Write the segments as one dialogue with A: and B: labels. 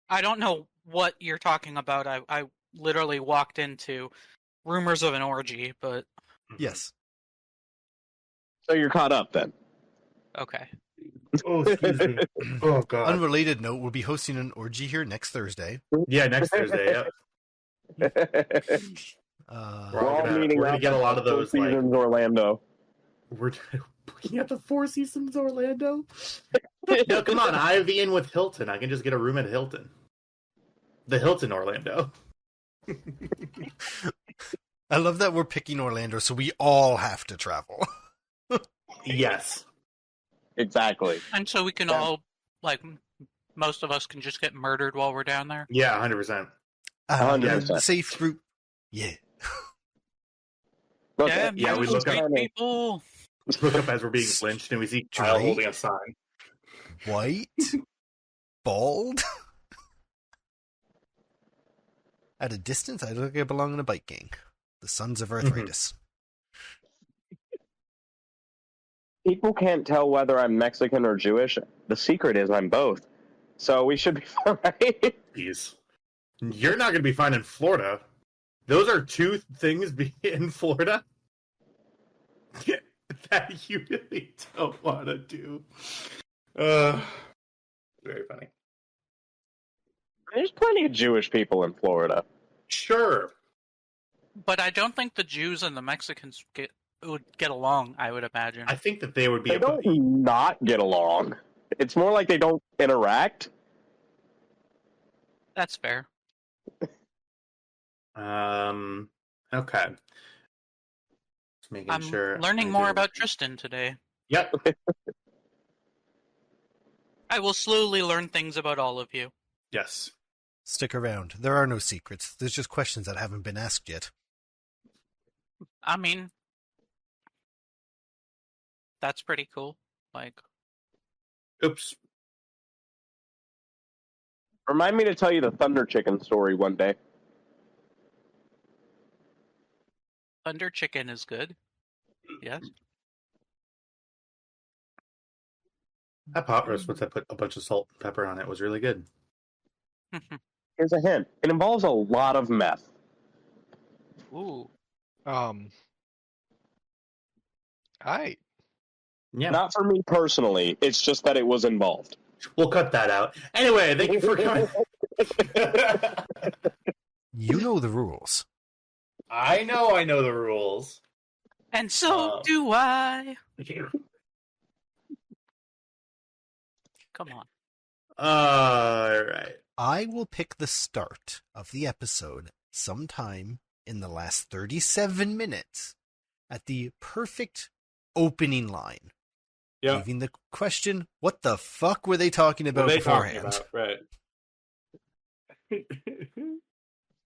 A: I don't know what you're talking about. I literally walked into rumors of an orgy, but
B: Yes.
C: So you're caught up then.
A: okay.
D: Oh, excuse me. Oh, God.
B: Unrelated note, we'll be hosting an orgy here next Thursday.
D: Yeah, next Thursday, yep.
C: We're all meeting
D: we're gonna
C: up
D: get a lot of those,
C: Four
D: like...
C: Seasons Orlando.
D: We're looking at the Four Seasons Orlando? No, come on, I have in with Hilton. I can just get a room at Hilton. The Hilton Orlando.
B: I love that we're picking Orlando, so we all have to travel.
D: Yes.
C: Exactly.
A: And so we can all, like, most of us can just get murdered while we're down there.
D: Yeah, 100%.
C: 100%.
B: Safe route. Yeah.
C: Okay.
D: Yeah, we look up
A: people.
D: Look up as we're being lynched, and we see Kyle
B: Straight?
D: holding a sign.
B: White? Bald? At a distance, I look like I belong in a bike gang. The Sons of Arthritis.
C: People can't tell whether I'm Mexican or Jewish. The secret is I'm both. So we should be fine, right?
D: Jeez. You're not going to be fine in Florida. Those are two things in Florida that you really don't want to do. Very funny.
C: There's plenty of Jewish people in Florida.
D: Sure.
A: But I don't think the Jews and the Mexicans would get along, I would imagine.
D: I think that they would be...
C: They don't not get along. It's more like they don't interact.
A: That's fair.
D: Okay. Just making
A: I'm
D: sure.
A: learning more about Tristan today.
D: Yep.
A: I will slowly learn things about all of you.
D: Yes.
B: Stick around. There are no secrets. There's just questions that haven't been asked yet.
A: I mean, that's pretty cool. Like,
D: Oops.
C: Remind me to tell you the Thunder Chicken story one day.
A: Thunder Chicken is good. Yes.
D: That pot roast, once I put a bunch of salt and pepper on it, was really good.
C: Here's a hint. It involves a lot of meth.
A: Ooh.
D: Yeah.
C: Not for me personally. It's just that it was involved.
D: We'll cut that out. Anyway, thank you for coming.
B: You know the rules.
D: I know the rules.
A: And so do I. Come on.
D: All right.
B: I will pick the start of the episode sometime in the last 37 minutes at the perfect opening line.
D: Yeah.
B: Leaving the question, what the fuck were they talking about beforehand?
D: Right.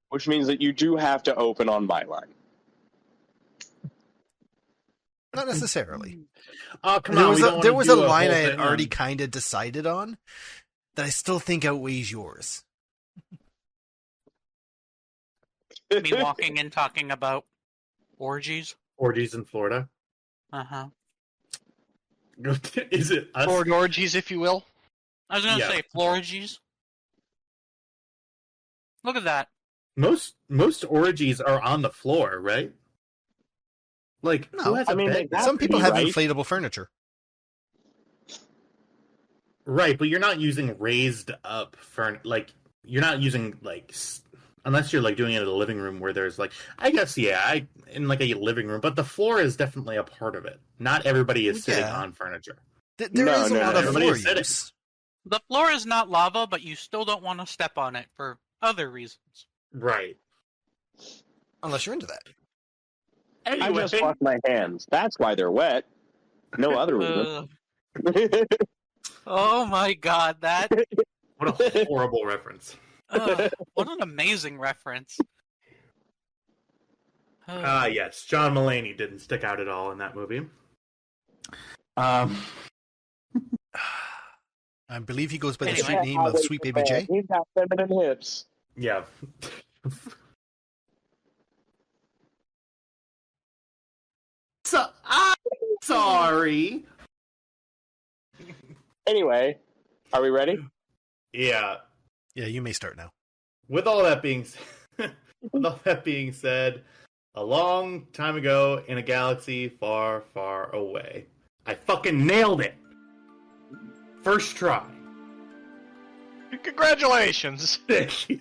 C: Which means that you do have to open on my line.
B: Not necessarily.
D: Oh, come
B: There
D: on.
B: was a line I had already kind of decided on that I still think outweighs yours.
A: Me walking and talking about orgies.
D: Orgies in Florida.
A: Uh-huh.
D: Is it us?
E: Florida orgies, if you will.
A: I was going to say florgies. Look at that.
D: Most orgies are on the floor, right? Like,
B: No,
D: who has a bed?
B: Some people have inflatable furniture.
D: Right, but you're not using raised up furniture. Like, you're not using, like, unless you're, like, doing it in a living room where there's, like, I guess, in, like, a living room, but the floor is definitely a part of it. Not everybody is sitting on furniture.
B: There is a lot of floor use.
A: The floor is not lava, but you still don't want to step on it for other reasons.
D: Right.
B: Unless you're into that.
D: Anyway.
C: I just washed my hands. That's why they're wet. No other reason.
A: Oh my god, that...
D: What a horrible reference.
A: What an amazing reference.
D: Yes. John Mulaney didn't stick out at all in that movie.
B: I believe he goes by the street name of Sweet Baby J.
C: He's got feminine hips.
D: Yeah. So, I'm sorry.
C: Anyway, are we ready?
D: Yeah.
B: Yeah, you may start now.
D: With all that being said, a long time ago in a galaxy far, far away, I fucking nailed it. First try.
E: Congratulations!
D: Thank you.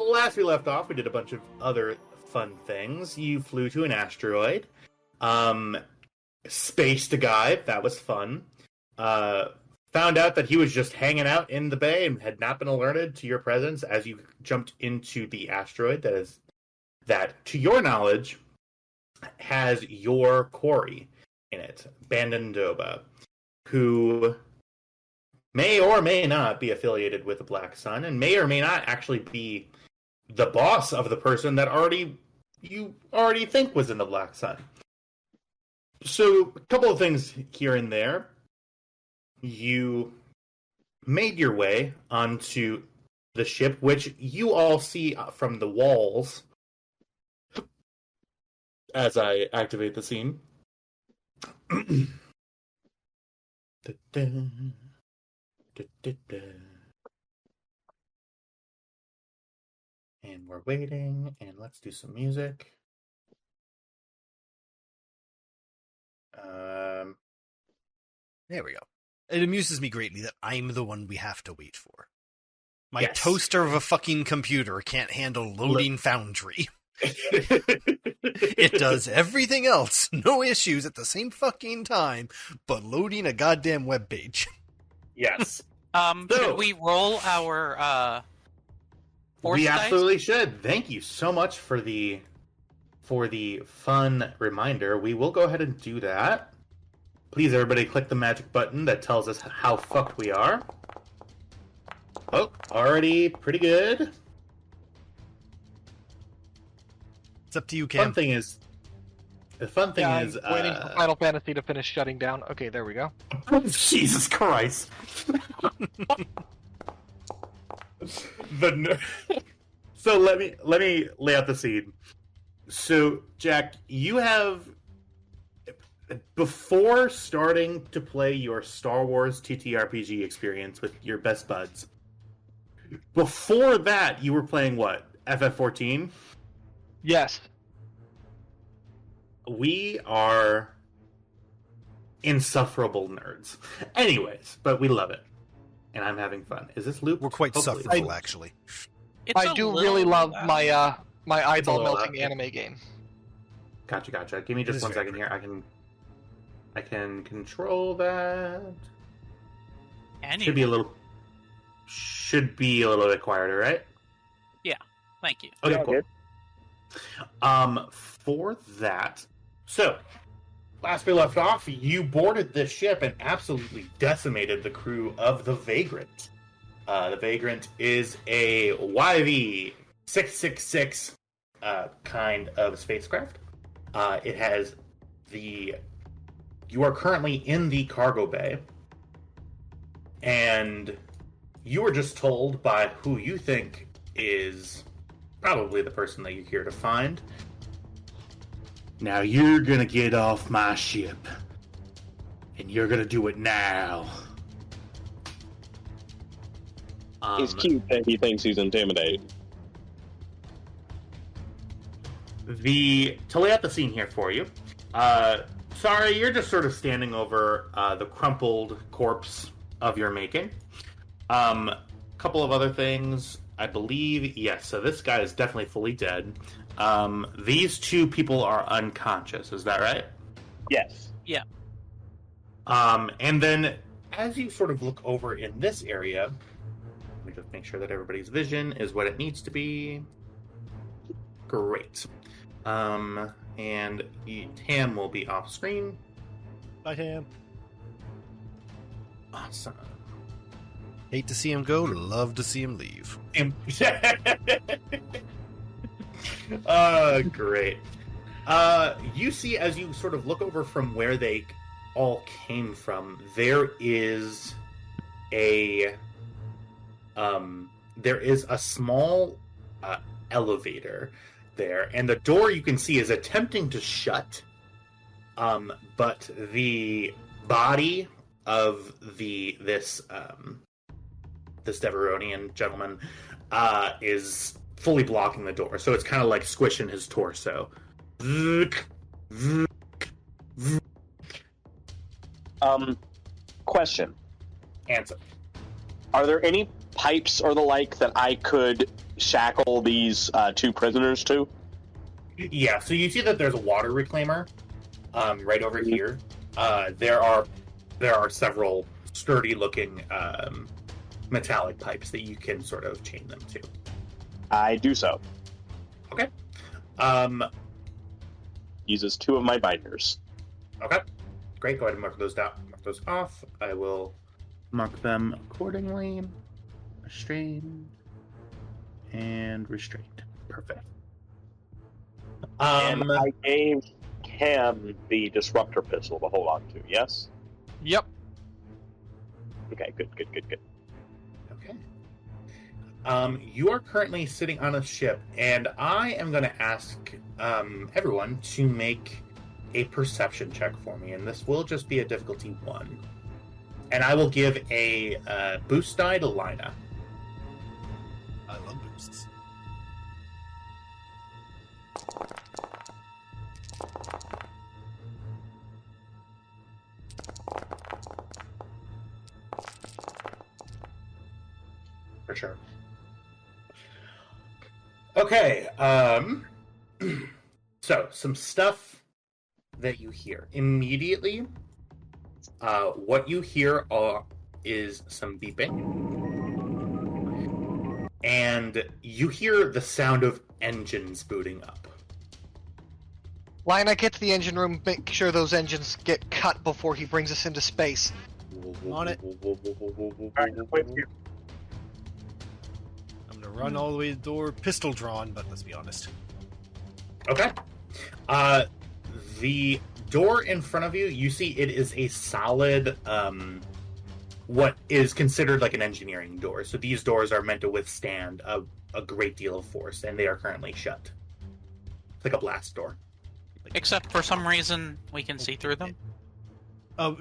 D: Last we left off, we did a bunch of other fun things. You flew to an asteroid. Spaced a guy. That was fun. Found out that he was just hanging out in the bay and had not been alerted to your presence as you jumped into the asteroid that, to your knowledge, has your quarry in it, Bandandoba, who may or may not be affiliated with the Black Sun, and may or may not actually be the boss of the person that you already think was in the Black Sun. So, a couple of things here and there. You made your way onto the ship, which you all see from the walls as I activate the scene. And we're waiting, and let's do some music.
B: There we go. It amuses me greatly that I'm the one we have to wait for. My
D: Yes.
B: toaster of a fucking computer can't handle loading Foundry. It does everything else, no issues at the same fucking time, but loading a goddamn web page.
D: Yes.
A: Should we roll our force
D: We
A: dice?
D: absolutely should. Thank you so much for the fun reminder. We will go ahead and do that. Please, everybody, click the magic button that tells us how fucked we are. Oh, already pretty good.
B: It's up to you, Cam.
D: The fun thing is,
E: I'm waiting for Final Fantasy to finish shutting down. Okay, there we go.
D: Jesus Christ. So let me lay out the scene. So, Jack, you have, before starting to play your Star Wars TTRPG experience with your best buds, before that, you were playing what? FF14?
E: Yes.
D: We are insufferable nerds. Anyways, but we love it. And I'm having fun. Is this Luke?
B: We're quite
D: Hopefully.
B: sufferable, actually.
A: It's
E: I
A: a
E: do
A: little
E: really love
A: loud.
E: my eyeball
D: little
E: melting
D: loud.
E: anime game.
D: Gotcha. Give me
B: It
D: just
B: is
D: 1
B: very
D: second here. I can control that.
A: Anyway,
D: Should be a little bit quieter, right?
A: thank you.
D: Okay,
C: Yeah,
D: cool.
C: good.
D: For that, so last we left off, you boarded this ship and absolutely decimated the crew of the Vagrant. The Vagrant is a YV-666 kind of spacecraft. It has you are currently in the cargo bay, And you were just told by who you think is probably the person that you're here to find. Now you're gonna get off my ship. And you're gonna do it now.
C: It's cute that he thinks he's intimidating.
D: To lay out the scene here for you, sorry, you're just sort of standing over the crumpled corpse of your making. Couple of other things, I believe. Yes, so this guy is definitely fully dead. These two people are unconscious. Is that right?
C: Yes.
A: Yeah.
D: And then as you sort of look over in this area, let me just make sure that everybody's vision is what it needs to be. Great. And Tam will be off screen.
B: Bye, Tam.
D: Awesome.
B: Hate to see him go, love to see him leave.
D: Great. You see, as you sort of look over from where they all came from, there is a small elevator there, and the door you can see is attempting to shut, but the body of this Deveronian gentleman is fully blocking the door, so it's kind of like squishing his torso.
C: Question.
D: Answer.
C: Are there any pipes or the like that I could shackle these two prisoners to?
D: Yeah, so you see that there's a water reclaimer right over here. There are several sturdy-looking metallic pipes that you can sort of chain them to.
C: I do so.
D: Okay.
C: Uses two of my binders.
D: Okay. Great. Go ahead and mark those down. Mark those off. I will mark them accordingly. Restrained and restrained. Perfect.
C: And I gave him the disruptor pistol to hold on to. Yes.
E: Yep.
C: Okay. Good.
D: Okay. You are currently sitting on a ship, and I am going to ask everyone to make a perception check for me, and this will just be a difficulty 1. And I will give a boost die to Lina.
B: I love boosts.
D: For sure. Okay, so some stuff that you hear. Immediately, what you hear is some beeping. And you hear the sound of engines booting up.
E: Lina, get to the engine room, make sure those engines get cut before he brings us into space.
B: On it. I'm gonna run all the way to the door, pistol drawn, but let's be honest.
D: Okay. The door in front of you, you see it is a solid, what is considered like an engineering door. So these doors are meant to withstand a great deal of force, and they are currently shut. It's like a blast door.
A: Except for some reason we can see through them.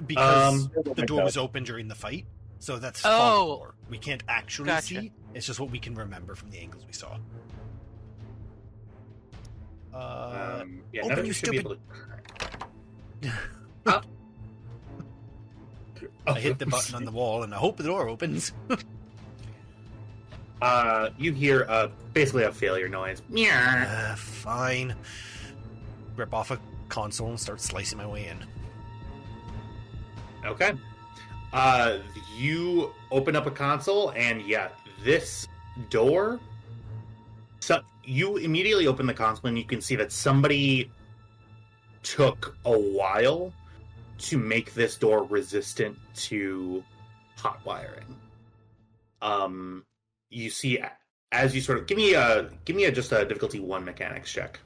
B: Because the door was open during the fight, so that's fog door. We can't actually see. It's just what we can remember from the angles we saw.
D: Yeah,
B: open, you stupid! I hit the button on the wall, and I hope the door opens.
D: You hear basically a failure noise.
B: Fine. Rip off a console and start slicing my way in.
D: Okay. You open up a console, and yeah, this door. So you immediately open the console, and you can see that somebody took a while to make this door resistant to hot wiring. You see, as you sort of give me just a difficulty 1 mechanics check.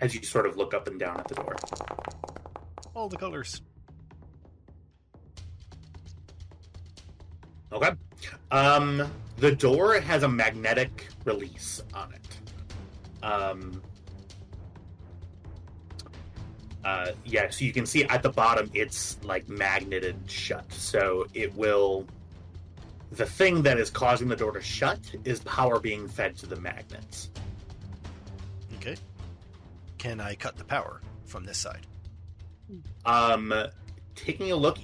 D: As you sort of look up and down at the door.
B: All the colors.
D: Okay. The door has a magnetic release on it. Yeah, so you can see at the bottom it's like magneted shut. So it will. The thing that is causing the door to shut is power being fed to the magnets.
B: Okay. Can I cut the power from this side?
D: Taking a look,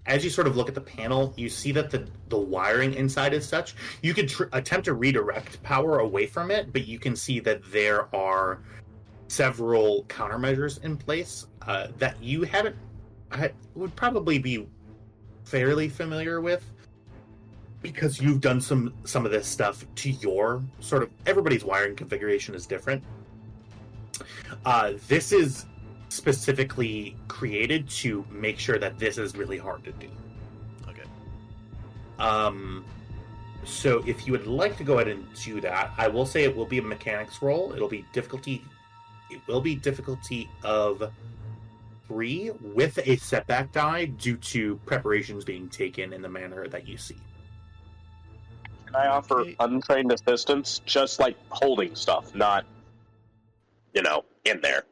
D: as you sort of look at the panel, you see that the wiring inside is such. You could attempt to redirect power away from it, but you can see that there are several countermeasures in place that you would probably be fairly familiar with, because you've done some of this stuff to your sort of. Everybody's wiring configuration is different. This is specifically created to make sure that this is really hard to do.
B: Okay.
D: So if you would like to go ahead and do that, I will say it will be a mechanics roll. It will be difficulty of 3 with a setback die due to preparations being taken in the manner that you see.
C: Can I offer untrained assistance? Just like holding stuff, not, in there.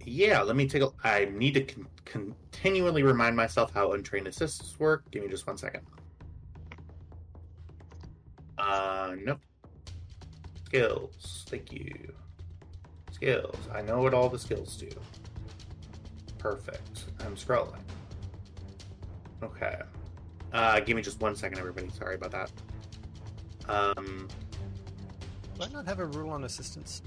D: Yeah, let me take a... I need to continually remind myself how untrained assistants work. Give me just 1 second. Nope. Skills. Thank you. Skills. I know what all the skills do. Perfect. I'm scrolling. Okay. Give me just 1 second, everybody. Sorry about that.
B: Do I not have a rule on assistance?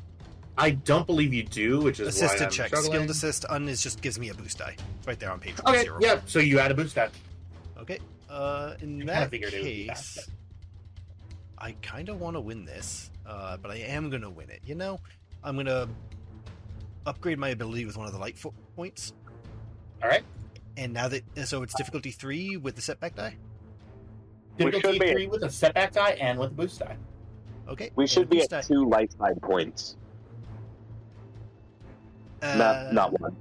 D: I don't believe you do, which is why
B: Assisted
D: I'm
B: check.
D: struggling.
B: Skilled assist just gives me a boost die. It's right there on page
D: Okay,
B: 0.
D: yeah, so you add a boost die.
B: Okay. In
D: kinda
B: that
D: figured it would be
B: case,
D: that,
B: I kind of want to win this, but I am going to win it. I'm going to upgrade my ability with one of the light points.
D: All right.
B: And now so it's difficulty 3 with the setback die?
D: Difficulty 3 with a setback die and with a boost die.
B: Okay.
C: We should be at
B: die.
C: 2 life side points. Not 1.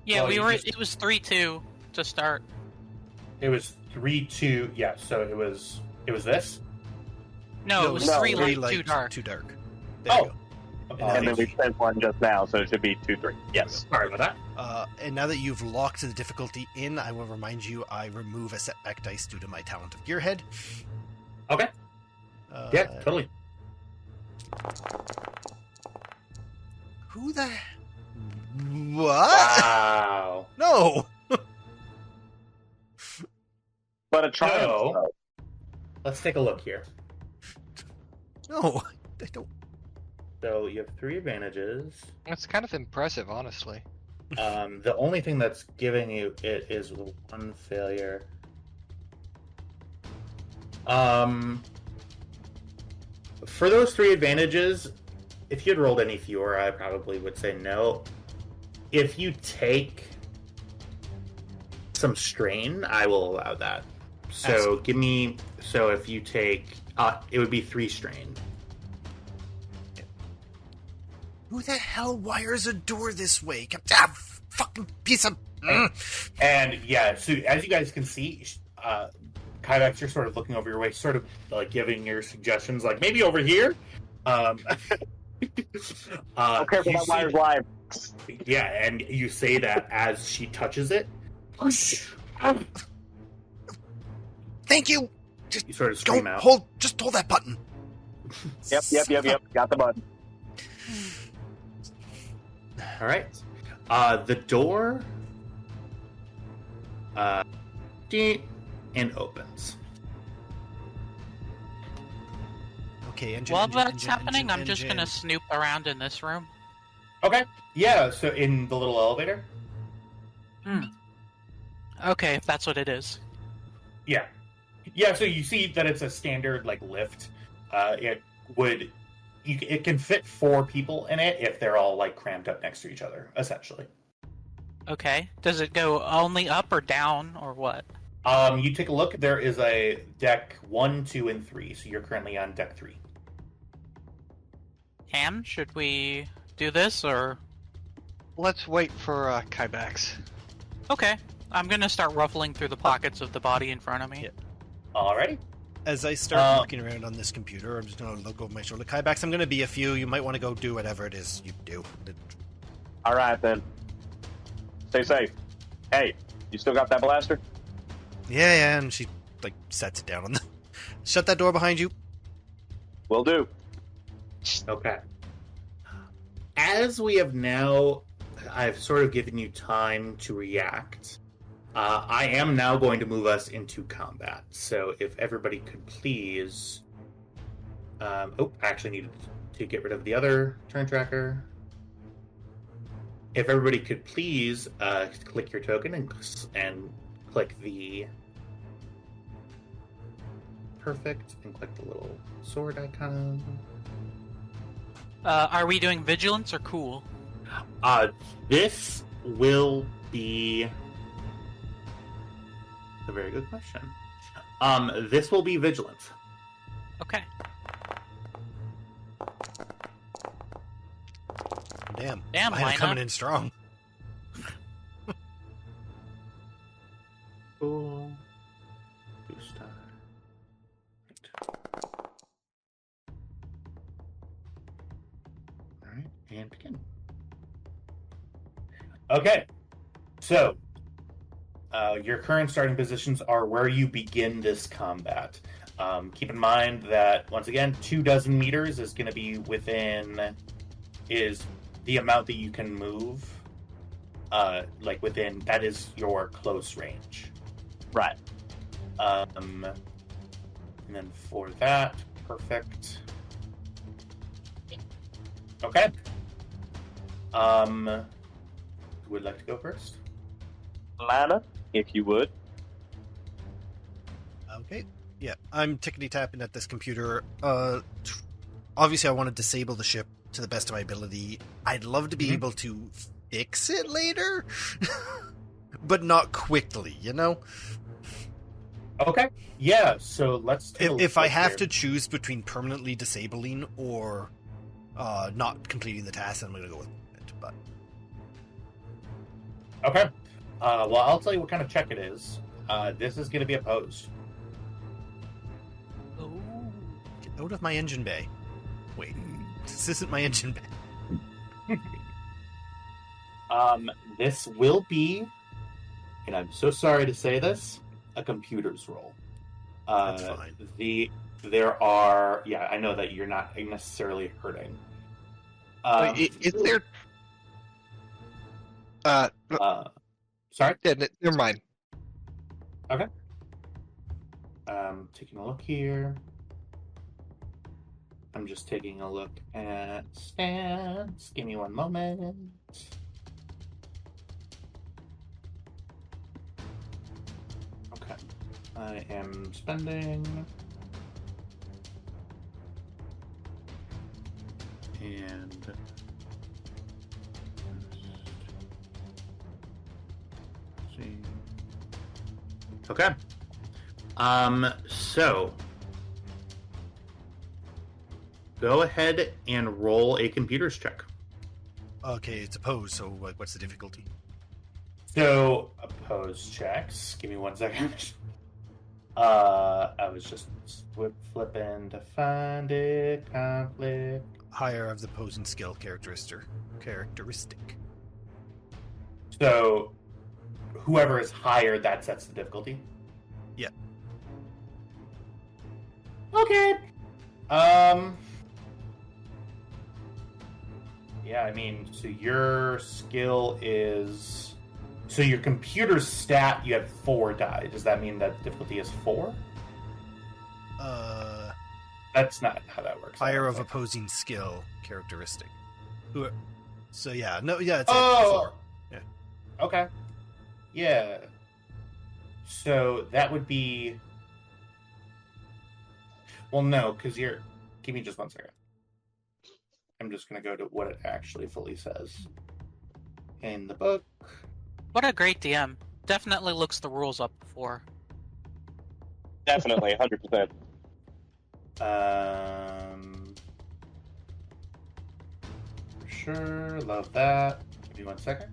A: Yeah,
D: Well,
A: we
D: you
A: were.
D: just-
A: It was 3-2 to start.
D: It was 3-2. Yeah, so it was this.
A: No, it was
C: no,
A: 3
B: 3
A: light, 2 dark.
B: 2 dark. There you go.
C: And then we spent 1 just now, so it should be 2-3. Yes.
D: Sorry about that.
B: And now that you've locked the difficulty in, I will remind you I remove a setback dice due to my talent of Gearhead.
D: Okay. Yeah, totally.
B: Who the... What?
D: Wow.
B: No!
C: But a triumph,
D: So-
C: though.
D: Let's take a look here.
B: No, I don't...
D: So you have 3 advantages.
E: That's kind of impressive, honestly.
D: The only thing that's giving you it is 1 failure. For those 3 advantages, if you had rolled any fewer, I probably would say no. If you take some strain, I will allow that. So give me... So if you take... it would be 3 strain.
B: Who the hell wires a door this way? Fucking piece of...
D: And yeah, so as you guys can see, Kyvex, you're sort of looking over your way, sort of like giving your suggestions, like maybe over here.
C: Okay, but that wire's live.
D: Yeah, and you say that as she touches it.
B: Thank you!
D: You sort of scream
B: Don't
D: out.
B: just hold that button.
C: Yep. Got the button.
D: All right. The door and opens.
B: Okay, engine,
A: While
B: engine,
A: that's
B: engine,
A: happening,
B: engine,
A: I'm just
B: engine.
A: gonna snoop around in this room.
D: Okay. Yeah, so in the little elevator?
A: Okay, if that's what it is.
D: Yeah. Yeah, so you see that it's a standard like lift. It can fit 4 people in it if they're all like cramped up next to each other, essentially.
A: Okay. Does it go only up or down or what?
D: You take a look, there is a deck 1, 2, and 3, so you're currently on deck 3.
A: Ham, should we do this or?
E: Let's wait for Kybax.
A: Okay. I'm gonna start ruffling through the pockets of the body in front of me.
B: Yeah.
D: Alrighty.
B: As I start looking around on this computer, I'm just going to look over my shoulder. Kybax, I'm going to be a few. You might want to go do whatever it is you do.
C: All right, then. Stay safe. Hey, you still got that blaster?
B: Yeah, and she, like, sets it down on the... Shut that door behind you.
C: Will do.
D: Okay. As we have now, I've sort of given you time to react. I am now going to move us into combat. So if everybody could please... I actually needed to get rid of the other turn tracker. If everybody could please click your token and click the... Perfect. And click the little sword icon.
A: Are we doing vigilance or cool?
D: This will be... a very good question. This will be vigilance.
A: Okay.
B: Damn,
A: Damn,
B: mine are
A: Lina.
B: coming in strong.
D: Cool. Two-star. Alright, and begin. Okay. So, your current starting positions are where you begin this combat. Keep in mind that, once again, 24 meters is going to be is the amount that you can move. Within, that is your close range.
C: Right.
D: And then for that, perfect. Okay. Who would like to go first?
C: Lana, if you would.
B: Okay. Yeah, I'm tickety-tapping at this computer. Obviously, I want to disable the ship to the best of my ability. I'd love to be able to fix it later, but not quickly, you know?
D: Okay. Yeah, so let's take a
B: If I
D: look
B: have
D: here.
B: to choose between permanently disabling or not completing the task, then I'm going to go with it. But
D: Okay. Well, I'll tell you what kind of check it is. This is going to be opposed.
A: Oh.
B: get out of my engine bay. Wait, this isn't my engine bay.
D: This will be, and I'm so sorry to say this, a computer's roll.
B: That's fine.
D: There are, yeah, I know that you're not necessarily hurting.
E: Is there?
D: Sorry?
E: Yeah, never mind.
D: Taking a look here. I'm just taking a look at stats. Give me one moment. Okay. I am spending. And. See. Okay. So go ahead and roll a computer's check.
B: Okay, it's opposed, so like, what's the difficulty?
D: So opposed checks. Give me 1 second. I was just flipping to find it. Conflict.
B: Higher of the opposing skill characteristic.
D: So whoever is higher, that sets the difficulty.
B: Yeah.
D: Okay. Yeah, I mean, so your skill is... So your computer's stat, you have 4 die. Does that mean that difficulty is 4? That's not how that works.
B: Higher of opposing skill characteristic. So yeah, no, yeah, it's
D: Oh!
B: 4. Yeah.
D: Okay. Yeah. So that would be... Well, no, because you're... Give me just 1 second. I'm just going to go to what it actually fully says in the book.
A: What a great DM. Definitely looks the rules up before.
C: Definitely, 100%.
D: For sure, love that. Give me 1 second.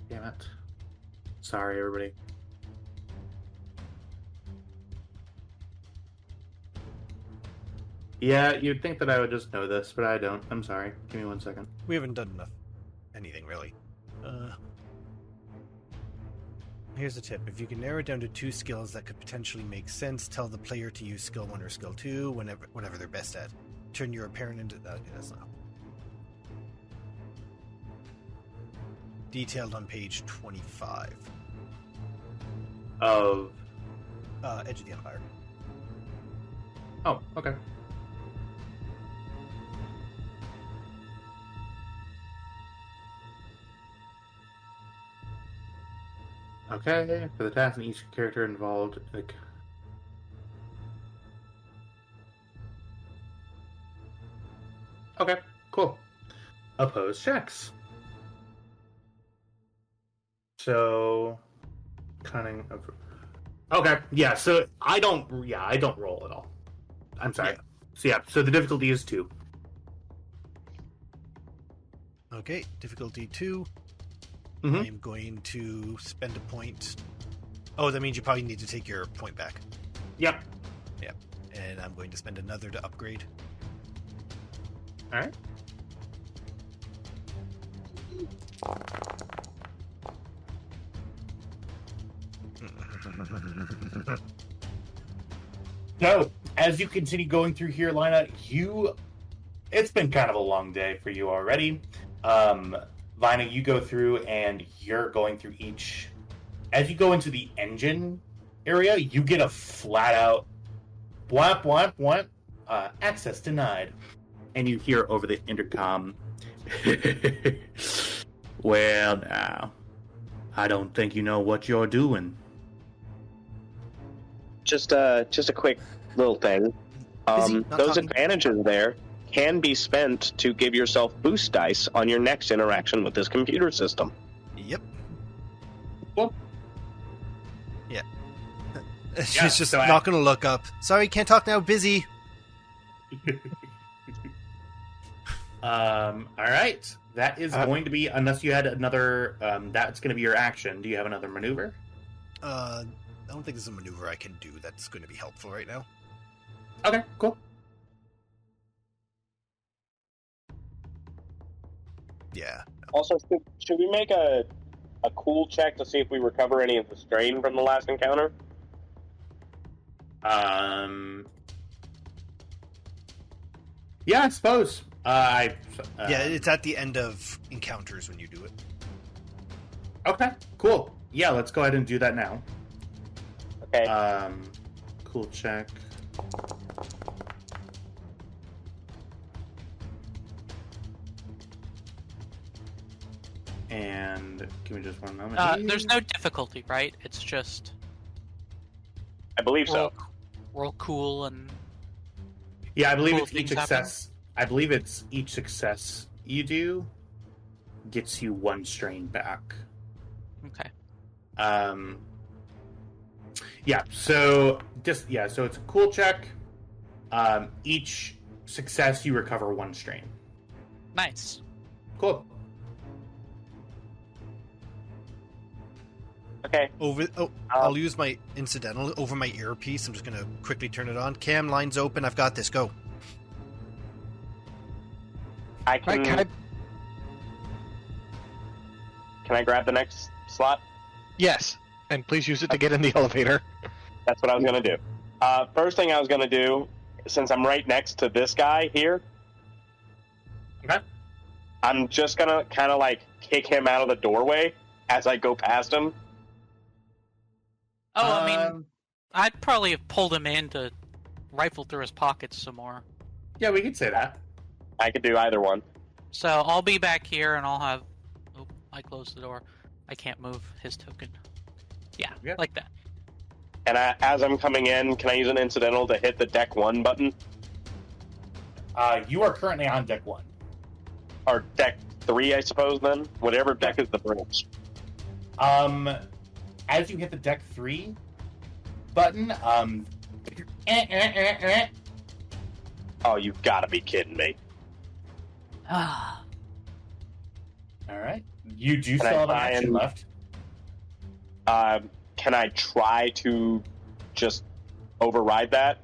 D: Damn it. Sorry, everybody. Yeah, you'd think that I would just know this, but I don't. I'm sorry. Give me 1 second.
B: We haven't done enough. Anything, really. Here's a tip. If you can narrow it down to 2 skills that could potentially make sense, tell the player to use skill 1 or skill 2, whatever they're best at. Turn your apparent into... Okay, that's not... Detailed on page 25.
D: Of...
B: Edge of the Empire.
D: Oh, okay. Okay, for the task and each character involved, like... Okay, cool. Opposed checks. So... Cunning... Okay, yeah, so I don't roll at all. I'm sorry.
B: Yeah.
D: So the difficulty is 2.
B: Okay, difficulty 2.
D: Mhm.
B: I'm going to spend a point. Oh, that means you probably need to take your point back.
D: Yep.
B: And I'm going to spend another to upgrade.
D: Alright. So, as you continue going through here, Lina, it's been kind of a long day for you already. Lina, you go through and you're going through each... As you go into the engine area, you get a flat-out bwap, bwap, bwap, access denied. And you hear over the intercom, well, now, I don't think you know what you're doing.
C: Just a quick little thing.
B: Busy, not
C: Those
B: talking.
C: advantages there can be spent to give yourself boost dice on your next interaction with this computer system.
B: Yep.
D: Well.
B: Yeah.
D: Yeah,
B: She's just
D: so
B: not going to look up. Sorry, can't talk now. Busy.
D: All right. That is going to be, unless you had another, that's going to be your action. Do you have another maneuver?
B: I don't think there's a maneuver I can do that's going to be helpful right now.
D: Okay, cool.
B: Yeah.
C: Also, should we make a cool check to see if we recover any of the strain from the last encounter?
D: Yeah, I suppose.
B: Yeah, it's at the end of encounters when you do it.
D: Okay, cool. Yeah, let's go ahead and do that now.
C: Okay.
D: Cool check. And give me just one moment.
A: There's no difficulty, right? It's just
C: I believe so.
A: roll cool and
D: Yeah, I believe
A: cool
D: it's each
A: things happen.
D: success. I believe it's each success you do gets you 1 strain back.
A: okay.
D: Yeah, so so it's a cool check. Each success you recover 1 strain.
A: Nice.
D: Cool.
C: Okay.
B: I'll use my incidental over my earpiece. I'm just going to quickly turn it on. Cam, line's open. I've got this. Go.
C: I can.
E: Right,
C: Can I grab the next slot?
E: Yes, and please use it to get in the elevator.
C: That's what I was gonna do. First thing I was gonna do, since I'm right next to this guy here,
D: Okay.
C: I'm just gonna kind of like kick him out of the doorway as I go past him.
A: Oh, I mean, I'd probably have pulled him in to rifle through his pockets some more.
D: Yeah, we could say that.
C: I could do either one.
A: So I'll be back here and I'll have... Oh, I closed the door. I can't move his token. Yeah,
D: Yeah.
A: like that.
C: And as I'm coming in, can I use an incidental to hit the deck 1 button?
D: You are currently on deck 1.
C: Or deck 3, I suppose, then? Whatever deck is the bridge.
D: As you hit the deck 3 button,
C: Oh, you've got to be kidding me.
A: Ah.
D: All right. You do
C: Can I
D: still have an
C: try
D: action
C: and-
D: left.
C: Can I try to just override that?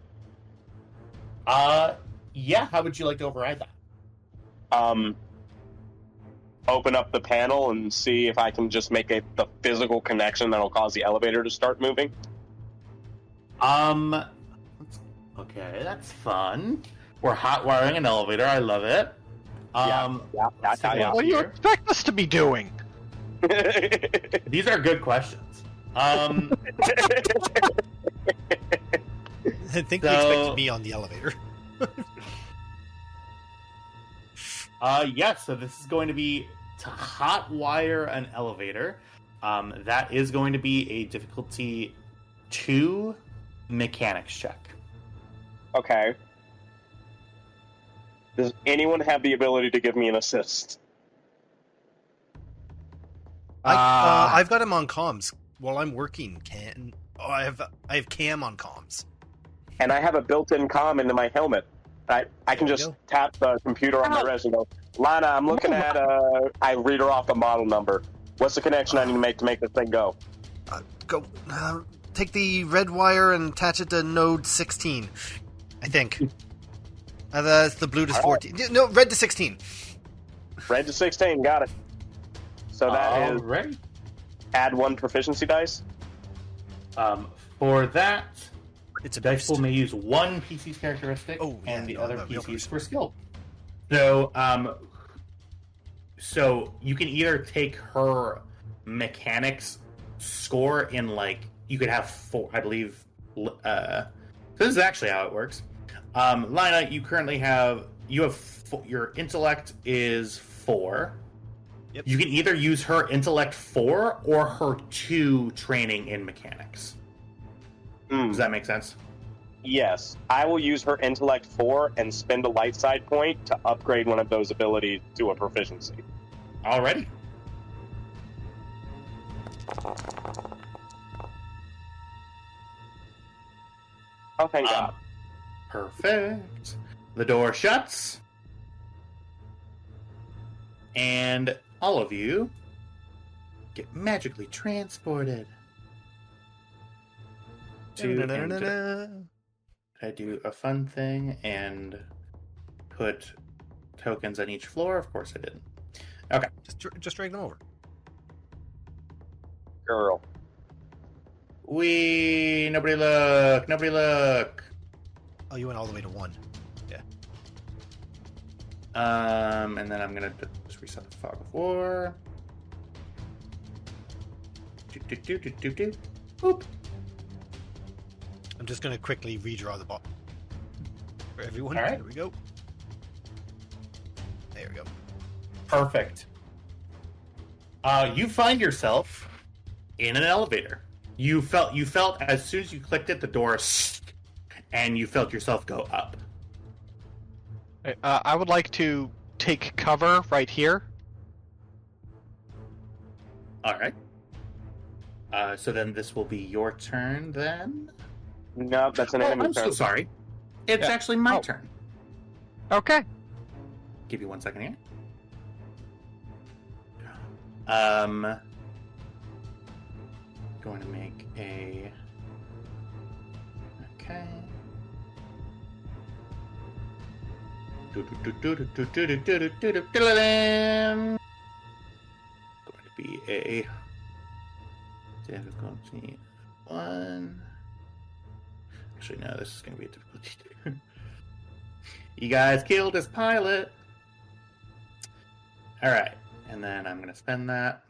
D: Yeah. How would you like to override that?
C: Open up the panel and see if I can just make the physical connection that'll cause the elevator to start moving.
D: Okay, that's fun. We're hot wiring an elevator. I love it.
C: Yeah.
E: What do you expect us to be doing?
D: These are good questions.
B: I think we expect to be on the elevator.
D: Yeah, so this is going to be to hot wire an elevator. That is going to be a difficulty 2 mechanics check.
C: Okay. Does anyone have the ability to give me an assist?
B: I've got him on comms while I'm working. I have Cam on comms.
C: And I have a built-in comm into my helmet. I can
B: There we
C: just
B: go.
C: tap the computer on my wrist and go, Lana, I'm looking at, I read her off the model number. What's the connection I need to make this thing go?
B: Go. Take the red wire and attach it to node 16. I think. That's the blue to 14. No, red to 16.
C: Red to 16, got it. So that is
D: Alright.
C: add 1 proficiency dice.
D: For that,
B: It's a
D: Dice
B: boost.
D: Pool may use one PC's characteristic,
B: Oh, yeah,
D: and the
B: no,
D: other
B: no, no
D: PC's
B: boost.
D: for skill. So you can either take her mechanics score in you could have 4, I believe. So this is actually how it works. Lina, you currently have your intellect is 4.
B: Yep.
D: You can either use her intellect 4 or her 2 training in mechanics. Does that make sense?
C: Yes. I will use her intellect 4 and spend a light side point to upgrade one of those abilities to a proficiency.
D: Alrighty.
C: Oh, thank God.
D: Perfect. The door shuts. And all of you get magically transported to I do a fun thing and put tokens on each floor. Of course I didn't. Okay.
B: Just drag them over.
C: Girl.
D: Nobody look.
B: Oh, you went all the way to 1.
D: And then I'm gonna just reset the fog of war. Boop.
B: I'm just going to quickly redraw the bot for everyone.
D: All right.
B: There we go. There we go.
D: Perfect. You find yourself in an elevator. You felt as soon as you clicked it, the door, and you felt yourself go up.
E: I would like to take cover right here.
D: All right. So then this will be your turn then.
C: No, that's an
D: Oh,
C: enemy
D: I'm so
C: turn.
D: sorry. It's
E: Yeah.
D: actually my
E: Oh.
D: turn.
E: Okay.
D: Give you 1 second here. Going to make a. Okay. Going to be a difficulty 1. Actually, no, this is going to be a difficulty 2. You guys killed his pilot. All right, and then I'm going to spend that.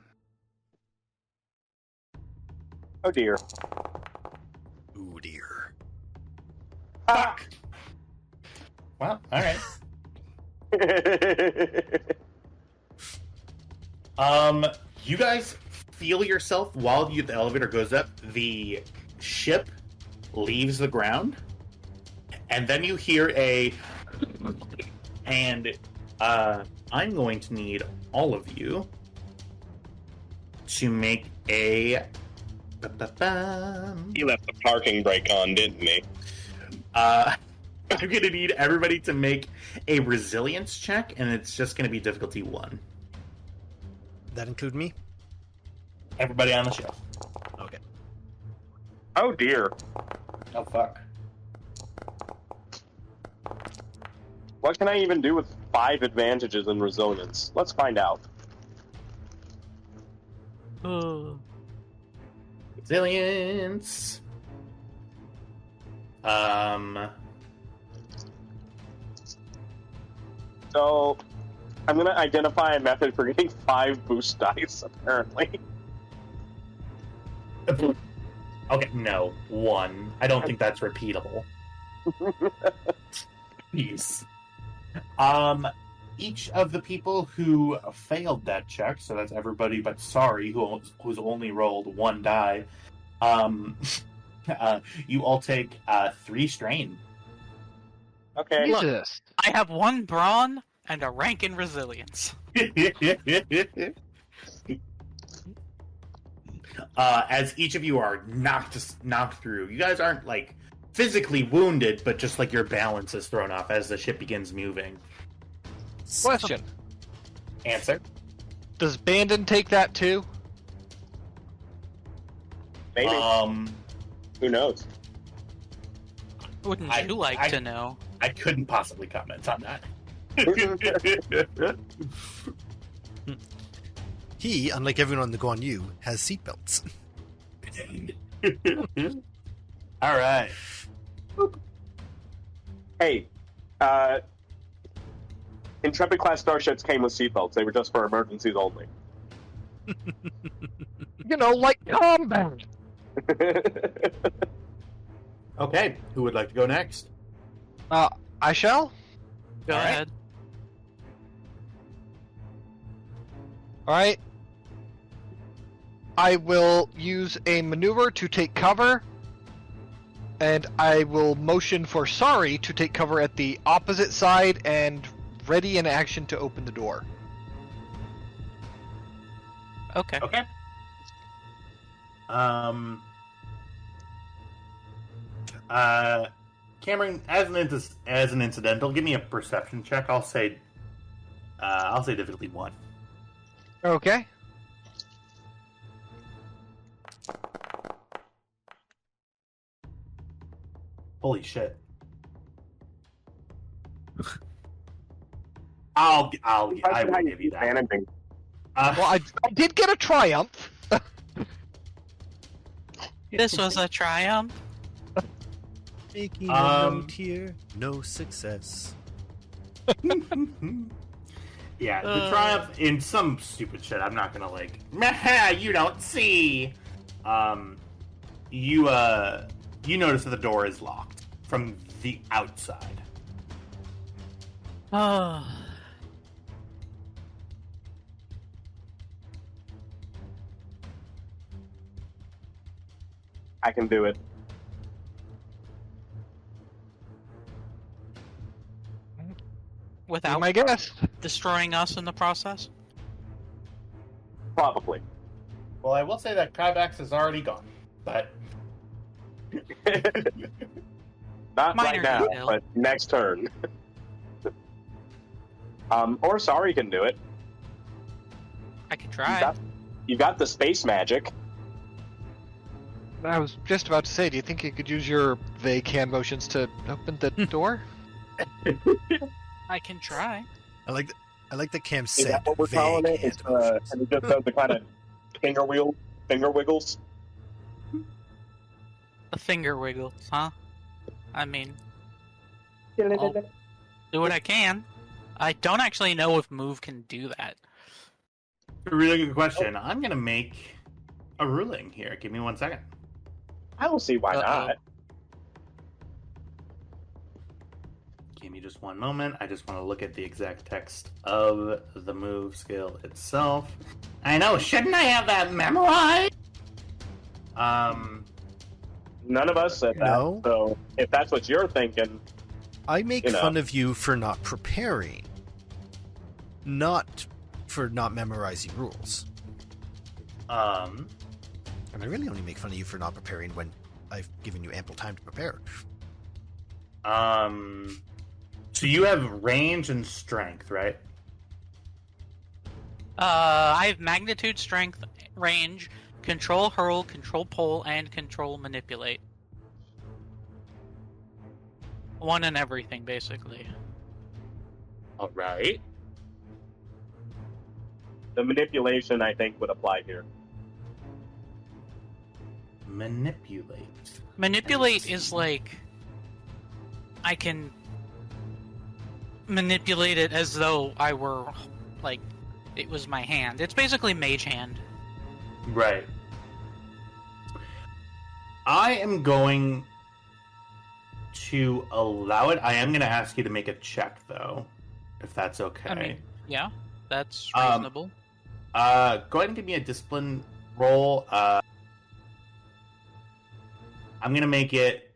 C: Oh dear.
B: Ooh, dear.
D: Fuck. Well, all right. You guys feel yourself while the elevator goes up. The ship leaves the ground, and then you hear a. And I'm going to need all of you to make a.
C: He left the parking brake on, didn't he?
D: I'm going to need everybody to make a resilience check, and it's just going to be difficulty 1.
B: That include me?
D: Everybody on the show.
B: Okay.
C: Oh dear.
D: Oh fuck.
C: What can I even do with 5 advantages in resilience? Let's find out.
D: Resilience.
C: So, I'm gonna identify a method for getting 5 boost dice, apparently.
D: Okay, no. 1. I don't think that's repeatable. Jeez. Each of the people who failed that check, so that's everybody but Sorry, who's only rolled 1 die, you all take 3 strain.
C: Okay.
E: Jesus.
A: I have 1 brawn and a rank in resilience.
D: As each of you are knocked through, you guys aren't like physically wounded, but just like your balance is thrown off as the ship begins moving.
E: Question.
D: Answer.
E: Does Bandon take that too?
C: Maybe. Who knows?
A: Wouldn't you like to know?
D: I couldn't possibly comment on that.
B: He, unlike everyone on the Guan Yu, has seatbelts.
D: All right.
C: Hey, Intrepid class starships came with seatbelts. They were just for emergencies only.
E: You know, like combat.
D: Okay, who would like to go next?
E: I shall?
A: Go
D: All right.
A: ahead.
E: Alright. I will use a maneuver to take cover, and I will motion for Sorry to take cover at the opposite side and ready in action to open the door.
A: Okay.
D: Okay. Cameron, as an incidental, give me a perception check. I'll say difficulty 1.
E: Okay.
D: Holy shit. I will give you that.
C: Managing.
E: Well, I did get a triumph.
A: This was a triumph.
B: Making a note here, no success.
D: Yeah, the triumph in some stupid shit. I'm not gonna like. Meh, you don't see. You notice that the door is locked from the outside.
A: Oh.
C: I can do it.
A: Without
E: My guess.
A: destroying us in the process?
C: Probably.
D: Well, I will say that Kybax is already gone, but
C: Not
A: Minor
C: right now,
A: detail.
C: but next turn. Or Sorry can do it.
A: I can try.
C: You got the space magic.
E: I was just about to say, do you think you could use your vague hand motions to open the door?
A: I can try.
B: I like that Cam
C: Is
B: said
C: that what we're calling
B: vague
C: it? It's,
B: hand motions.
C: and it just does the kind of finger wiggles.
A: The finger wiggles, huh? I mean, I'll do what I can. I don't actually know if Move can do that.
D: a really good question. I'm gonna make a ruling here. Give me 1 second.
C: I don't see why not.
D: Give me just 1 moment. I just want to look at the exact text of the move skill itself. I know, shouldn't I have that memorized?
C: None of us said that.
B: No.
C: So if that's what you're thinking,
B: I make
C: you know.
B: fun of you for not preparing, not for not memorizing rules. And I really only make fun of you for not preparing when I've given you ample time to prepare.
D: So you have range and strength, right?
A: I have magnitude, strength, range, control, hurl, control, pull, and control, manipulate. One in everything, basically.
D: All right.
C: The manipulation, I think, would apply here.
D: Manipulate.
A: Manipulate is like... I can manipulate it as though I were, like, it was my hand. It's basically mage hand.
D: Right. I am going to allow it. I am going to ask you to make a check, though, if that's okay.
A: I mean, yeah, that's reasonable.
D: Go ahead and give me a discipline roll. I'm going to make it...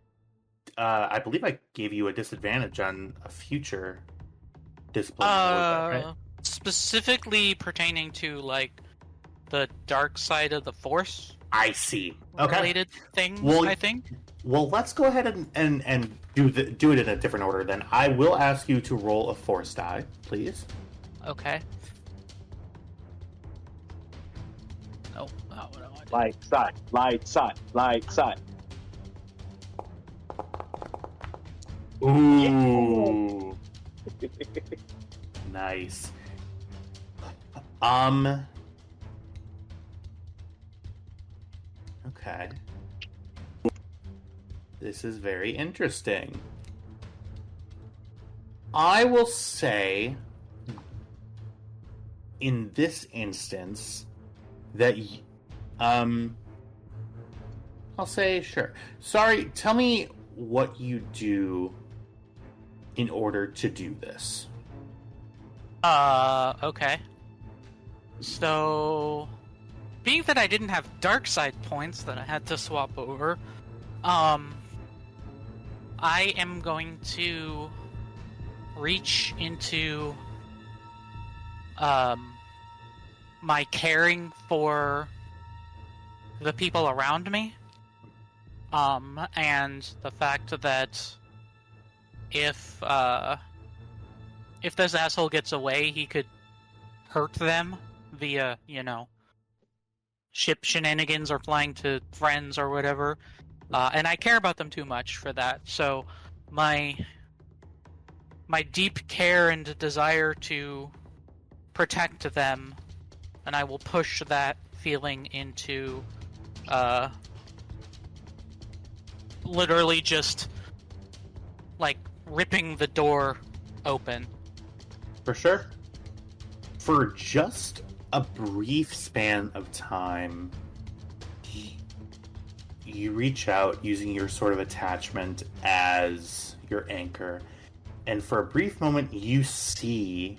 D: I believe I gave you a disadvantage on a future discipline roll, is that right?
A: Specifically pertaining to, like, the dark side of the Force.
D: I see. Okay.
A: Related things, I think.
D: Well, let's go ahead and do it in a different order then. I will ask you to roll a Force die, please.
A: Okay. Oh, what do I do?
C: Light side, light side, light side.
D: Ooh. Nice. Okay. This is very interesting. I will say, in this instance, that I'll say sure. Sorry, tell me what you do in order to do this.
A: Okay. So, being that I didn't have dark side points that I had to swap over, I am going to reach into my caring for the people around me, and the fact that if this asshole gets away, he could hurt them via, ship shenanigans or flying to friends or whatever. And I care about them too much for that. So my deep care and desire to protect them, and I will push that feeling into literally just like ripping the door open.
D: For sure. For just a brief span of time, you reach out using your sort of attachment as your anchor, and for a brief moment you see,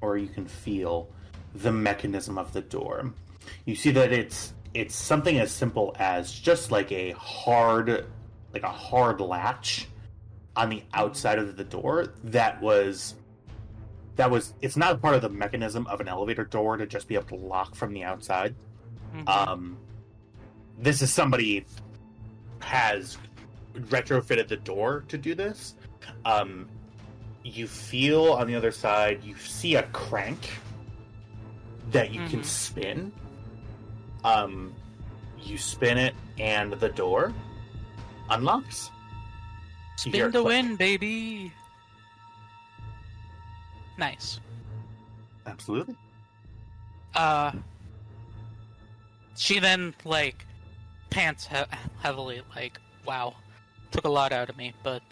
D: or you can feel, the mechanism of the door. You see that it's something as simple as just like a hard latch on the outside of the door that was it's not part of the mechanism of an elevator door to just be able to lock from the outside. Mm-hmm. This is somebody has retrofitted the door to do this. You feel on the other side, you see a crank that you can spin. You spin it and the door unlocks.
A: Spin to win, baby! Nice.
D: Absolutely.
A: She then, pants heavily, wow. Took a lot out of me, but,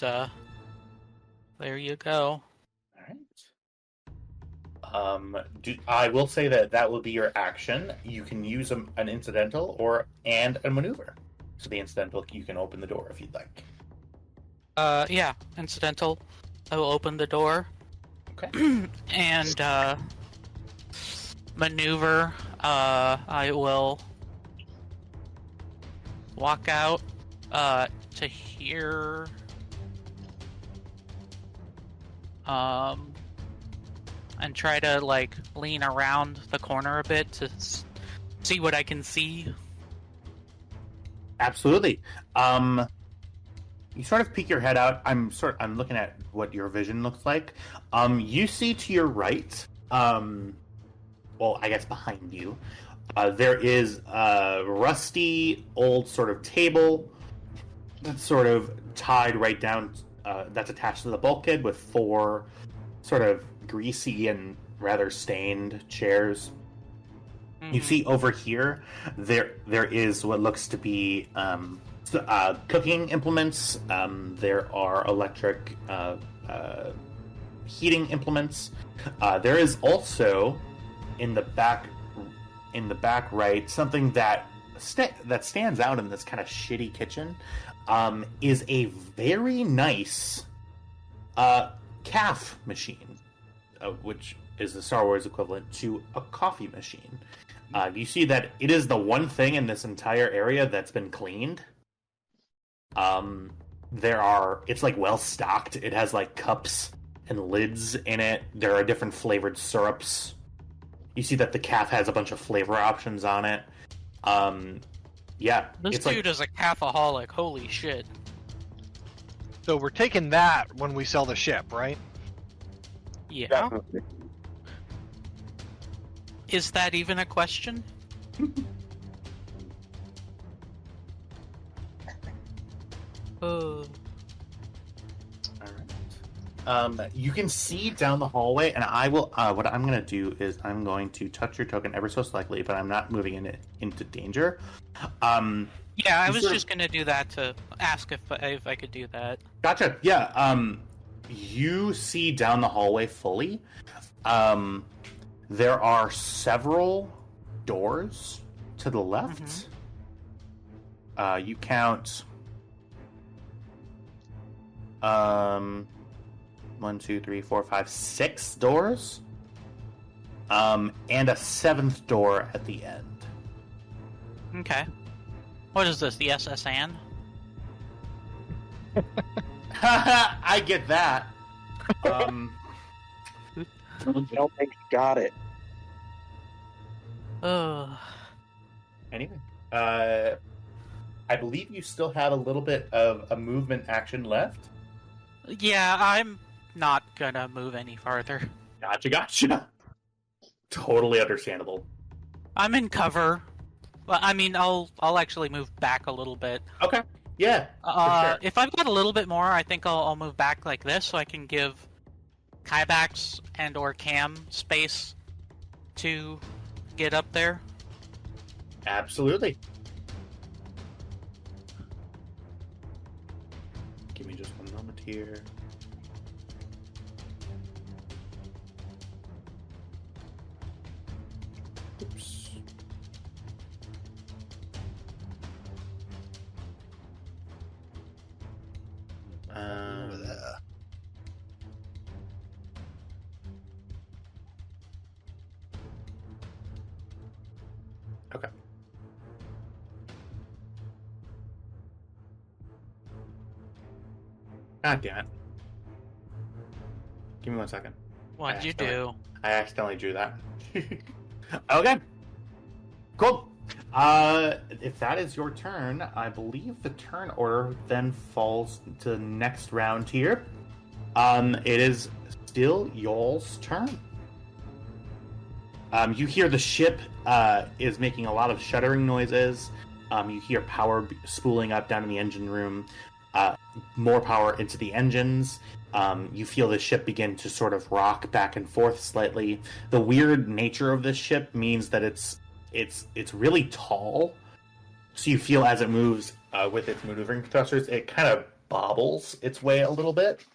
A: there you go.
D: Alright. I will say that will be your action. You can use an incidental and a maneuver. So the incidental, you can open the door if you'd like.
A: Yeah, incidental. I will open the door.
D: Okay.
A: And, maneuver, I will walk out, to here, and try to, lean around the corner a bit to see what I can see.
D: Absolutely. You sort of peek your head out. I'm looking at what your vision looks like. You see to your right, well, I guess behind you, there is a rusty old sort of table that's sort of tied right down, that's attached to the bulkhead with 4 sort of greasy and rather stained chairs. You see over here, there is what looks to be cooking implements. There are electric heating implements. There is also in the back right something that stands out in this kind of shitty kitchen. Is a very nice calf machine, which is the Star Wars equivalent to a coffee machine. You see that it is the one thing in this entire area that's been cleaned. It's like well stocked. It has like cups and lids in it. There are different flavored syrups. You see that the calf has a bunch of flavor options on it. Yeah.
A: This dude is a calfaholic. Holy shit.
E: So we're taking that when we sell the ship, right?
A: Yeah.
C: Definitely.
A: Is that even a question?
D: All right. You can see down the hallway, and I will. What I'm going to do is I'm going to touch your token ever so slightly, but I'm not moving it into danger.
A: Yeah, I was just going to do that to ask if I could do that.
D: Gotcha. Yeah. You see down the hallway fully. There are several doors to the left. You count 1, 2, 3, 4, 5, 6 doors. And a 7th door at the end.
A: Okay. What is this, the SS Anne?
D: I get that.
C: I don't think you got it.
D: Anyway, I believe you still have a little bit of a movement action left.
A: Yeah, I'm not gonna move any farther.
D: Gotcha. Totally understandable.
A: I'm in cover. Well, I mean, I'll actually move back a little bit.
D: Okay. Yeah. For sure.
A: If I've got a little bit more, I think I'll move back like this so I can give Kybax and or Cam space to get up there.
D: Absolutely. Give me just one moment here. Oops.
B: Over there.
D: Okay. God damn it. Give me 1 second.
A: What'd you do?
D: I accidentally drew that. Okay. Cool. If that is your turn, I believe the turn order then falls to the next round here. It is still y'all's turn. You hear the ship is making a lot of shuddering noises. You hear power spooling up down in the engine room. More power into the engines. You feel the ship begin to sort of rock back and forth slightly. The weird nature of this ship means that it's really tall. So you feel as it moves with its maneuvering thrusters, it kind of bobbles its way a little bit.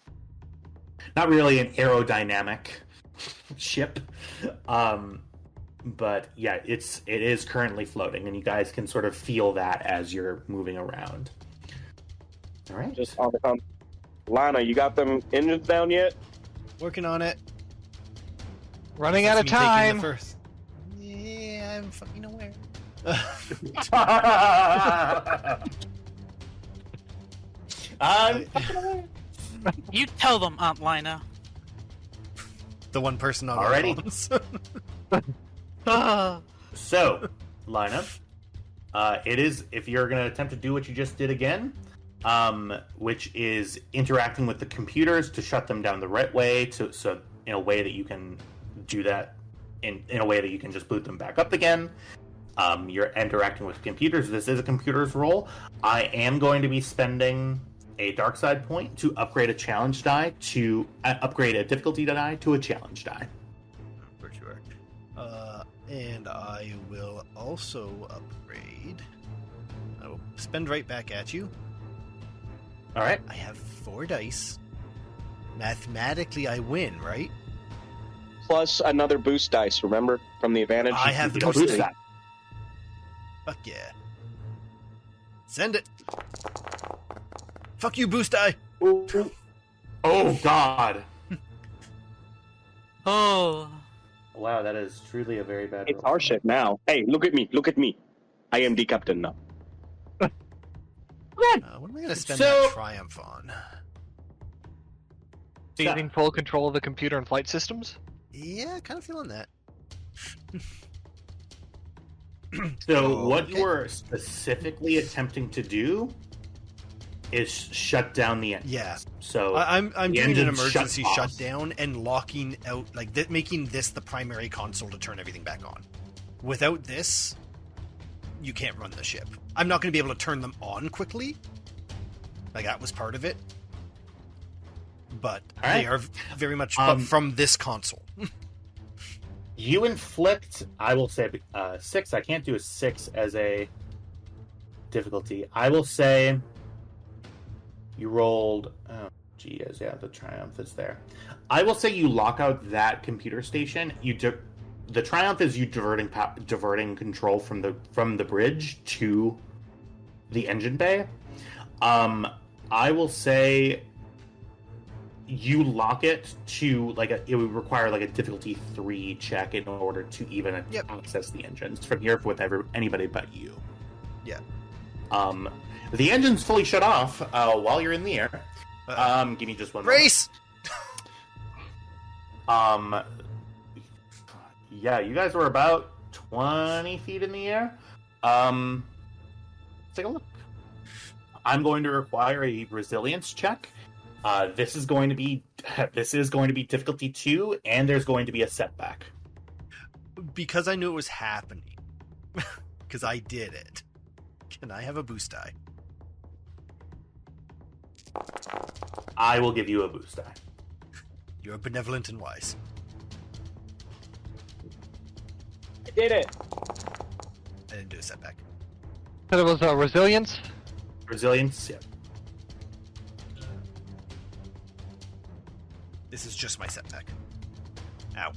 D: Not really an aerodynamic ship. But yeah, it is currently floating, and you guys can sort of feel that as you're moving around. All right.
C: Just on the phone. Lana, you got them engines down yet?
B: Working on it.
E: Running out of
B: That's me taking
E: time.
B: the first. Yeah, I'm fucking aware.
D: I'm fucking aware.
A: You tell them, Aunt Lina.
B: The one person on
D: Alrighty.
B: our phones.
D: So, Lina, it is, if you're going to attempt to do what you just did again, which is interacting with the computers to shut them down the right way, so in a way that you can do that in a way that you can just boot them back up again. You're interacting with computers. This is a computer's role. I am going to be spending a dark side point to upgrade a challenge die to upgrade a difficulty die to a challenge die.
B: For sure. And I will also upgrade. I will spend right back at you.
D: All right.
B: I have 4 dice. Mathematically, I win, right?
C: Plus another boost dice, remember? From the advantage.
B: I have the
D: Boost
B: boost
D: die.
B: Fuck yeah. Send it. Fuck you, boost die.
D: Oh God!
A: Oh.
D: Wow, that is truly a very bad.
C: It's
D: roll.
C: our ship now. Hey, look at me. Look at me. I am the captain now.
B: What am I going to spend
D: So-
B: that triumph on?
E: Seizing full control of the computer and flight systems?
B: Yeah, kind of feeling that.
D: So
B: Oh,
D: what
B: okay.
D: you are specifically attempting to do is shut down the engines.
B: Yeah.
D: So
B: I'm
D: the
B: doing an
D: engines
B: emergency
D: shut off.
B: shutdown and locking out, like, making this the primary console to turn everything back on. Without this, you can't run the ship. I'm not going to be able to turn them on quickly. Like, that was part of it. But
D: All right.
B: they are very much from this console.
D: You inflict, I will say, 6. I can't do a 6 as a difficulty. I will say you rolled. Oh, geez, yeah, the triumph is there. I will say you lock out that computer station. The triumph is you diverting control from the bridge to the engine bay. I will say you lock it to it would require a difficulty 3 check in order to even access the engines from here with anybody but you.
B: Yeah.
D: The engine's fully shut off while you're in the air. Give me just one
B: Race!
D: moment. Yeah, you guys were about 20 feet in the air. Let's take a look. I'm going to require a resilience check. This is going to be difficulty 2, and there's going to be a setback.
B: Because I knew it was happening. Because I did it. Can I have a boost die?
D: I will give you a boost die.
B: You're benevolent and wise.
C: I did it.
B: I didn't do a setback.
E: So there was a resilience.
D: Resilience, yeah.
B: This is just my setback. Ow.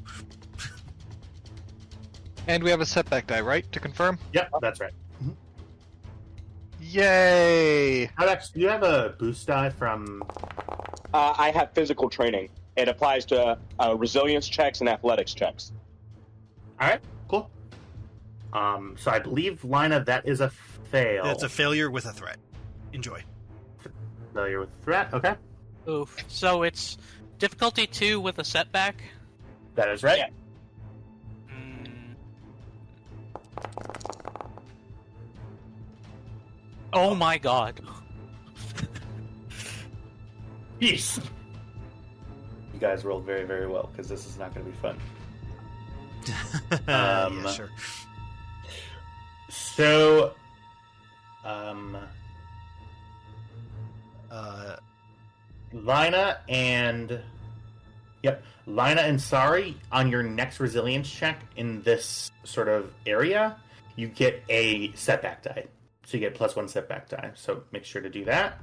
E: And we have a setback die, right? To confirm?
D: Yep, that's right.
E: Yay!
D: Alex, do you have a boost die from...
C: I have physical training. It applies to resilience checks and athletics checks.
D: Alright, cool. So I believe, Lina, that is a fail.
B: That's a failure with a threat. Enjoy.
D: Failure with threat, okay.
A: Oof. So it's difficulty 2 with a setback.
D: That is right.
C: Yeah.
A: Oh my god.
D: Yes. You guys rolled very, very well, because this is not going to be fun.
B: Yeah, sure.
D: So, Lina and Sari, on your next resilience check in this sort of area, you get a setback die. So you get +1 setback die. So make sure to do that.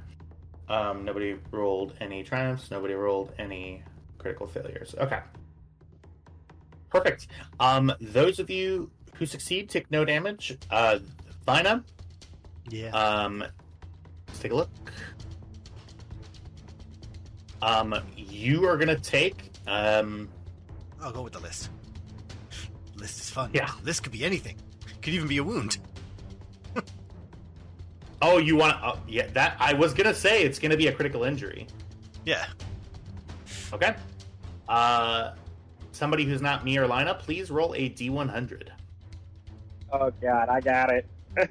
D: Nobody rolled any triumphs. Nobody rolled any critical failures. Okay. Perfect. Those of you who succeed take no damage. Lina,
B: Yeah.
D: let's take a look. You are gonna take.
B: I'll go with the list. List is fun.
D: Yeah.
B: List could be anything. Could even be a wound.
D: Oh, you want? Yeah, that I was gonna say it's gonna be a critical injury.
B: Yeah.
D: Okay. Somebody who's not me or Lina, please roll a D100.
C: Oh god, I got it.
E: I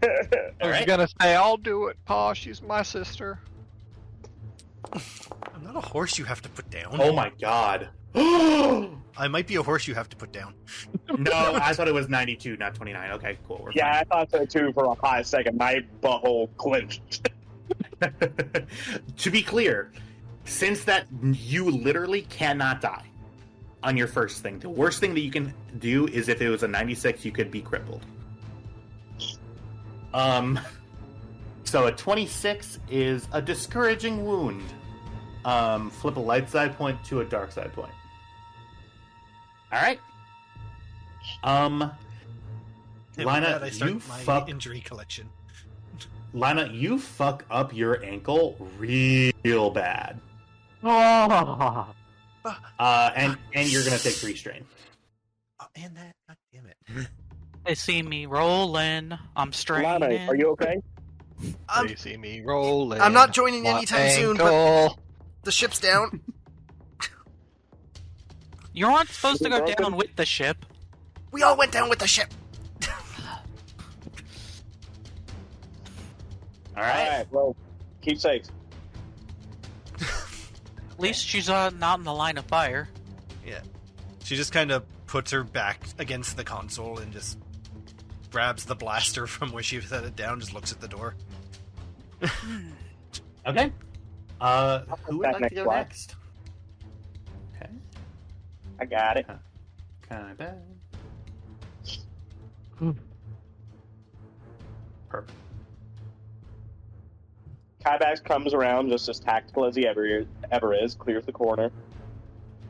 E: was
D: right.
E: gonna say, I'll do it, Pa. She's my sister.
B: I'm not a horse you have to put down.
D: Oh my god. No,
B: I might be a horse you have to put down.
D: I thought it was 92, not 29. Okay, cool. We're
C: Yeah, I thought so too for a hot second. My butthole clenched.
D: fine. To be clear, since that you literally cannot die on your first thing, the worst thing that you can do is if it was a 96, you could be crippled. So a 26 is a discouraging wound. Flip a light side point to a dark side point. Alright.
B: And with
D: Lina,
B: that, I start
D: you
B: my injury collection.
D: Lina, you fuck up your ankle real bad.
A: Oh.
D: And you're gonna take 3 strain.
B: Oh, and that, god damn it.
A: They see me rolling. I'm straining.
C: Lana, are you okay?
E: They see me rolling.
B: I'm not joining
E: my
B: anytime soon, but
E: ankle.
B: the ship's down.
A: You aren't supposed to
C: Is it
A: go
C: broken?
A: down with the ship.
B: We all went down with the ship.
D: Alright.
C: Well, keep safe.
A: At least she's not in the line of fire.
B: Yeah. She just kind of puts her back against the console and just grabs the blaster from where she set it down, just looks at the door.
D: Okay. Who would
C: Back
D: like
C: next
D: to go
C: slide.
D: next? Okay.
C: I got it.
D: Kinda. Perfect.
C: Kybax comes around just as tactical as he ever is, clears the corner.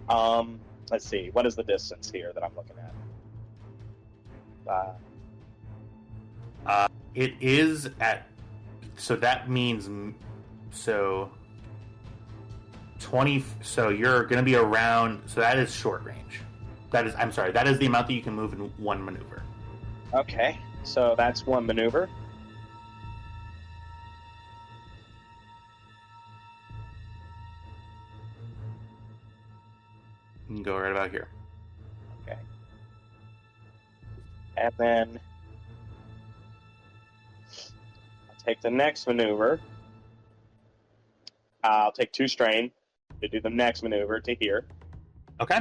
C: Let's see, what is the distance here that I'm looking at?
D: It is at. So that means. So. 20. So you're going to be around. So that is short range. That is. I'm sorry. That is the amount that you can move in one maneuver.
C: Okay, so that's one maneuver.
D: You can go right about here.
C: Okay. And then I'll take the next maneuver. I'll take 2 strain to do the next maneuver to here.
D: Okay.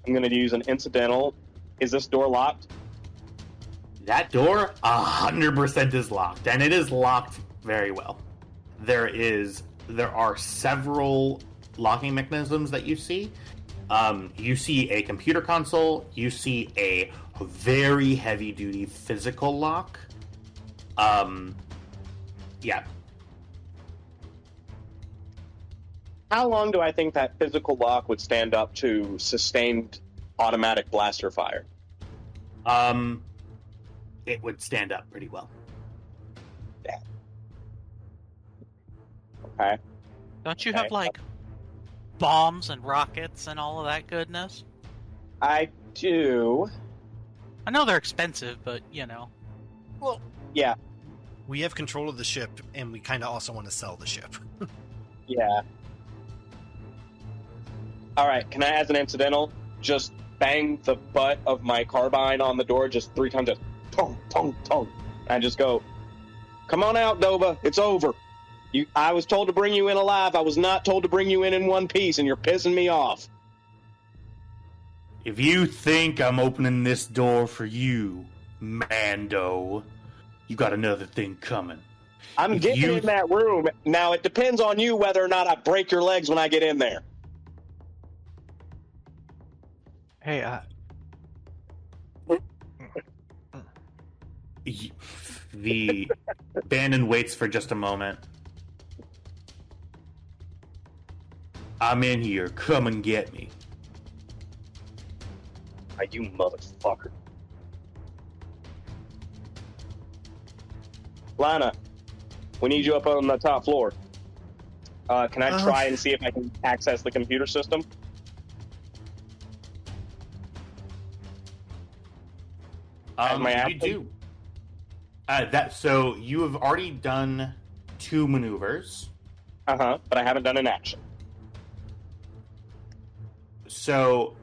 C: I'm going to use an incidental. Is this door locked?
D: That door 100% is locked, and it is locked very well. There are several locking mechanisms that you see. You see a computer console. You see a very heavy-duty physical lock. Yeah.
C: How long do I think that physical lock would stand up to sustained automatic blaster fire?
D: It would stand up pretty well.
C: Okay.
A: Don't you
C: Okay.
A: have, like, bombs and rockets and all of that goodness?
C: I do.
A: I know they're expensive, but, you know.
B: Well,
C: Yeah.
B: we have control of the ship, and we kind of also want to sell the ship.
C: Yeah. All right. Can I, as an incidental, just bang the butt of my carbine on the door just 3 times? Just tong, tong, tong. And just go, come on out, Nova. It's over. I was told to bring you in alive. I was not told to bring you in one piece, and you're pissing me off.
D: If you think I'm opening this door for you, Mando, you got another thing coming.
C: I'm
D: If
C: getting
D: you-
C: in that room. Now, it depends on you whether or not I break your legs when I get in there.
E: Hey,
D: The Bandon waits for just a moment. I'm in here. Come and get me.
C: You motherfucker. Lana, we need you up on the top floor. Can I try and see if I can access the computer system? Am I
D: You
C: active?
D: do. So you have already done 2 maneuvers.
C: But I haven't done an action.
D: So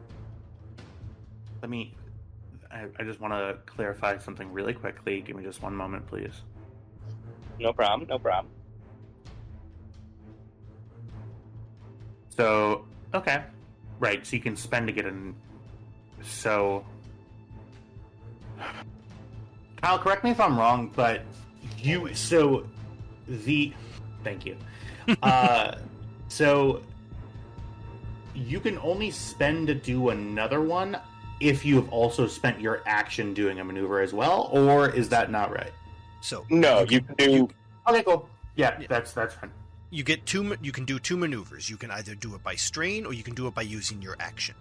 D: I just want to clarify something really quickly. Give me just one moment, please.
C: No problem. No problem.
D: So, okay. Right, so you can spend to get in. So, Kyle, correct me if I'm wrong, but thank you. So, you can only spend to do another one if you have also spent your action doing a maneuver as well, or is that not right?
B: So
C: No, you can do.
D: Okay, cool. Yeah,
B: Yeah.
D: that's fine.
B: you get two. You can do two maneuvers. You can either do it by strain, or you can do it by using your action.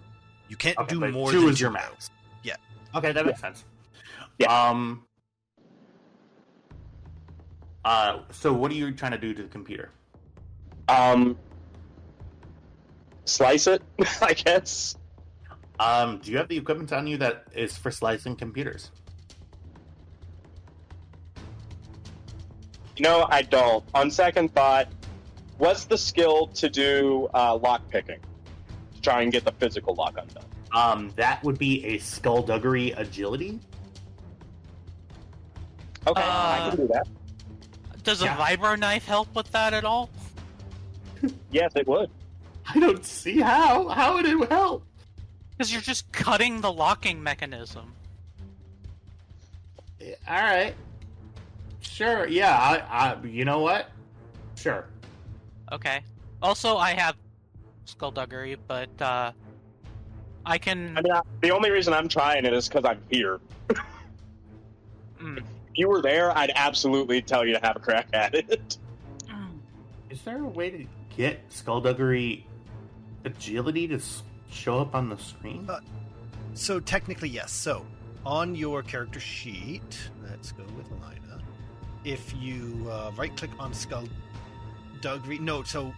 B: You can't
D: Okay,
B: do
D: but
B: more
D: two
B: than
D: is your
B: two,
D: max.
B: though. Yeah.
D: Okay, that makes sense.
C: Yeah.
D: So what are you trying to do to the computer?
C: Slice it, I guess.
D: Do you have the equipment on you that is for slicing computers?
C: No, I don't. On second thought, what's the skill to do lock picking? To try and get the physical lock undone.
D: That would be a skullduggery agility.
C: Okay, I can do that.
A: Does a
D: Yeah.
A: vibro knife help with that at all?
C: Yes, it would.
D: I don't see how. How would it help?
A: Because you're just cutting the locking mechanism.
D: All right. Sure. Yeah. I. You know what? Sure.
A: Okay. Also, I have skullduggery, but I can.
C: I mean, the only reason I'm trying it is because I'm here.
A: Mm.
C: If you were there, I'd absolutely tell you to have a crack at it.
D: Is there a way to get skullduggery agility to show up on the screen?
B: So technically, yes. So on your character sheet, let's go with Lina. If you right-click on skullduggery, no. So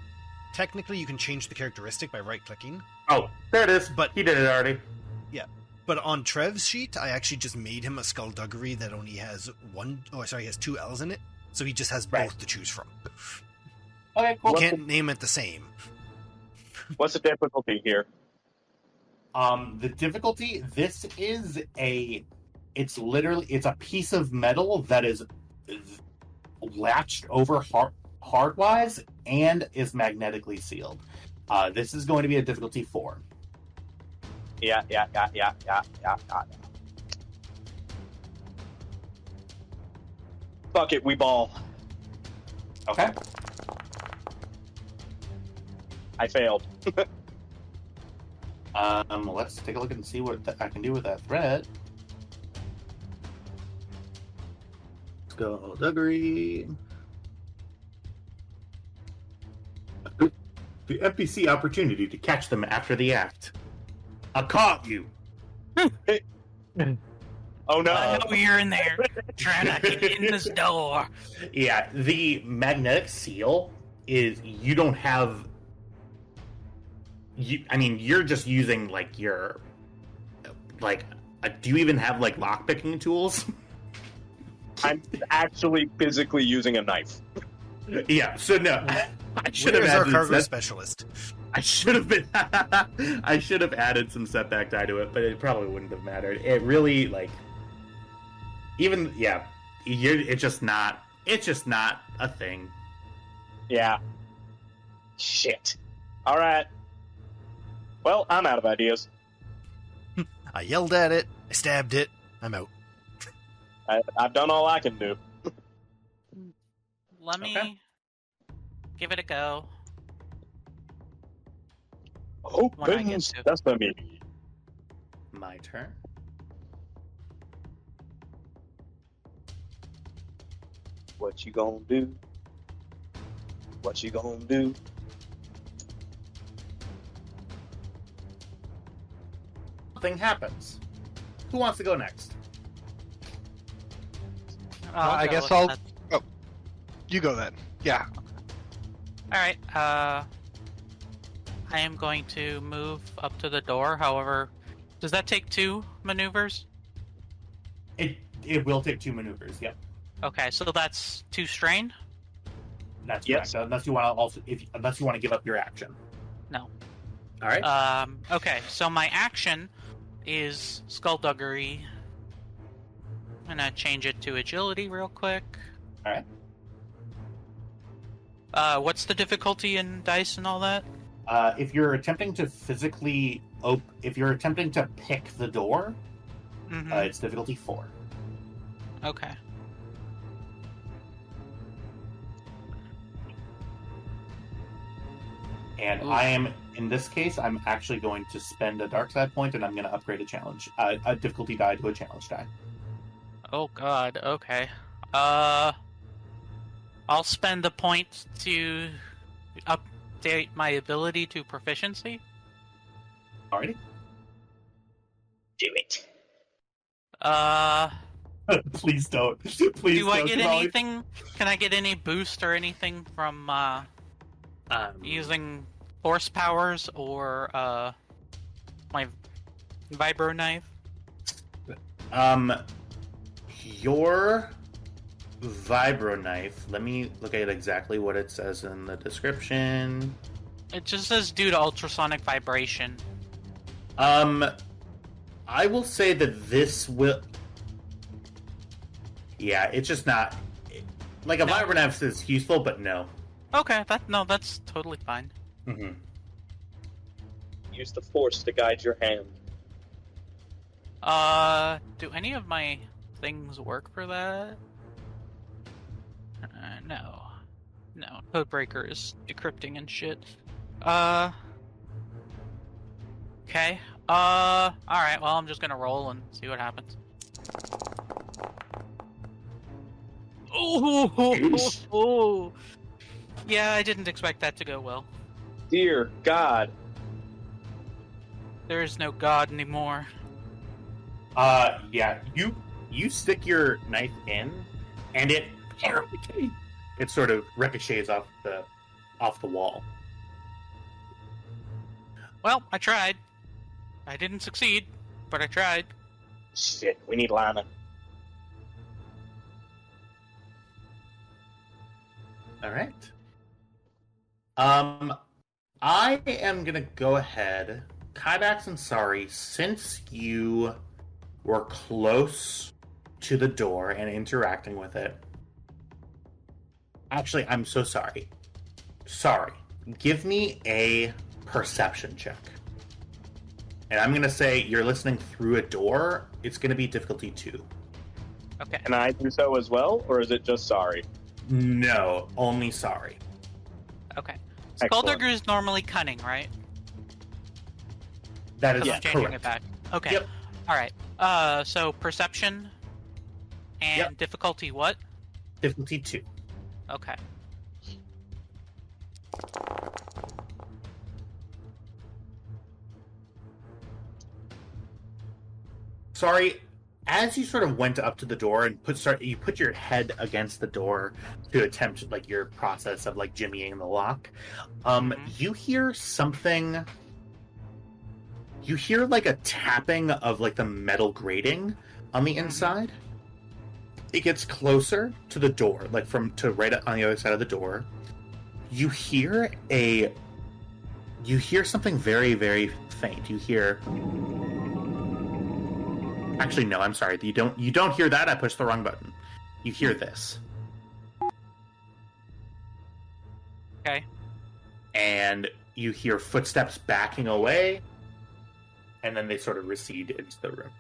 B: technically, you can change the characteristic by right-clicking.
D: Oh, there it is.
B: But-
D: He did it already.
B: But on Trev's sheet, I actually just made him a skullduggery that only has he has two L's in it. So he just has
C: Right.
B: both to choose from.
D: Okay,
B: You
D: cool.
B: can't name it the same.
C: What's the difficulty here?
D: The difficulty. It's a piece of metal that is latched over hardwise and is magnetically sealed. This is going to be a difficulty 4.
C: Yeah. Fuck it, we ball.
D: Okay.
C: I failed.
D: Let's take a look and see what I can do with that thread. Skullduggery. The NPC opportunity to catch them after the act. I caught you.
C: Oh no.
A: I know you're in there trying to get in this door.
D: Yeah, the magnetic seal is you don't have. You're just using your do you even have lockpicking tools?
C: I'm actually physically using a knife.
D: Yeah, so no. I should have
B: Where's our
D: added
B: cargo specialist?
D: I should have been. I should have added some setback die to it, but it probably wouldn't have mattered. It really it's just not. It's just not a thing.
C: Yeah. Shit. All right. Well, I'm out of ideas.
B: I yelled at it. I stabbed it. I'm out.
C: I've done all I can do.
A: Let me
D: Okay.
A: give it a go. When I get
C: Open
A: to-
C: sesame.
D: My turn.
C: What you gonna do? What you gonna do?
D: Nothing happens. Who wants to go next?
E: I
A: go
E: guess
A: with
E: I'll-
A: that.
E: You go then. Yeah.
A: All right. I am going to move up to the door. However, does that take 2 maneuvers?
D: It will take 2 maneuvers. Yep,
A: Okay, so that's 2 strain.
D: that's
C: Yes.
D: correct. Unless you want to unless you want to give up your action.
A: No.
D: All right.
A: Okay, so my action is skullduggery, I'm gonna change it to agility real quick.
D: All right.
A: What's the difficulty in dice and all that?
D: If you're attempting to physically if you're attempting to pick the door,
A: Mm-hmm.
D: it's difficulty 4.
A: Okay.
D: And
A: Oof.
D: I am, in this case, I'm actually going to spend a dark side point, and I'm going to upgrade a difficulty die to a challenge die.
A: Oh god, okay. I'll spend the point to update my ability to proficiency.
D: Alrighty.
C: Do it.
D: Please don't. Please
A: Do I
D: don't,
A: get
D: Crowley.
A: anything? Can I get any boost or anything from using force powers or my vibro knife?
D: Your vibro knife. Let me look at exactly what it says in the description.
A: It just says due to ultrasonic vibration.
D: I will say that this will. Yeah, it's just not. Like a
A: No.
D: vibro knife is useful, but no.
A: Okay, that's totally fine.
D: Mm-hmm.
C: Use the force to guide your hand.
A: Do any of my things work for that? No. No. Codebreaker is decrypting and shit. Okay. Alright, well, I'm just gonna roll and see what happens. Oh! Yeah, I didn't expect that to go well.
C: Dear God.
A: There is no god anymore.
D: Yeah, you stick your knife in, and it sort of ricochets off the wall.
A: Well, I tried. I didn't succeed, but I tried.
C: Shit, we need Lana.
D: All right. I am gonna go ahead, Kybax and Sari, since you were close to the door and interacting with it. Actually, I'm so sorry. Sorry. Give me a perception check. And I'm gonna say you're listening through a door. It's gonna be difficulty 2.
A: Okay.
C: Can I do so as well, or is it just sorry?
D: No, only sorry.
A: Okay.
C: Excellent.
A: Skulldugger is normally cunning, right?
D: That is
A: So I'm changing
D: correct.
A: it back. Okay.
D: Yep.
A: Alright. So perception and
D: Yep.
A: difficulty what?
D: Difficulty 2.
A: Okay.
D: Sorry, as you sort of went up to the door and you put your head against the door to attempt like your process of like jimmying the lock, you hear something. You hear like a tapping of like the metal grating on the inside. It gets closer to the door, like right on the other side of the door. You hear something very, very faint. You hear. Actually, no, I'm sorry. You don't hear that. I pushed the wrong button. You hear this.
A: Okay.
D: And you hear footsteps backing away, and then they sort of recede into the room.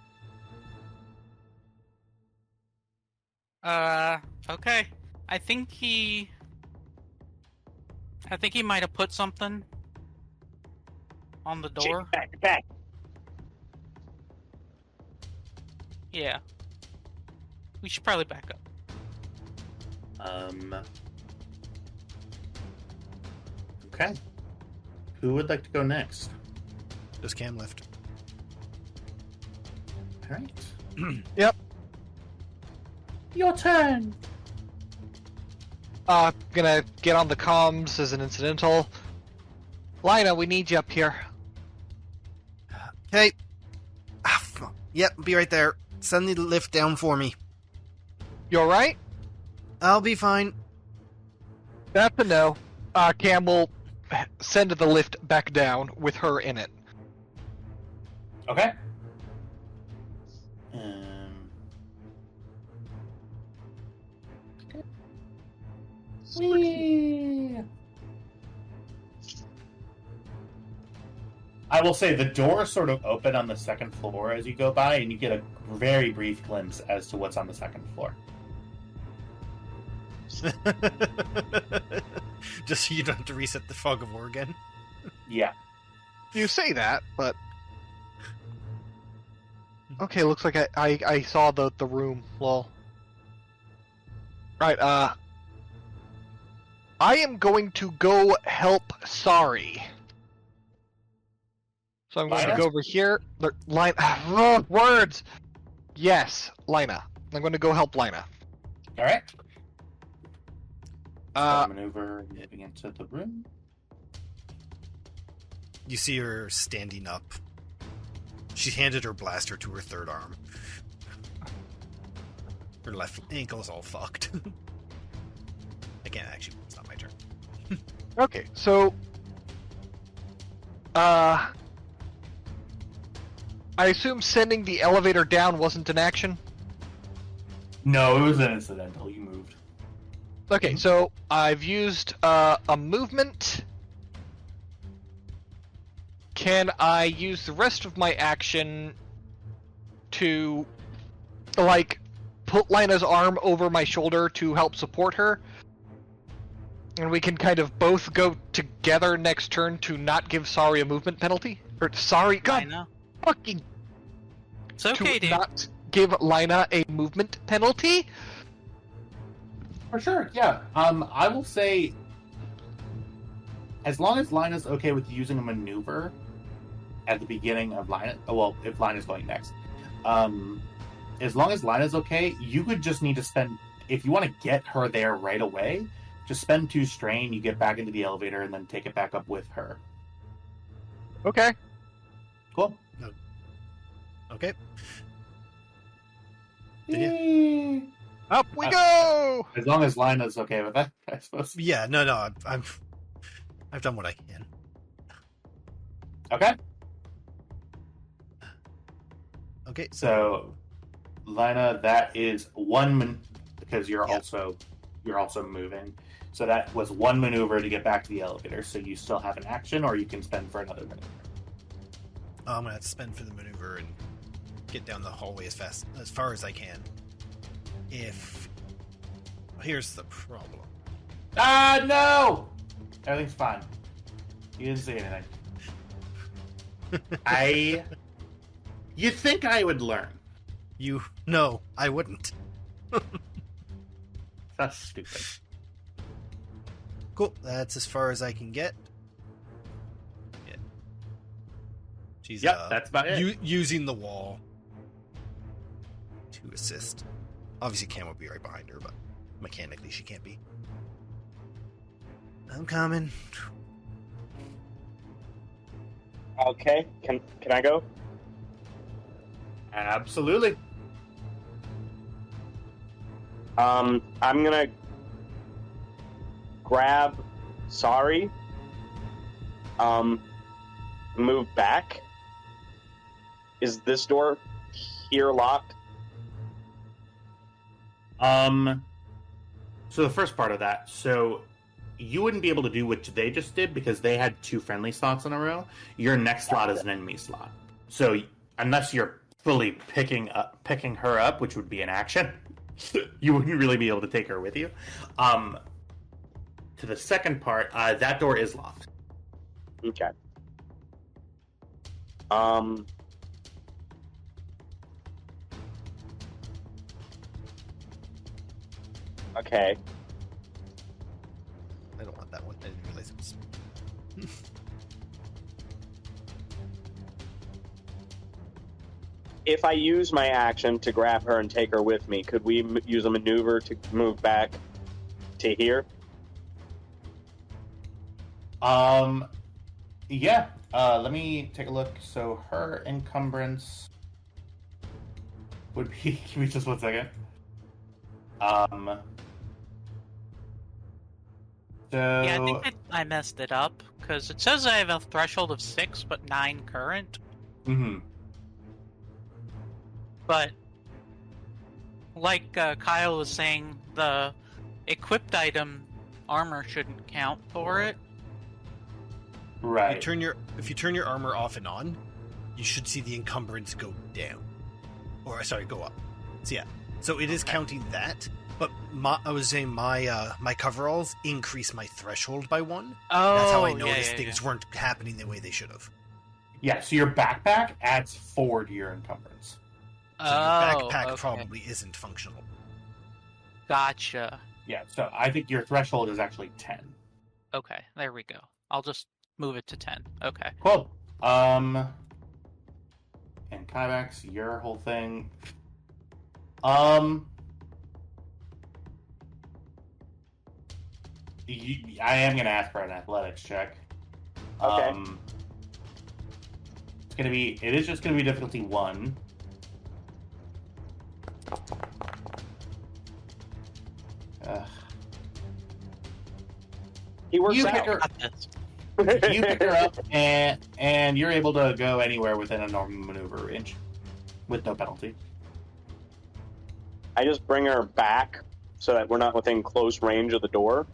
A: Okay. I think he might have put something on the door.
C: Back.
A: Yeah. We should probably back up.
D: Okay. Who would like to go next?
B: This can lift.
D: All right.
E: Yep.
D: Your turn.
E: Gonna get on the comms as an incidental. Lina, we need you up here.
B: Okay. Yep, be right there. Send the lift down for me.
E: You alright?
B: I'll be fine.
E: That's a no. Cam will send the lift back down with her in it.
D: Okay. Whee! I will say the doors sort of open on the second floor as you go by, and you get a very brief glimpse as to what's on the second floor.
B: Just so you don't have to reset the fog of war again.
D: Yeah.
E: You say that, but okay. Looks like I saw the room. Lol. Right. I am going to go help Sorry. So I'm going to
D: Lina?
E: go over here. Words. Yes, Lina. I'm going to go help Lina.
D: All right.
E: Uh,
D: Maneuver moving into the room.
B: You see her standing up. She handed her blaster to her third arm. Her left ankle is all fucked. I can't actually. It's not my turn.
E: Okay, so I assume sending the elevator down wasn't an action?
D: No, it was an incidental. You moved.
E: Okay, so I've used a movement. Can I use the rest of my action to, like, put Lina's arm over my shoulder to help support her? And we can kind of both go together next turn to not give Sorry a movement penalty? Or Sorry,
A: I
E: God,
A: know.
E: fucking
A: It's okay,
E: to
A: dude.
E: not give Lina a movement penalty?
D: For sure, yeah. I will say, as long as Lina's okay with using a maneuver at the beginning of Lina, well, if Lina's going next, as long as Lina's okay, you would just need to spend, if you want to get her there right away, just spend 2 strain, you get back into the elevator, and then take it back up with her.
E: Okay.
D: Cool.
B: Okay.
D: Yay!
E: Up we go!
D: As long as Lina's okay with that, I suppose.
B: Yeah. No. I've done what I can.
D: Okay.
B: Okay.
D: So, Lina, that is because you're also moving. So that was 1 maneuver to get back to the elevator. So you still have an action, or you can spend for another maneuver.
B: I'm gonna have to spend for the maneuver and get down the hallway as far as I can. Here's the problem.
D: Ah, no! Everything's fine. You didn't say anything. You'd think I would learn.
B: No, I wouldn't.
D: That's stupid.
B: Cool. That's as far as I can get. Yeah. She's
D: That's about it.
B: using the wall to assist. Obviously, Cam would be right behind her, but mechanically she can't be. I'm coming.
C: Okay, can I go?
D: Absolutely.
C: I'm gonna grab Sorry. Move back. Is this door here locked?
D: So the first part of that, so you wouldn't be able to do what they just did because they had 2 friendly slots in a row. Your next slot is an enemy slot. So unless you're fully picking her up, which would be an action, you wouldn't really be able to take her with you. To the second part, that door is locked.
C: Okay. Okay.
B: I don't want that one. I didn't realize it was.
C: If I use my action to grab her and take her with me, could we use a maneuver to move back to here?
D: Yeah. Let me take a look. So her encumbrance would be. Give me just 1 second. So
A: Yeah, I think I messed it up because it says I have a threshold of 6 but 9 current.
D: Mm-hmm.
A: But like Kyle was saying, the equipped item armor shouldn't count for it.
D: Right.
B: If you turn your armor off and on, you should see the encumbrance go down. Or sorry, go up. So yeah. So it is counting that, but I was saying my coveralls increase my threshold by 1.
A: Oh,
B: That's how I noticed things weren't happening the way they should have.
D: Yeah, so your backpack adds 4 to your encumbrance.
B: So your backpack probably isn't functional.
A: Gotcha.
D: Yeah, so I think your threshold is actually 10.
A: Okay, there we go. I'll just move it to 10. Okay.
D: Cool. And Kyvax, your whole thing. I am going to ask for an athletics check.
C: Okay.
D: It is just going to be difficulty 1.
C: He works
D: You
C: out.
D: pick her, you pick her up, and you're able to go anywhere within a normal maneuver range with no penalty.
C: I just bring her back so that we're not within close range of the door,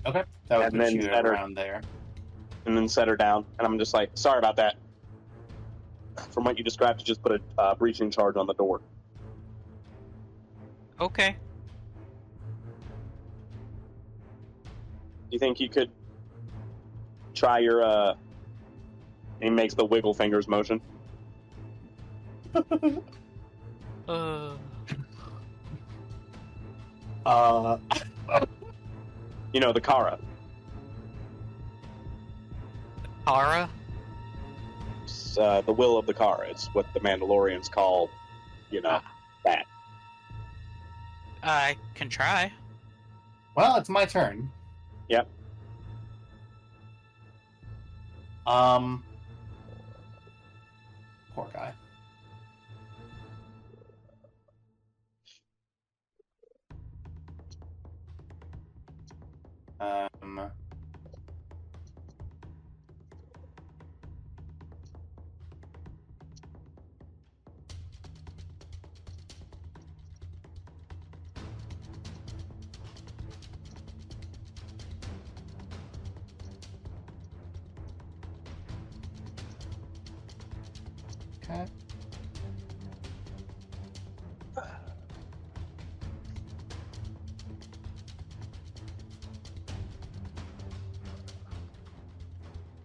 D: Okay, that would
C: And
D: put
C: then
D: you
C: set her-
D: around there.
C: and then set her down. And I'm just like, sorry about that. From what you described, to just put a breaching charge on the door.
A: Okay.
C: Do you think you could try your? He makes the wiggle fingers motion. You know, the Kara.
A: Kara?
C: It's, the will of the Kara. It's what the Mandalorians call, that.
A: I can try.
D: Well, it's my turn.
C: Yep.
D: Poor guy. Okay.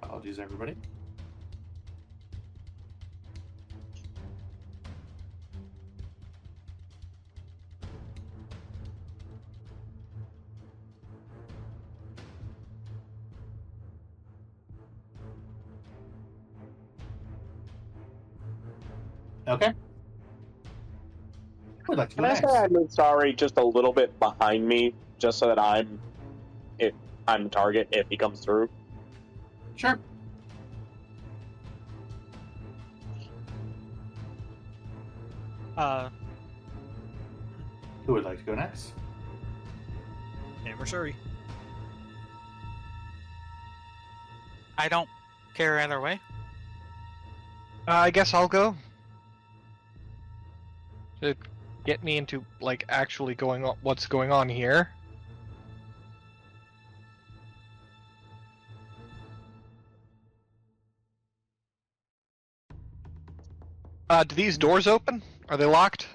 D: Apologies, everybody. Okay. Who would like to go
C: Can I
D: next?
C: say I moved Sorry just a little bit behind me, just so that I'm the target if he comes through?
D: Sure. Who would like to go next?
B: Hammer, sorry.
A: I don't care either way.
E: I guess I'll go. To get me into, actually what's going on here. Do these doors open? Are they locked?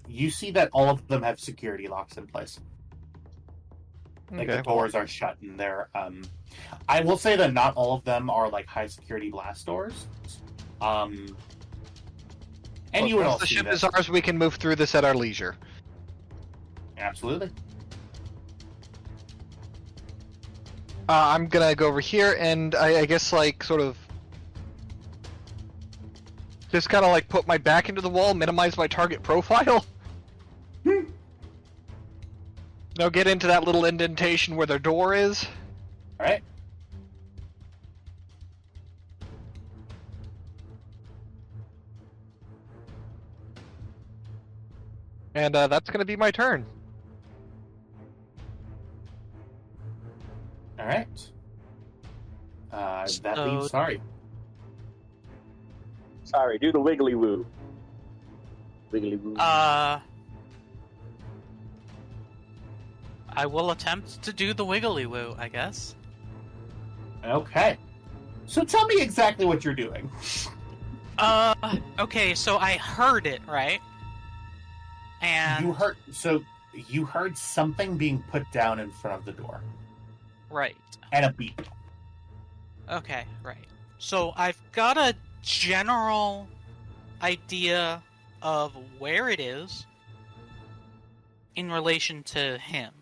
D: You see that all of them have security locks in place. Like the doors are shut and they're I will say that not all of them are high security blast doors. And you would
E: once
D: also
E: the
D: see
E: ship
D: that.
E: is ours, we can move through this at our leisure.
D: Absolutely.
E: I'm gonna go over here and I guess sort of just kind of put my back into the wall, minimize my target profile. Now get into that little indentation where their door is.
D: All right.
E: And that's gonna be my turn.
D: All right. That
A: So-
D: leaves Sorry.
C: Sorry, do the wiggly woo. Wiggly woo.
A: I will attempt to do the wiggly woo, I guess.
D: Okay. So tell me exactly what you're doing.
A: Okay, so I heard it, right? And
D: You heard something being put down in front of the door.
A: right.
D: And a beep.
A: Okay, right. So I've got a general idea of where it is in relation to him.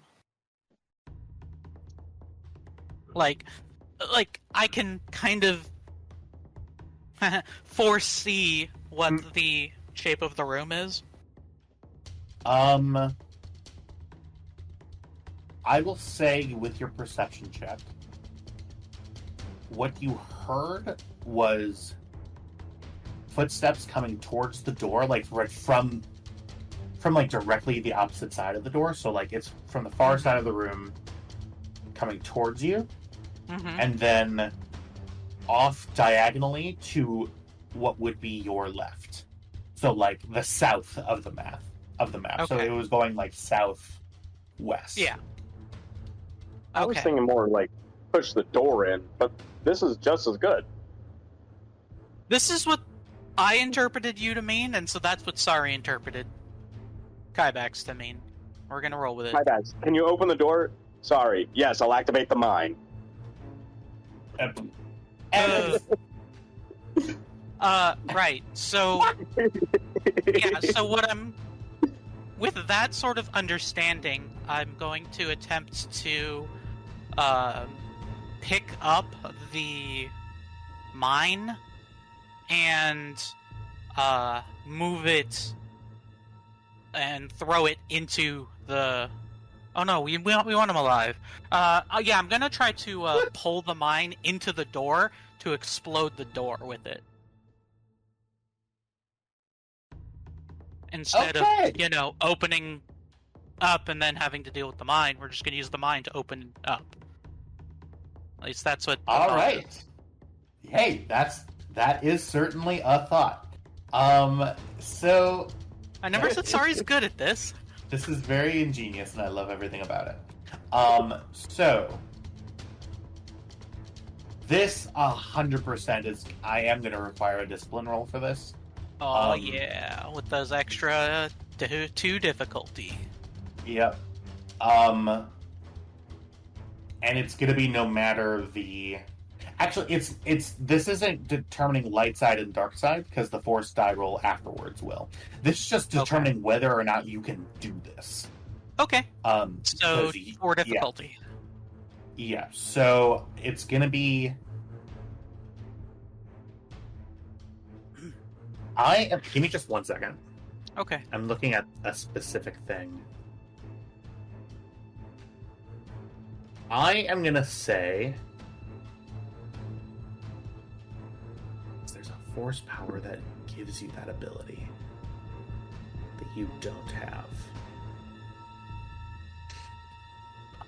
A: Like I can kind of foresee what the shape of the room is.
D: I will say with your perception check, what you heard was footsteps coming towards the door, like right from like directly the opposite side of the door. So like it's from the far side of the room coming towards you, and then off diagonally to what would be your left. So like the south of the map.
A: Okay.
D: So it was going like southwest.
A: Yeah.
C: I was
A: Okay.
C: thinking more like push the door in, but this is just as good.
A: This is what I interpreted you to mean, and so that's what Sari interpreted Kybax to mean. We're gonna roll with it.
C: Hi, guys. Can you open the door? Sorry. Yes, I'll activate the mine.
A: Right. So, yeah. So what I'm with that sort of understanding, I'm going to attempt to pick up the mine and move it and throw it into the. Oh no, we want him alive. Yeah, I'm gonna try to pull the mine into the door to explode the door with it. Instead of, opening up and then having to deal with the mine, we're just gonna use the mine to open up. At least that's what.
D: All right. Hey, that is certainly a thought. So
A: I never said Sari's good at this.
D: this is very ingenious, and I love everything about it. So this 100% is. I am going to require a discipline roll for this.
A: Oh yeah, with those extra 2 difficulty.
D: Yep. And it's going to be no matter the. Actually, it's this isn't determining light side and dark side because the force die roll afterwards will. This is just determining whether or not you can do this.
A: Okay. So 4 difficulty.
D: Yeah. So it's gonna be. Give me just 1 second.
A: Okay.
D: I'm looking at a specific thing. I am gonna say. There's a force power that gives you that ability that you don't have.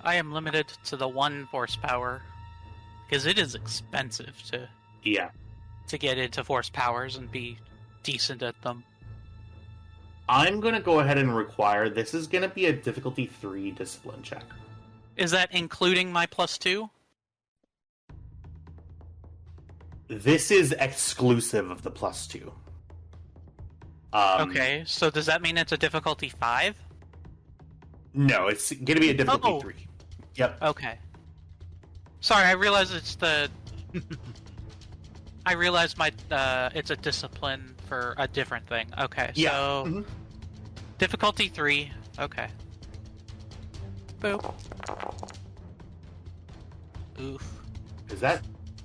A: I am limited to the 1 force power because it is expensive to get into force powers and be decent at them.
D: I'm going to go ahead and require this is going to be a difficulty 3 discipline check.
A: Is that including my +2?
D: This is exclusive of the +2.
A: Okay, so does that mean it's a difficulty 5?
D: No, it's going to be a difficulty 3. Yep.
A: Okay. Sorry, I realize it's the. I realize it's a discipline for a different thing. Okay, so difficulty 3. Okay. Boop. Oof.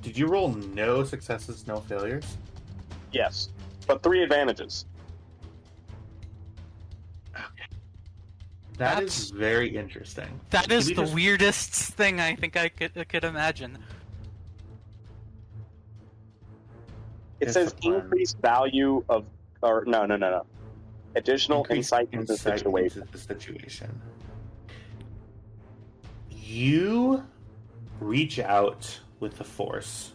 D: Did you roll no successes, no failures?
C: Yes, but 3 advantages.
D: That is very interesting.
A: That is the weirdest thing I think I could imagine.
C: It says increased value of, or no. Additional insight into the situation.
D: You reach out with the force.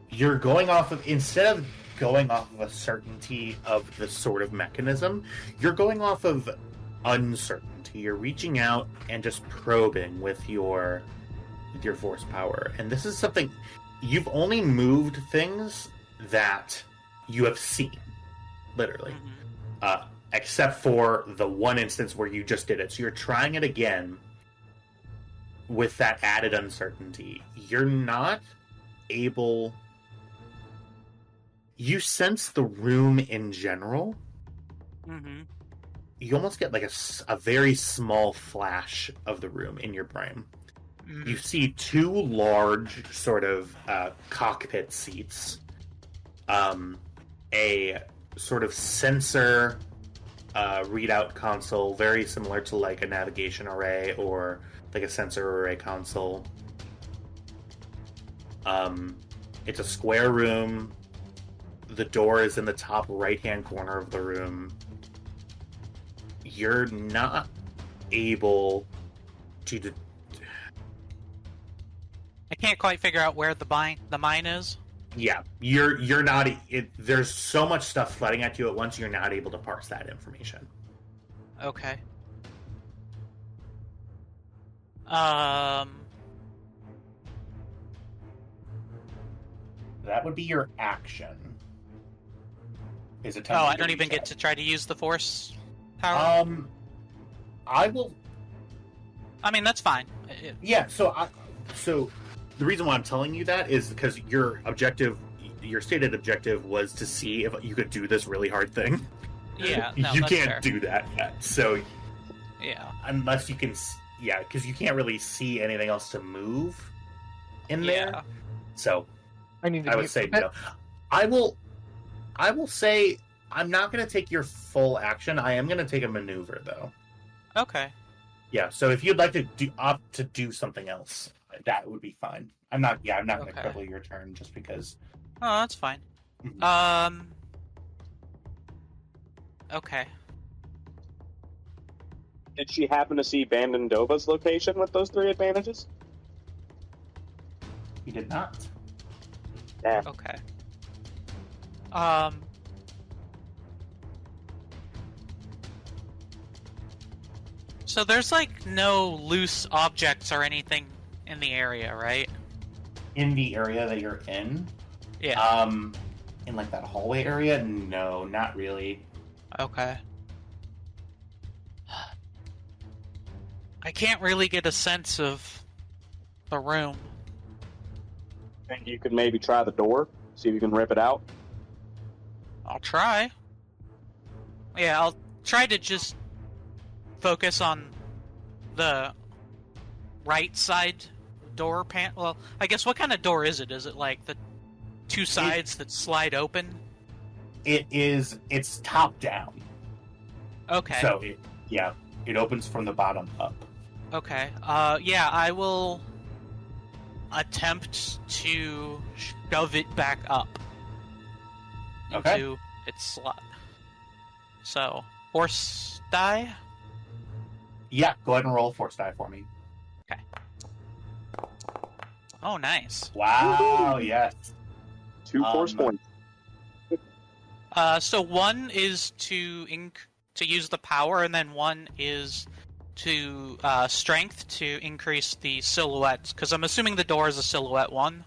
D: You're going off of, instead of going off of a certainty of the sort of mechanism, you're going off of uncertainty. You're reaching out and just probing with your force power. And this is something you've only moved things that you have seen, literally. Except for the one instance where you just did it. So you're trying it again with that added uncertainty. You're not able... You sense the room in general. You almost get like a very small flash of the room in your brain. You see two large sort of cockpit seats. A sort of sensor readout console, very similar to like a navigation array or like a sensor array console. It's a square room. The door is in the top right-hand corner of the room. You're not able to...
A: I can't quite figure out where the mine is.
D: Yeah, you're not... there's so much stuff flooding at you at once, you're not able to parse that information.
A: Okay.
D: That would be your action.
A: I don't even get to try to use the force power?
D: I will...
A: I mean, that's fine.
D: Yeah, so the reason why I'm telling you that is because your stated objective was to see if you could do this really hard thing.
A: Yeah, no,
D: you
A: that's
D: can't
A: fair.
D: do that yet. So
A: Yeah.
D: unless you can, yeah, because you can't really see anything else to move in there.
A: Yeah.
D: So
E: I need to
D: I would say no. I will say I'm not going to take your full action. I am going to take a maneuver though.
A: Okay.
D: Yeah. So if you'd like to opt to do something else, that would be fine. I'm not going to
A: Okay.
D: cripple your turn just because.
A: Oh, that's fine.
D: Mhm.
A: Okay.
C: Did she happen to see Bandandova's location with those 3 advantages?
D: He did not.
C: Yeah.
A: Okay. So there's like no loose objects or anything in the area, right?
D: In the area that you're in,
A: Yeah.
D: in like that hallway area, no, not really.
A: Okay. I can't really get a sense of the room.
C: Think you could maybe try the door, see if you can rip it out?
A: I'll try. Yeah, I'll try to just focus on the right side door Well, I guess what kind of door is it? Is it like the two sides that slide open?
D: It's top down.
A: Okay.
D: So it opens from the bottom up.
A: Okay. Yeah, I will attempt to shove it back up
D: Okay.
A: into its slot. So, force die?
D: Yeah, go ahead and roll a force die for me.
A: Oh, nice.
D: Wow, yes.
C: 2 force points.
A: So one is to use the power, and then one is to strength to increase the silhouettes. Because I'm assuming the door is a silhouette one.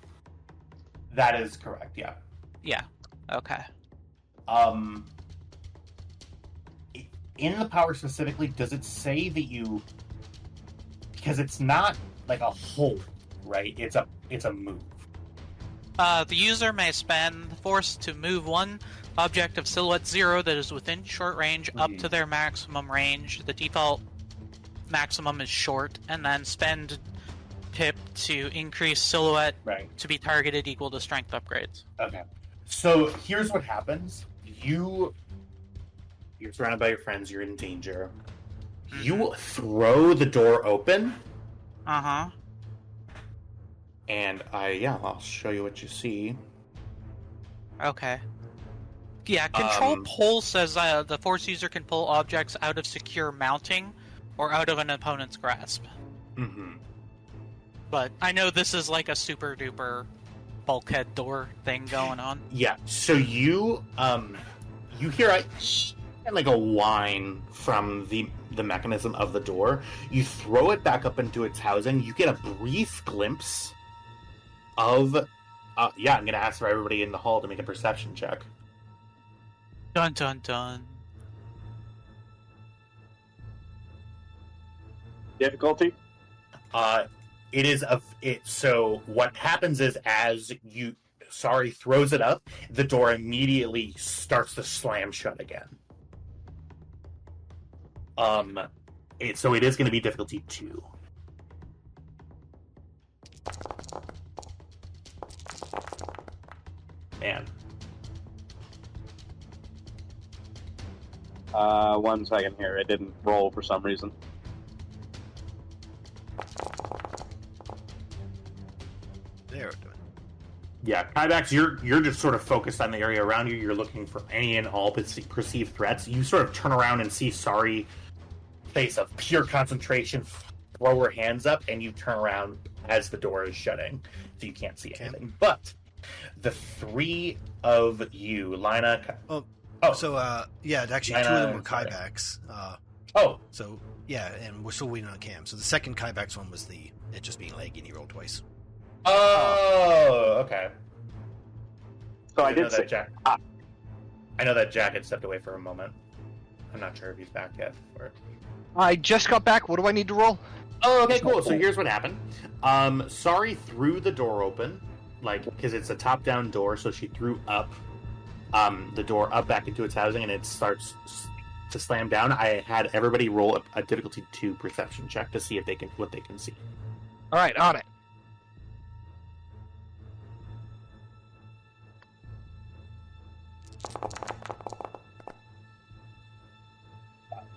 D: That is correct, yeah.
A: Yeah. Okay.
D: In the power specifically, does it say that you... Because it's not like a hold, right? It's a move.
A: The user may spend force to move one object of silhouette 0 that is within short range up to their maximum range. The default maximum is short, and then spend pip to increase silhouette
D: Right.
A: to be targeted equal to strength upgrades.
D: Okay. So here's what happens. You're surrounded by your friends, you're in danger. You throw the door open,
A: Uh-huh.
D: and I'll show you what you see.
A: Okay. Yeah, control pull says the force user can pull objects out of secure mounting or out of an opponent's grasp.
D: Mm-hmm.
A: But I know this is like a super duper bulkhead door thing going on.
D: Yeah. So you hear like a whine from the the mechanism of the door. You throw it back up into its housing. You get a brief glimpse of... I'm going to ask for everybody in the hall to make a perception check.
A: Dun dun dun.
C: Difficulty?
D: It is so what happens is as throws it up, the door immediately starts to slam shut again. So it is going to be difficulty 2. Man.
C: 1 second here. It didn't roll for some reason.
B: There we go.
D: Yeah, Kybax, you're just sort of focused on the area around you. You're looking for any and all perceived threats. You sort of turn around and see Sari, face of pure concentration, throw her hands up, and you turn around as the door is shutting, so you can't see anything. But the 3 of you, Lina...
B: So, actually,
D: Lina,
B: 2 of them were
D: sorry.
B: Kybax. So, yeah, and we're still waiting on Cam. So the second Kybax one was it just being laggy and he rolled twice.
D: Oh, okay.
C: So I did say...
D: I know that Jack had stepped away for a moment. I'm not sure if he's back yet.
E: I just got back. What do I need to roll?
D: Oh, okay, cool. So here's what happened. Sari threw the door open, because it's a top-down door, so she threw up the door up back into its housing, and it starts to slam down. I had everybody roll a difficulty 2 perception check to see what they can see.
E: All right, on it.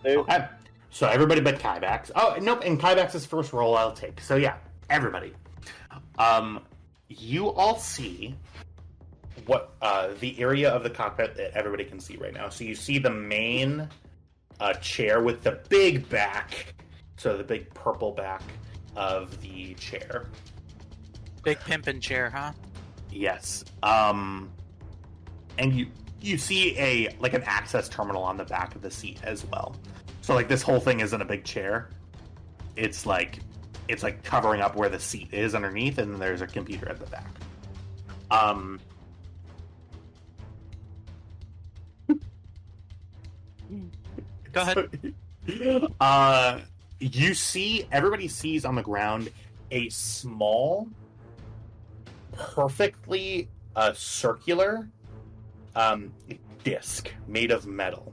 D: Okay. So everybody but Kybax. Oh, nope, and Kybax's first roll I'll take. So yeah, everybody. You all see what the area of the cockpit that everybody can see right now. So you see the main chair with the big back, so the big purple back of the chair.
A: Big pimpin' chair, huh?
D: Yes. And you see an access terminal on the back of the seat as well. So this whole thing isn't a big chair. It's covering up where the seat is underneath, and then there's a computer at the back.
A: Go ahead.
D: Everybody sees on the ground a small, perfectly circular disc made of metal.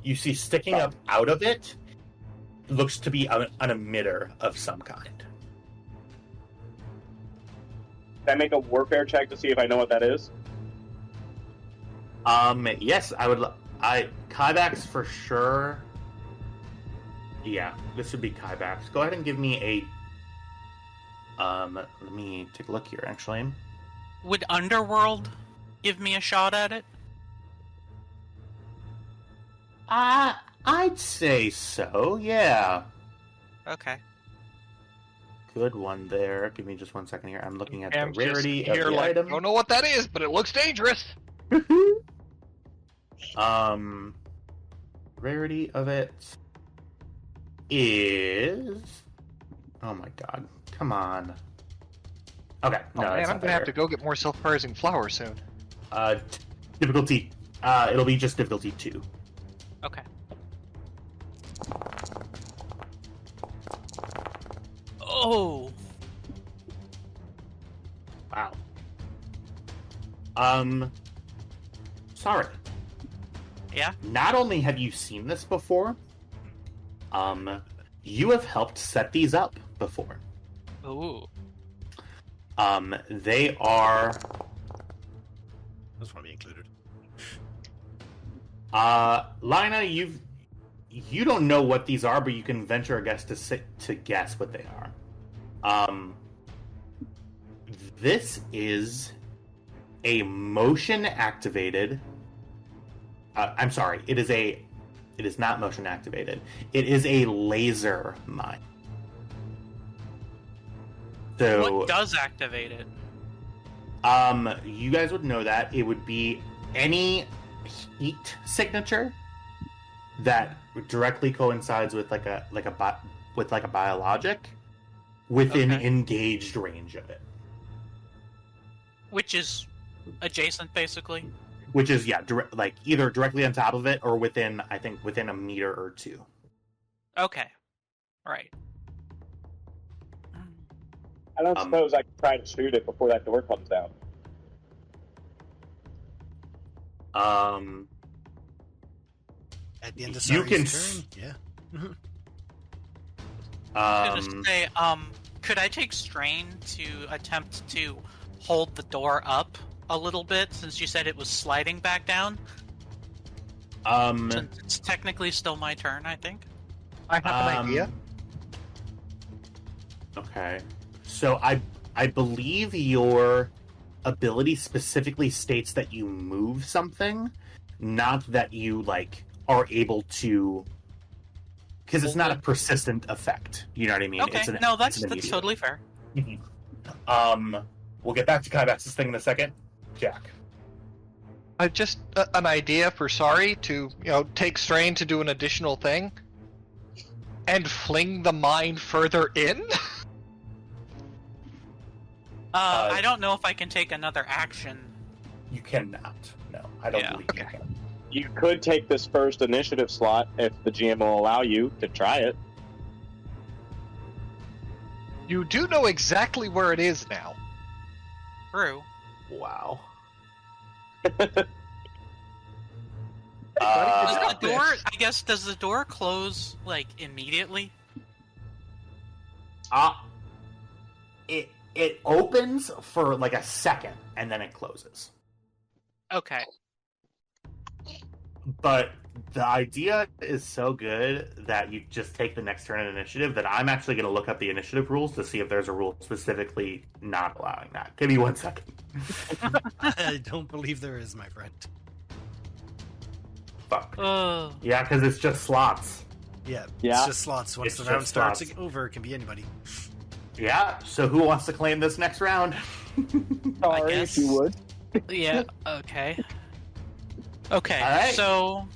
D: You see sticking up out of it looks to be an emitter of some kind.
C: Can I make a warfare check to see if I know what that is?
D: Yes, I would. Kybax for sure. Yeah, this would be Kybax. Go ahead and give me a. Let me take a look here. Actually,
A: Would Underworld give me a shot at it?
D: I'd say so. Yeah.
A: Okay.
D: Good one there. Give me just 1 second here. I'm looking at the
E: Cam's
D: rarity
E: just
D: of
E: here
D: the item.
E: don't know what that is, but it looks dangerous.
D: Rarity of it is... Oh my god. Come on. Okay.
E: Oh
D: No,
E: man, I'm gonna have to go get more self-parsing flowers soon.
D: Difficulty... it'll be just difficulty 2.
A: Okay. Oh!
D: Wow. Sorry.
A: Yeah?
D: Not only have you seen this before, you have helped set these up before.
A: Ooh.
D: They are...
B: That's want to be included.
D: Lina, you don't know what these are, but you can venture a guess to guess what they are. This is a motion activated. I'm sorry. It is not motion activated. It is a laser mine. So
A: What does activate it?
D: you guys would know that it would be any heat signature that directly coincides with like a biologic within
A: Okay.
D: engaged range of it.
A: Which is adjacent, basically.
D: Which is like either directly on top of it or within a meter or two.
A: Okay. Right.
C: I don't suppose I can try to shoot it before that door comes down.
B: At the end of
D: You
B: Sari's
D: can
B: turn, yeah.
A: I was gonna say, could I take strain to attempt to hold the door up a little bit, since you said it was sliding back down? Since it's technically still my turn, I think.
E: I have an idea.
D: Okay. So I believe your ability specifically states that you move something, not that you like are able to, because it's not a persistent effect. You know what I mean?
A: Okay, that's totally fair.
D: We'll get back to Kybax's thing in a second. Jack.
E: Just an idea for Sari to, take strain to do an additional thing, and fling the mine further in.
A: I don't know if I can take another action.
D: You cannot. No, I don't believe you
E: Okay.
D: can.
C: You could take this first initiative slot if the GM will allow you to try it.
E: You do know exactly where it is now.
A: True.
D: Wow.
A: Does the door? I guess does the door close like immediately?
D: It opens for like a second and then it closes.
A: Okay.
D: But the idea is so good that you just take the next turn in initiative that I'm actually going to look up the initiative rules to see if there's a rule specifically not allowing that. Give me 1 second.
B: I don't believe there is, my friend.
D: Fuck.
A: Oh.
D: Yeah, because it's just slots.
B: Yeah,
C: Yeah.
B: it's just slots. Once
D: It's
B: the round
D: just
B: starts
D: slots.
B: over, it can be anybody.
D: Yeah, so who wants to claim this next round?
C: Sorry,
A: guess.
C: if you would.
A: Yeah. Okay. Okay.
D: All right.
A: So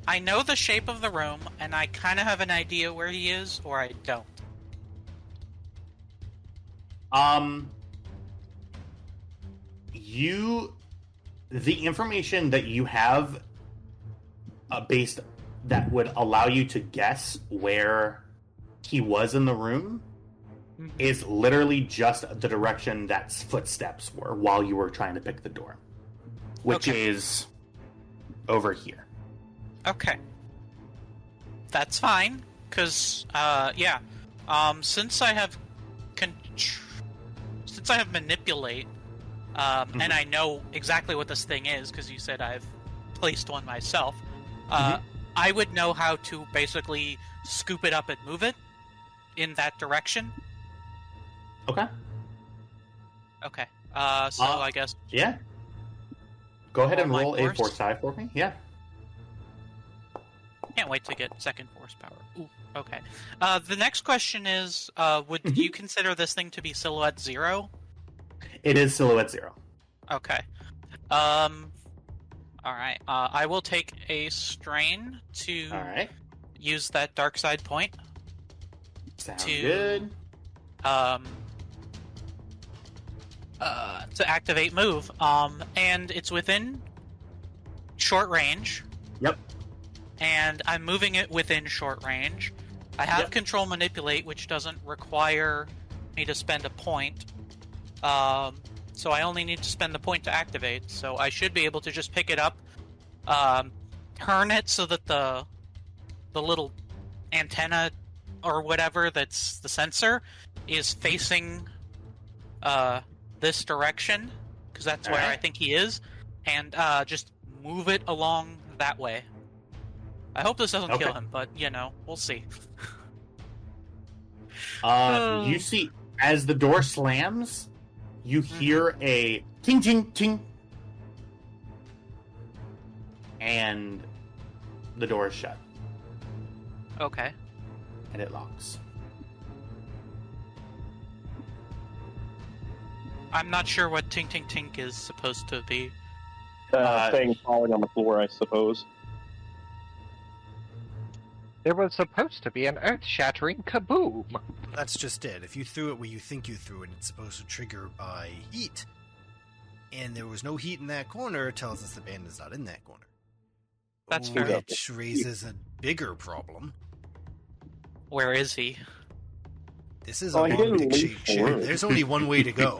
A: I know the shape of the room, and I kind of have an idea where he is, or I don't.
D: The information that you have based that would allow you to guess where he was in the room is literally just the direction that footsteps were while you were trying to pick the door, which
A: Okay.
D: is over here.
A: Okay. That's fine, because, since I have manipulate, and I know exactly what this thing is, because you said I've placed one myself, I would know how to basically scoop it up and move it in that direction.
D: Okay.
A: Okay. I guess
D: Yeah. Go ahead and
A: Roll my
D: roll a
A: force.
D: force die for me. Yeah.
A: can't wait to get second force power. Ooh, okay. The next question is, would you consider this thing to be Silhouette 0?
D: It is Silhouette 0.
A: Okay. All right. I will take a strain to
D: All right.
A: use that dark side point.
D: Sounds
A: To-
D: good.
A: To activate move. And it's within short range.
D: Yep.
A: And I'm moving it within short range. I have
D: Yep.
A: control manipulate, which doesn't require me to spend a point. So I only need to spend the point to activate. So I should be able to just pick it up, turn it so that the little antenna or whatever that's the sensor is facing this direction, because that's where I
D: Alright.
A: think he is, and just move it along that way. I hope this doesn't kill
D: Okay.
A: him, but we'll see.
D: You see, as the door slams, you hear a ting ting ting, and the door is shut
A: Okay.
D: and it locks.
A: I'm not sure what Tink Tink Tink is supposed to be.
C: thing falling on the floor, I suppose.
E: There was supposed to be an earth-shattering kaboom.
B: That's just it. If you threw it where you think you threw it, it's supposed to trigger by heat. And there was no heat in that corner, it tells us the band is not in that corner.
A: That's fair.
B: Which raises a bigger problem.
A: Where is he?
B: This is
C: Oh,
B: a
C: he
B: long
C: didn't
B: dick
C: leave
B: shaped shit.
C: forward.
B: There's only one way to go.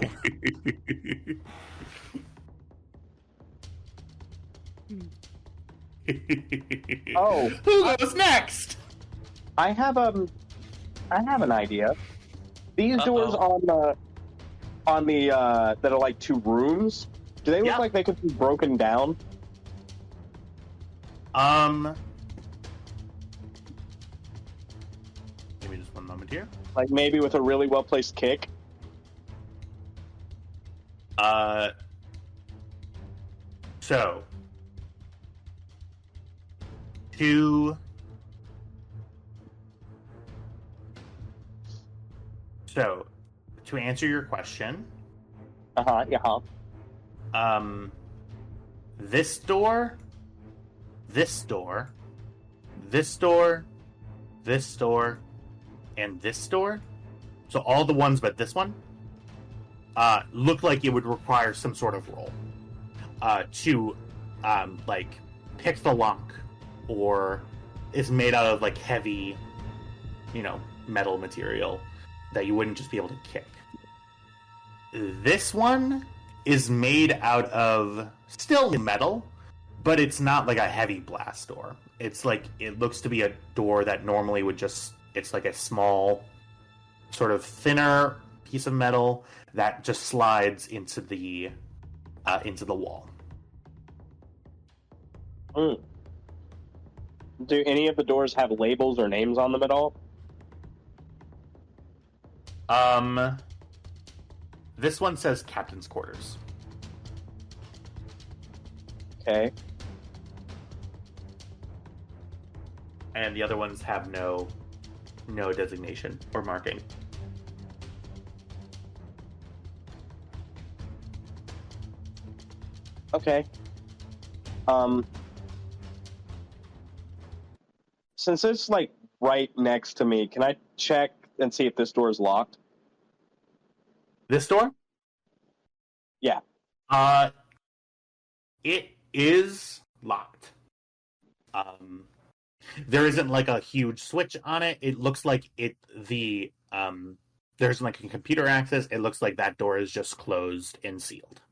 C: Oh,
D: Who goes next?
C: I have an idea. These doors on the that are like 2 rooms. Do they look
D: Yeah.
C: like they could be broken down?
D: Give me just one moment here.
C: Like maybe with a really well placed kick?
D: So to answer your question,
C: Yeah.
D: this door, this door, this door, this door, and this door, so all the ones but this one, look like it would require some sort of roll to like pick the lock, or is made out of like heavy, metal material that you wouldn't just be able to kick. This one is made out of still metal, but it's not like a heavy blast door. It's like, it looks to be a door that normally would it's like a small, sort of thinner piece of metal that just slides into the wall.
C: Mm. Do any of the doors have labels or names on them at all?
D: This one says Captain's Quarters.
C: Okay.
D: And the other ones have no designation or marking.
C: Okay. Since it's like right next to me, can I check and see if this door is locked?
D: This door?
C: Yeah.
D: It is locked. There isn't like a huge switch on it. It looks like there's like a computer access. It looks like that door is just closed and sealed.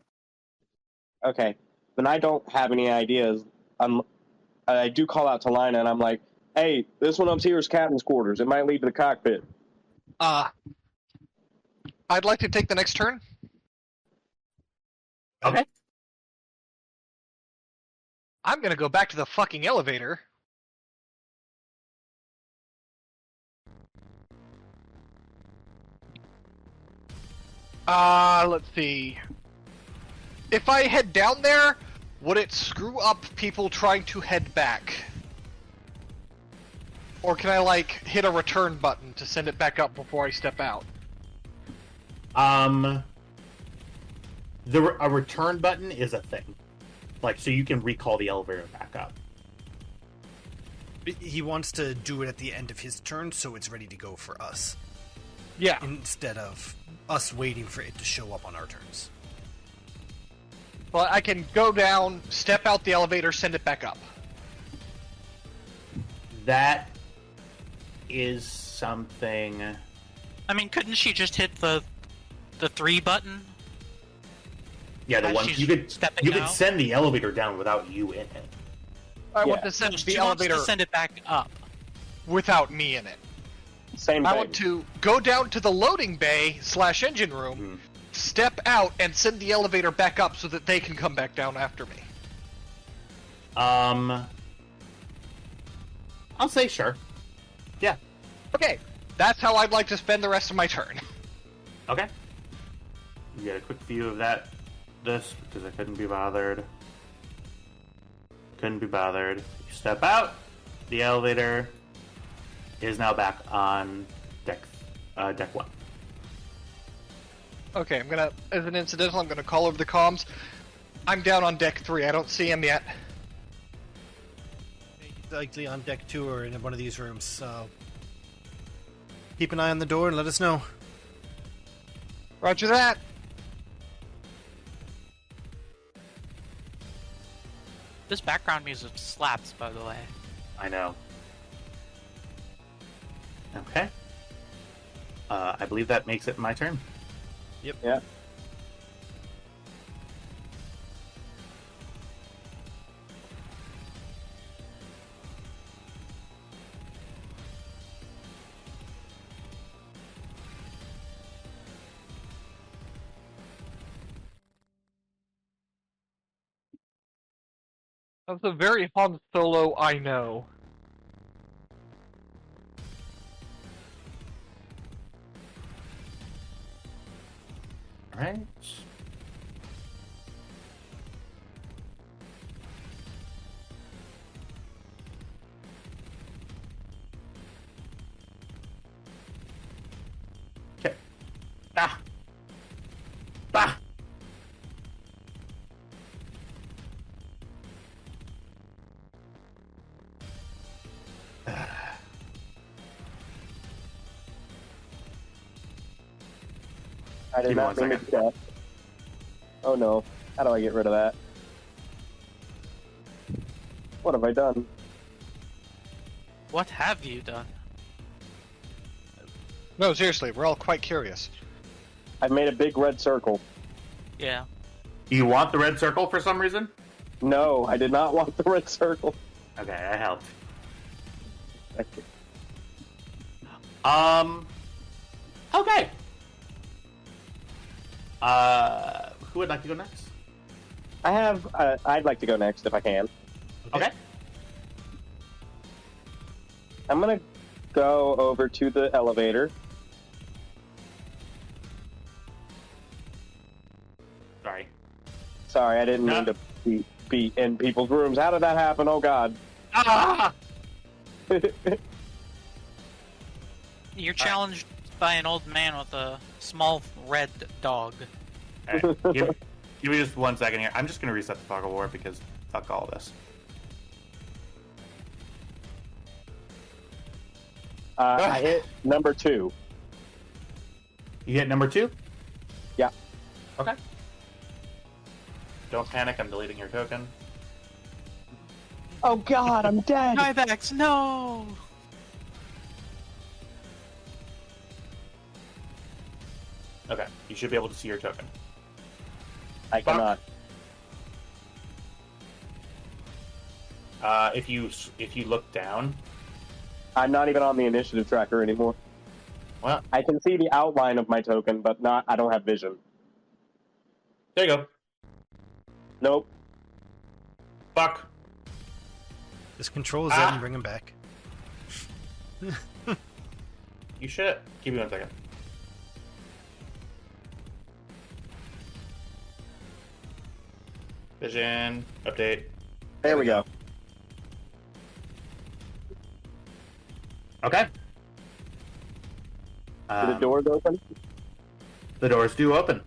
C: Okay. Then I don't have any ideas. I do call out to Lina and I'm like, hey, this one up here is Captain's Quarters. It might lead to the cockpit.
E: I'd like to take the next turn.
D: Okay.
E: I'm gonna go back to the fucking elevator. Let's see. If I head down there, would it screw up people trying to head back? Or can I, like, hit a return button to send it back up before I step out?
D: A return button is a thing. Like, so you can recall the elevator back up.
B: He wants to do it at the end of his turn, so it's ready to go for us.
E: Yeah.
B: Instead of us waiting for it to show up on our turns.
E: Well, I can go down, step out the elevator, send it back up.
D: That is something.
A: I mean, couldn't she just hit the 3 button?
D: Yeah, the
A: As
D: one
A: she's
D: you could
A: stepping out?
D: send the elevator down without you in it.
E: I want
C: Yeah.
E: to send
A: No,
E: the
A: she wants
E: elevator
A: to send it back up.
E: without me in it.
C: Same
E: I
C: thing.
E: want to go down to the loading bay / engine room, step out, and send the elevator back up so that they can come back down after me.
D: I'll say sure. Yeah.
E: Okay, that's how I'd like to spend the rest of my turn.
D: Okay. You get a quick view of this, because I couldn't be bothered. You step out, the elevator is now back on deck 1.
E: Okay, I'm gonna, as an incidental, I'm gonna call over the comms. I'm down on deck 3. I don't see him yet.
B: He's likely on deck 2 or in one of these rooms, so keep an eye on the door and let us know.
E: Roger that.
A: This background music slaps, by the way.
D: I know. Okay. I believe that makes it my turn.
B: Yep.
C: Yeah.
E: That's a very Han Solo I know.
D: Alright. Okay. Ah! Bah!
C: I did
D: Give me
C: not
D: one
C: mean
D: second.
C: to do that. Oh no. How do I get rid of that? What have I done?
A: What have you done?
E: No, seriously, we're all quite curious.
C: I've made a big red circle.
A: Yeah.
D: Do you want the red circle for some reason?
C: No, I did not want the red circle.
D: Okay, that helped.
C: Thank you.
D: Okay. Who would like to go next?
C: I'd like to go next if I can.
D: Okay.
C: I'm gonna go over to the elevator.
D: Sorry.
C: Sorry, I didn't mean to be in people's rooms. How did that happen? Oh god.
D: Ah!
A: You're challenged by an old man with a small red dog.
D: Alright, give me just 1 second here. I'm just gonna reset the fog of war because fuck all this.
C: I hit number 2.
D: You hit number 2?
C: Yeah.
D: Okay. Don't panic, I'm deleting your token.
C: Oh god, I'm dead.
A: Buybacks, no!
D: Okay, you should be able to see your token.
C: I cannot.
D: If you look down,
C: I'm not even on the initiative tracker anymore.
D: well,
C: I can see the outline of my token, but I don't have vision.
D: there you go.
C: Nope.
D: Fuck.
B: Just control Z and bring him back.
D: You should. Give me 1 second. Vision update.
C: There we go.
D: Okay.
C: Do the doors open?
D: The doors do open.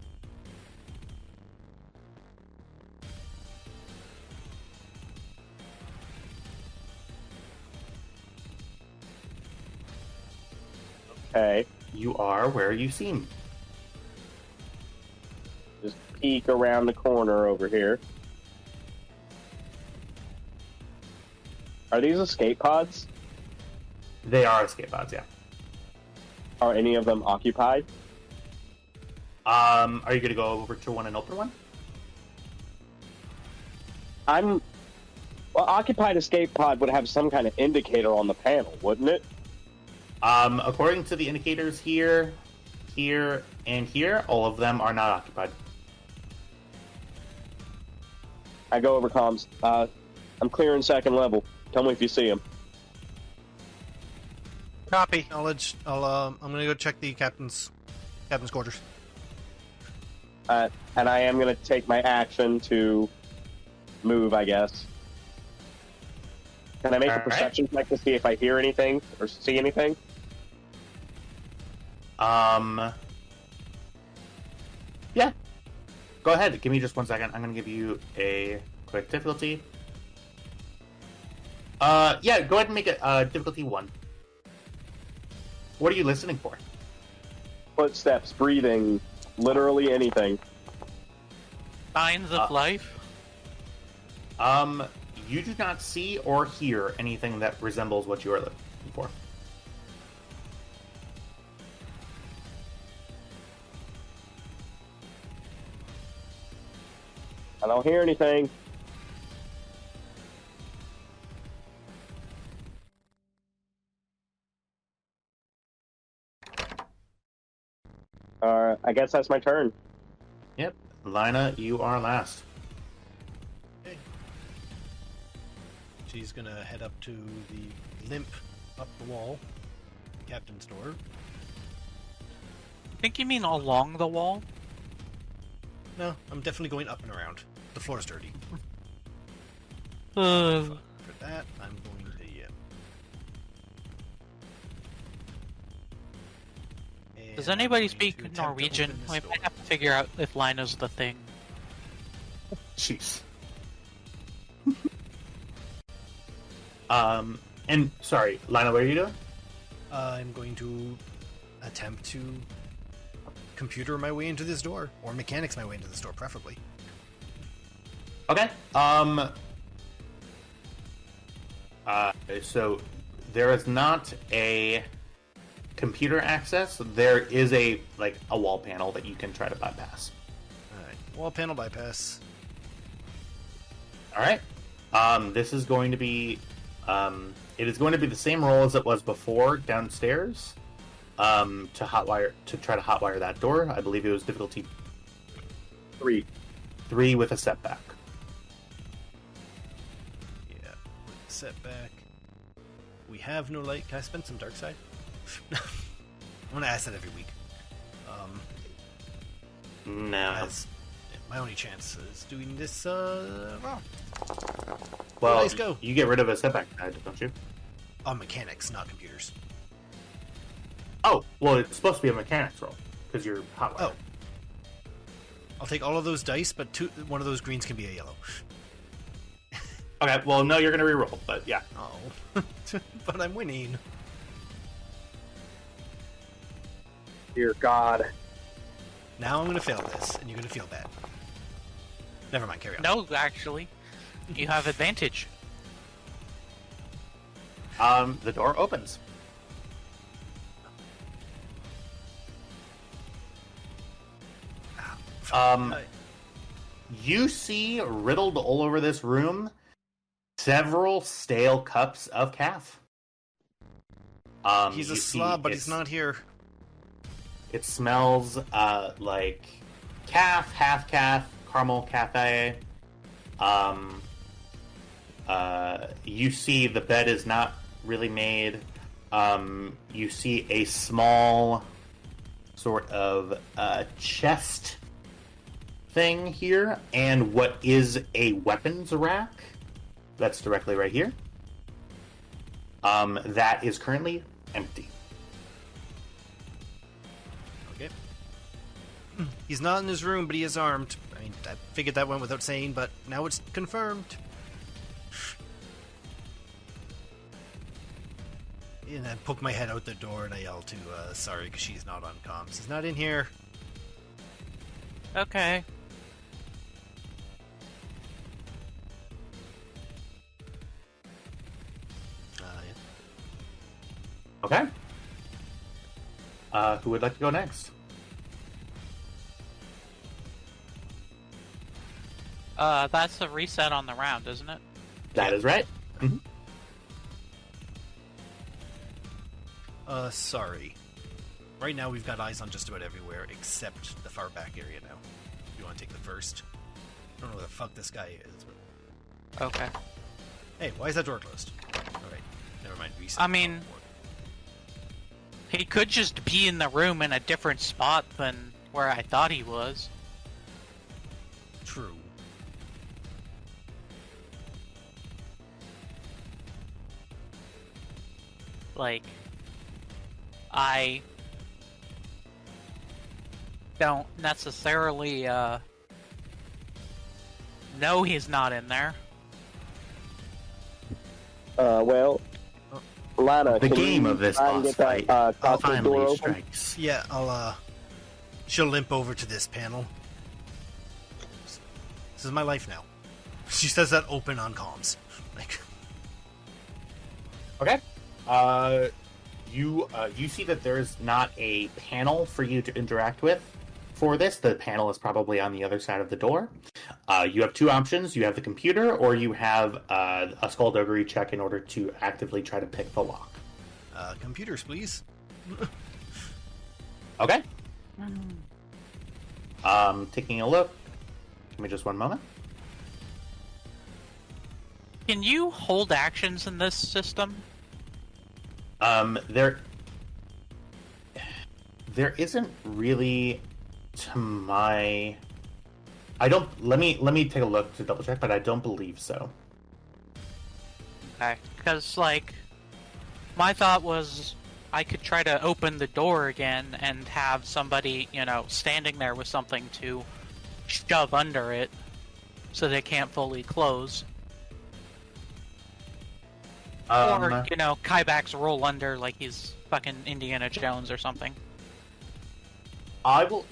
C: Okay.
D: You are where you seem.
C: Just peek around the corner over here. Are these escape pods?
D: They are escape pods, yeah.
C: Are any of them occupied?
D: Are you gonna go over to one and open one?
C: Well, occupied escape pod would have some kind of indicator on the panel, wouldn't it?
D: According to the indicators here, here, and here, all of them are not occupied.
C: I go over comms. I'm clearing second level. Tell me if you see him.
E: Copy.
B: Acknowledge. I'm gonna go check the captain's quarters.
C: And I am going to take my action to move, I guess. Can I make a perception check to see if I hear anything or see anything?
D: Yeah. go ahead. Give me just 1 second. I'm going to give you a quick difficulty. Yeah, go ahead and make it difficulty 1. What are you listening for?
C: Footsteps, breathing, literally anything.
A: Signs of life.
D: You do not see or hear anything that resembles what you are looking for.
C: I don't hear anything. I guess that's my turn.
D: Yep. Lina, you are last.
B: Okay. She's gonna head up to the limp up the wall, captain's door.
A: I think you mean along the wall?
B: No, I'm definitely going up and around. The floor's dirty.
A: Uh,
B: For that, I'm going to, yeah.
A: Does
B: And
A: anybody
B: I'm going
A: speak
B: to attempt to
A: Norwegian?
B: open this
A: I
B: door.
A: might have to figure out if Lina's the thing.
D: Jeez. And sorry, Lina, what are you doing?
B: I'm going to attempt to computer my way into this door, or mechanics my way into this door, preferably.
D: Okay. So there is not a computer access. There is a wall panel that you can try to bypass.
B: Alright, wall panel bypass.
D: All right. This is going to be it is going to be the same roll as it was before downstairs. To try to hotwire that door. I believe it was difficulty 3 with a setback.
B: Yeah, with the setback. We have no light. Can I spend some dark side? I'm gonna ask that every week.
D: No.
B: As my only chance is doing this wrong.
D: Well,
B: Let's go.
D: You get rid of a setback, don't you?
B: On mechanics, not computers.
D: Oh, well, it's supposed to be a mechanics roll because you're hotwired.
B: Oh. I'll take all of those dice, but one of those greens can be a yellow.
D: Okay, well, no, you're going to reroll, but yeah.
B: Oh. But I'm winning.
C: Dear God.
B: Now I'm going to fail this, and you're going to feel bad. Never mind, carry on.
A: No, actually. You have advantage.
D: The door opens. You see riddled all over this room several stale cups of calf.
B: He's a
D: you
B: slob,
D: see
B: but he's not here.
D: It smells like calf, half calf, caramel cafe. You see the bed is not really made. You see a small sort of chest thing here, and what is a weapons rack that's directly right here. That is currently empty.
B: Okay. He's not in his room, but he is armed. I mean, I figured that went without saying, but now it's confirmed. And I poke my head out the door and I yell to sorry, because she's not on comms. He's not in here.
A: Okay.
B: Yeah.
D: Okay. Who would like to go next?
A: That's a reset on the round, isn't it?
D: That is right. Mm-hmm.
B: Sorry. Right now we've got eyes on just about everywhere except the far back area now. You want to take the first? I don't know where the fuck this guy is, but...
A: Okay.
B: Hey, why is that door closed? Alright, never mind. Reset.
A: I mean, he could just be in the room in a different spot than where I thought he was.
B: True.
A: Like, I don't necessarily No, he's not in there.
C: Well, Lana,
D: The
C: can
D: game
C: you
D: of this
C: try and
D: boss
C: get that,
D: fight
C: cockpit door
D: finally
C: open?
D: strikes.
B: Yeah, she'll limp over to this panel. This is my life now. She says that open on comms. Like,
D: Okay. You see that there's not a panel for you to interact with for this. The panel is probably on the other side of the door. You have two options. You have the computer, or you have a skullduggery check in order to actively try to pick the lock.
B: computers, please.
D: Okay. Taking a look. Give me just one moment.
A: Can you hold actions in this system?
D: There isn't really, to my. I don't. Let me take a look to double check, but I don't believe so.
A: Okay, because, like, my thought was I could try to open the door again and have somebody, standing there with something to shove under it so they can't fully close. Or, Kybak's roll under like he's fucking Indiana Jones or something.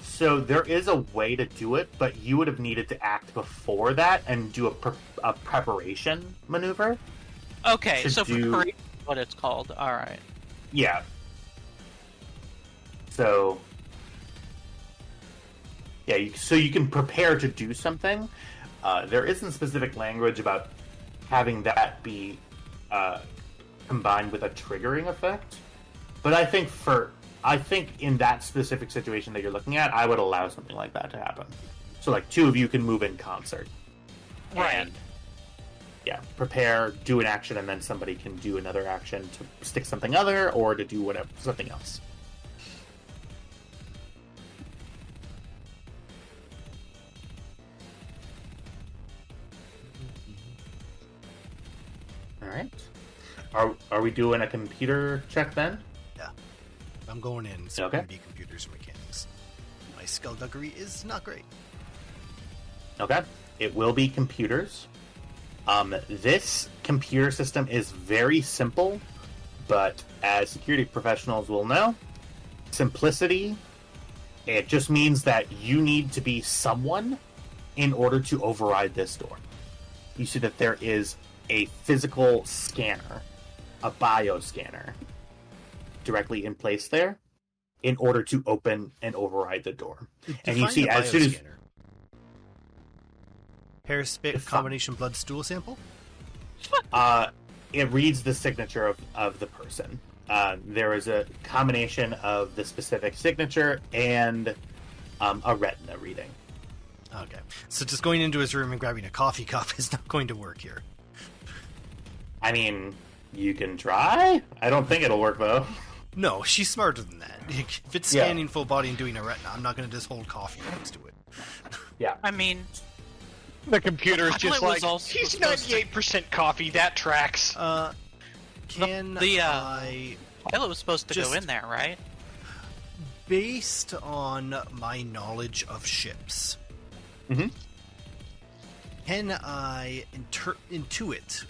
D: So there is a way to do it, but you would have needed to act before that and do a preparation maneuver.
A: Okay, so preparation is what it's called. Alright.
D: Yeah. So... Yeah, so you can prepare to do something. There isn't specific language about having that be combined with a triggering effect. But I think in that specific situation that you're looking at, I would allow something like that to happen. So like two of you can move in concert.
A: Right.
D: And, yeah, prepare, do an action, and then somebody can do another action to stick something other or to do something else. All right. Are we doing a computer check then?
B: Yeah. I'm going in, so
D: Okay.
B: it can be computers or mechanics. My skullduggery is not great.
D: Okay. It will be computers. This computer system is very simple, but as security professionals will know, simplicity, it just means that you need to be someone in order to override this door. You see that there is a physical scanner, a bioscanner, directly in place there in order to open and override the door. And you
B: Define
D: see
B: the
D: as soon as...
B: bioscanner. Hair, spit, combination blood stool sample?
D: It reads the signature of the person. There is a combination of the specific signature and a retina reading.
B: Okay. So just going into his room and grabbing a coffee cup is not going to work here.
D: I mean, you can try. I don't think it'll work, though.
B: No, she's smarter than that. If it's
D: Yeah.
B: scanning full body and doing a retina, I'm not going to just hold coffee next to it.
D: Yeah.
A: I mean,
E: The computer's just
A: Pilot was
E: like,
A: also
E: he's
A: supposed to-
E: 98% coffee, that tracks.
B: Can
A: The,
B: I...
A: Pilot was supposed to
B: Just-
A: go in there, right?
B: Based on my knowledge of ships,
D: Mm-hmm.
B: can I intuit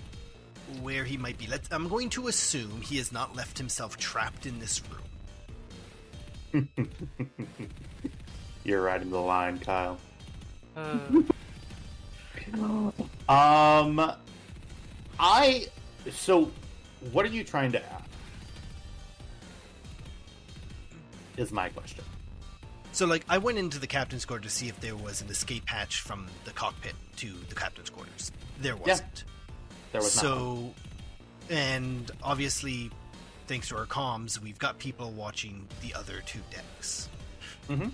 B: where he might be? I'm going to assume he has not left himself trapped in this room.
D: You're riding the line, Kyle. So, what are you trying to add? Is my question.
B: So, I went into the captain's quarters to see if there was an escape hatch from the cockpit to the captain's quarters. There wasn't.
D: There was
B: So, and obviously, thanks to our comms, we've got people watching the other two decks.
D: Mm-hmm.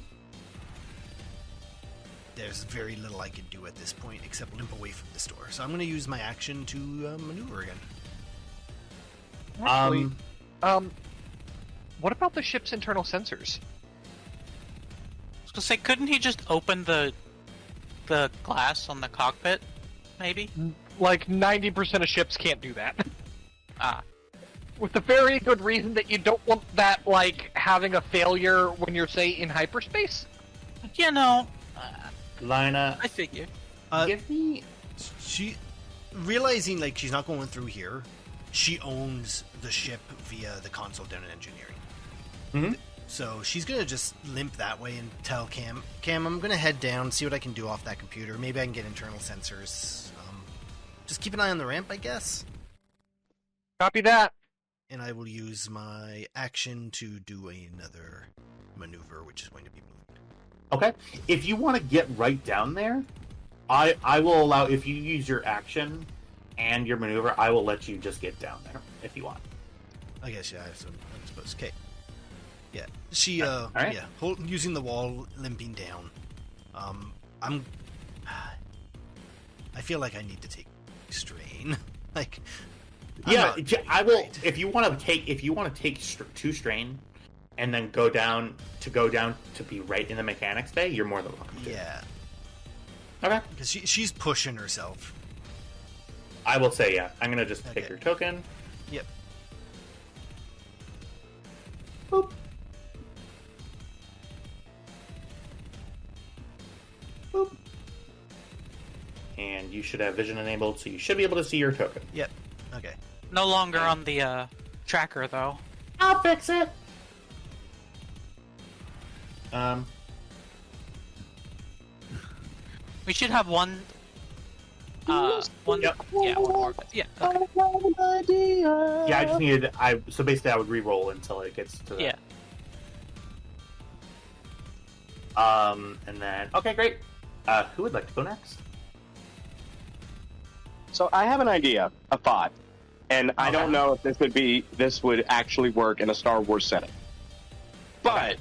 B: There's very little I can do at this point except limp away from this door. So I'm going to use my action to maneuver again.
E: Actually, what about the ship's internal sensors?
A: I was gonna say, couldn't he just open the glass on the cockpit? Maybe.
E: Like, 90% of ships can't do that.
A: Ah,
E: With the very good reason that you don't want that, having a failure when you're, say, in hyperspace.
A: you know,
D: Lina,
A: I figure.
D: Give me.
B: She, realizing like she's not going through here, she owns the ship via the console down in engineering.
D: Mm-hmm.
B: So she's gonna just limp that way and tell Cam, I'm gonna head down, see what I can do off that computer. Maybe I can get internal sensors. Just keep an eye on the ramp, I guess.
E: Copy that.
B: And I will use my action to do another maneuver, which is going to be moved.
D: Okay. If you want to get right down there, I will allow. If you use your action and your maneuver, I will let you just get down there if you want.
B: I guess, yeah, I suppose. Okay. Yeah. She,
D: right.
B: yeah, using the wall, limping down. I feel like I need to take strain. Like,
D: yeah, I will. If you want to take, two strain, and then go down to be right in the mechanics bay, you're more than welcome to.
B: Yeah.
D: Okay.
B: Because she's pushing herself.
D: I will say, yeah. I'm gonna just pick
B: Okay.
D: your token.
B: Yep.
D: Boop. Boop. And you should have vision enabled, so you should be able to see your token.
B: Yep. Okay.
A: No longer on the tracker, though.
D: I'll fix it.
A: We should have one. One.
D: Yep.
A: Yeah, one more. Yeah. Okay.
D: Yeah, I just needed. So basically, I would re-roll until it gets to.
A: Yeah.
D: And then okay, great. Who would like to go next?
C: So I have an idea, a thought, and I don't know if this would actually work in a Star Wars setting. But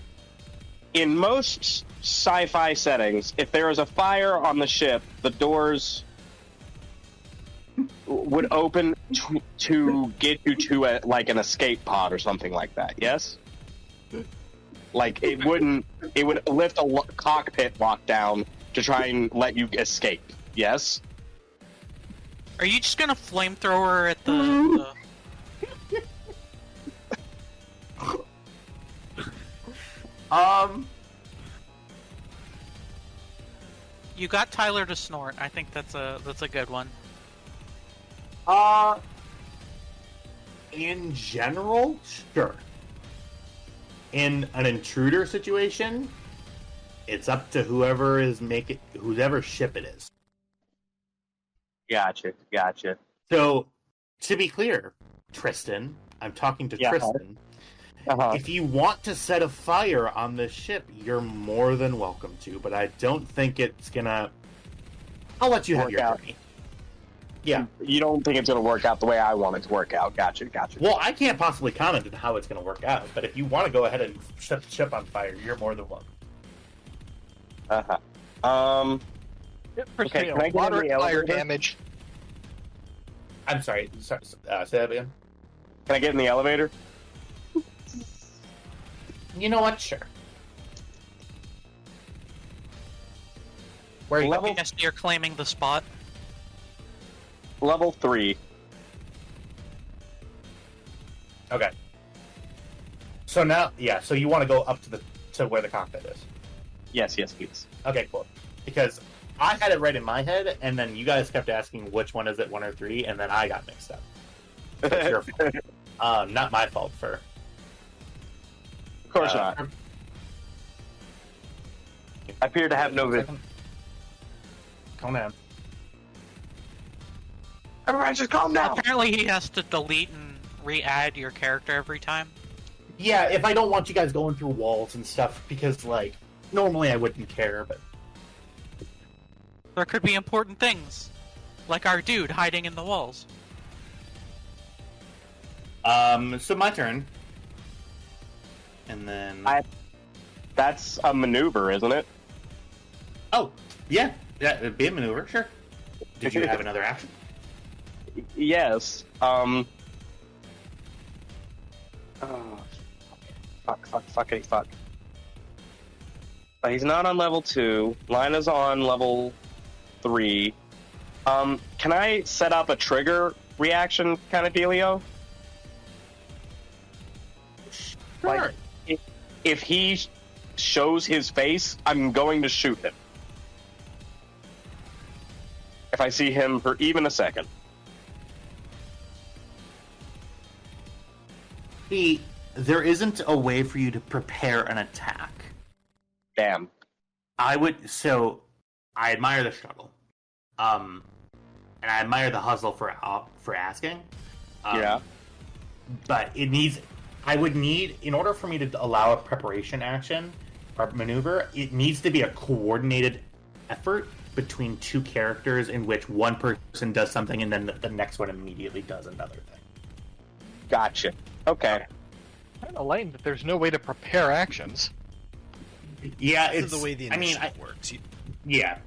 C: in most sci-fi settings, if there is a fire on the ship, the doors would open to get you to like an escape pod or something like that. Yes. Like it would lift a cockpit lockdown to try and let you escape. Yes.
A: Are you just gonna flamethrower at the... You got Tyler to snort. I think that's a good one.
D: In general, sure. In an intruder situation, it's up to whoever ship it is.
C: Gotcha.
D: So, to be clear, Tristan, I'm talking to Tristan.
C: Uh-huh.
D: If you want to set a fire on this ship, you're more than welcome to, but I don't think it's gonna... I'll let you have your journey. Yeah.
C: You don't think it's going to work out the way I want it to work out. Gotcha.
D: Well, I can't possibly comment on how it's going to work out, but if you want to go ahead and set the ship on fire, you're more than welcome.
C: Okay, can I get in
E: Moderate
C: the
E: fire
C: elevator?
E: damage.
D: I'm sorry, say that again?
C: Can I get in the elevator?
D: You know what? Sure. Where are you
C: Level-
A: Yes, you're claiming the spot.
C: Level 3.
D: Okay. So now, yeah, so you want to go up to where the cockpit is.
C: Yes, please.
D: Okay, cool. Because I had it right in my head, and then you guys kept asking which one is it, 1 or 3, and then I got mixed up. So it's your fault. Not my fault for...
C: Of course not. I appear to have no vision.
D: Calm down.
C: Everybody just calm down!
A: Apparently he has to delete and re-add your character every time.
D: Yeah, if I don't want you guys going through walls and stuff, because, like, normally I wouldn't care, but...
A: There could be important things. Like our dude hiding in the walls.
D: So my turn. And then...
C: That's a maneuver, isn't it?
D: Oh, yeah. Yeah, it'd be a maneuver, sure. Did you have another action?
C: Yes. Oh, fuck. But he's not on level 2. Lina's on level 3. Can I set up a trigger reaction kind of dealio?
D: Sure.
C: Like, if he shows his face, I'm going to shoot him. if I see him for even a second.
D: There isn't a way for you to prepare an attack.
C: Damn.
D: I admire the struggle, and I admire the hustle for asking.
C: Yeah.
D: But I would need, in order for me to allow a preparation action or maneuver, it needs to be a coordinated effort between two characters in which one person does something and then the next one immediately does another thing.
C: Gotcha. Okay.
E: Kind of lame that there's no way to prepare actions.
D: Yeah,
B: This
D: it's
B: is the way the initiative works.
D: Yeah.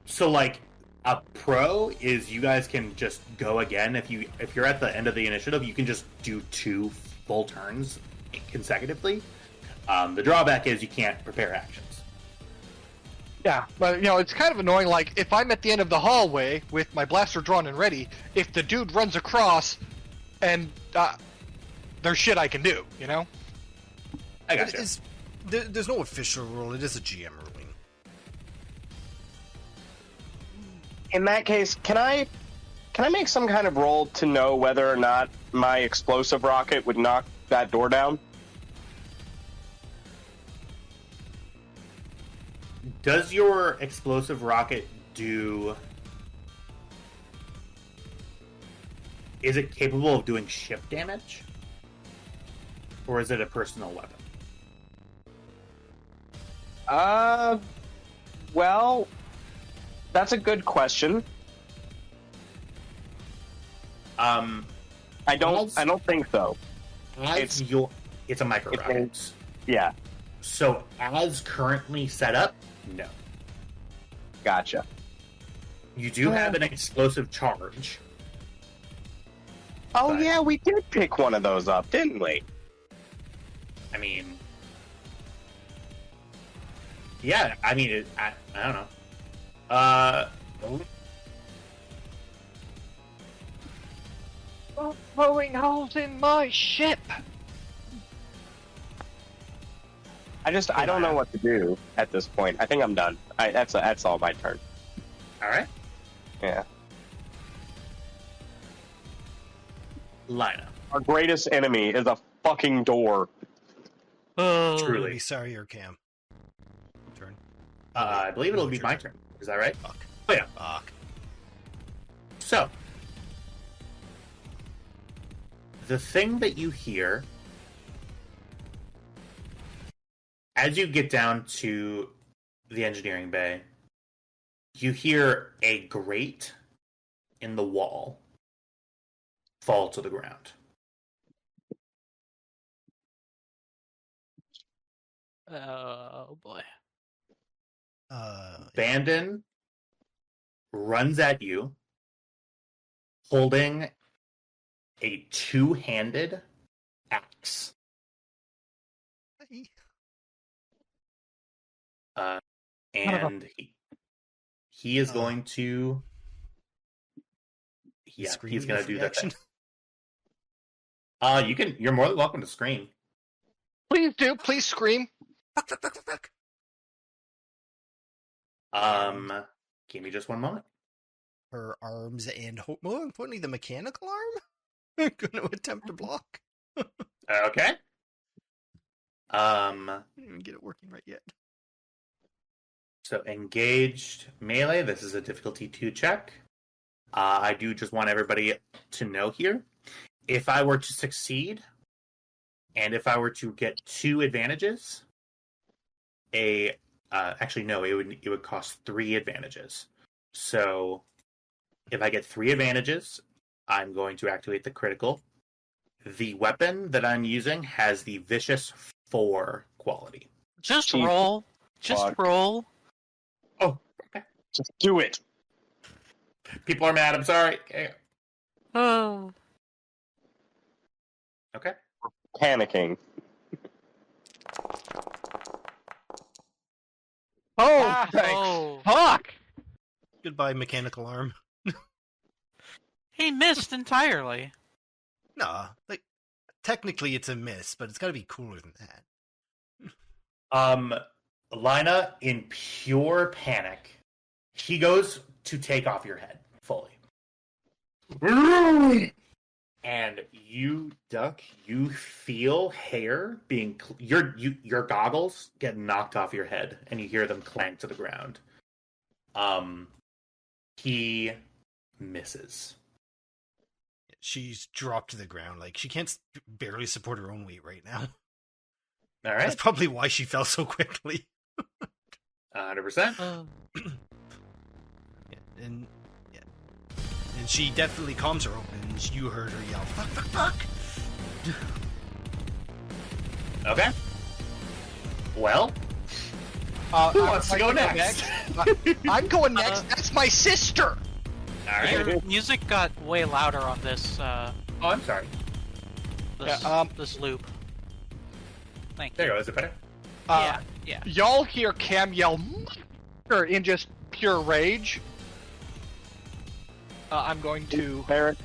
D: So like a pro is you guys can just go again. If you're at the end of the initiative, you can just do 2 full turns consecutively. The drawback is you can't prepare actions.
E: Yeah, but it's kind of annoying. Like if I'm at the end of the hallway with my blaster drawn and ready, if the dude runs across, and there's shit I can do.
D: I got you.
B: There's no official rule. It is a GM ruling.
C: In that case, can I make some kind of roll to know whether or not my explosive rocket would knock that door down?
D: Does your explosive rocket do... Is it capable of doing ship damage? Or is it a personal weapon?
C: Well, that's a good question. I don't think so. It's
D: a micro rocket.
C: Yeah.
D: So as currently set up, no.
C: Gotcha.
D: You do have an explosive charge.
C: Oh
D: But-
C: yeah, we did pick one of those up, didn't we?
D: I mean, yeah. I mean, I don't know.
E: Stop blowing holes in my ship.
C: I don't know what to do at this point. I think I'm done. That's all my turn.
D: All right,
C: Yeah.
D: Lina.
C: Our greatest enemy is a fucking door.
D: Truly.
B: Be sorry, your Cam. Turn.
D: I believe it'll be my turn. Is that right?
B: Fuck.
D: Oh yeah.
B: Fuck.
D: So, the thing that you hear as you get down to the engineering bay, you hear a grate in the wall fall to the ground.
A: Oh boy.
D: Bandon runs at you, holding a 2-handed axe. And he is going to... Yeah, he's going to do that thing. You're more than welcome to scream.
E: Please do. Please scream.
B: Fuck.
D: Give me just one moment.
B: Her arms and, more importantly, the mechanical arm? Going to attempt to block.
D: Okay.
B: Didn't even get it working right yet.
D: So engaged melee. This is a difficulty 2 check. I do just want everybody to know here. If I were to succeed, and if I were to get 2 advantages, actually no, it would cost 3 advantages. So if I get 3 advantages, I'm going to activate the critical. The weapon that I'm using has the vicious 4 quality.
A: Just
C: Jeez.
A: roll. Just
C: Fuck.
A: roll.
D: Oh, okay.
C: Just do it.
D: People are mad. I'm sorry.
A: Oh.
D: Okay.
C: Panicking.
E: Oh, thanks.
A: Oh.
E: Fuck.
B: Goodbye, mechanical arm.
A: He missed entirely.
B: Nah, technically it's a miss, but it's got to be cooler than that.
D: Lina, in pure panic, he goes to take off your head fully. And you duck, you feel hair being your goggles get knocked off your head, and you hear them clank to the ground. He misses.
B: She's dropped to the ground. Like, she can't barely support her own weight right now.
D: All
B: That's
D: right,
B: probably why she fell so quickly.
D: 100%.
B: And she definitely calms her open. You heard her yell, "Fuck, fuck, fuck!"
D: Okay. Well, who wants to go next?
E: I'm going next. That's my sister.
D: All right.
A: Your music got way louder on this.
D: Oh, I'm sorry.
A: This loop. Thank
D: There
A: you.
D: you go. Is it better?
A: Yeah.
E: Y'all hear Cam yell "Mother" in just pure rage. I'm going to
C: Barrett.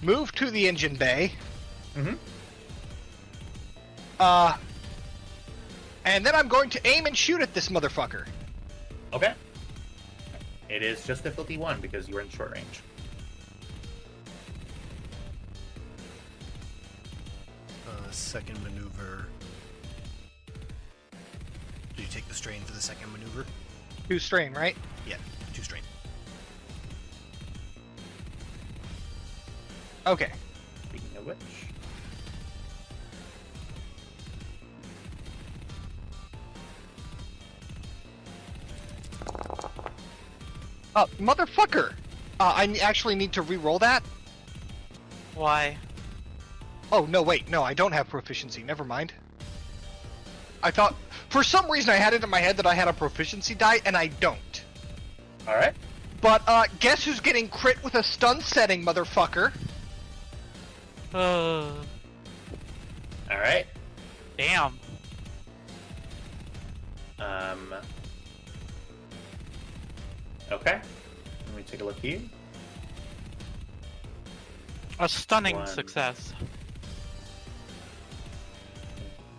E: move to the engine bay.
D: Mm-hmm.
E: And then I'm going to aim and shoot at this motherfucker.
D: Okay. It is just difficulty 1 because you're in short range.
B: Second maneuver. Do you take the strain for the second maneuver?
E: 2 strain, right?
B: Yeah, 2 strain.
E: Okay.
D: Speaking of which,
E: Motherfucker! I actually need to re-roll that?
A: Why?
E: Oh, no, wait. No, I don't have proficiency. Never mind. I thought... For some reason, I had it in my head that I had a proficiency die, and I don't.
D: all right.
E: But, guess who's getting crit with a stun setting, motherfucker?
D: All right.
A: Damn.
D: Okay. Let me take a look here.
A: A stunning
D: 1.
A: success.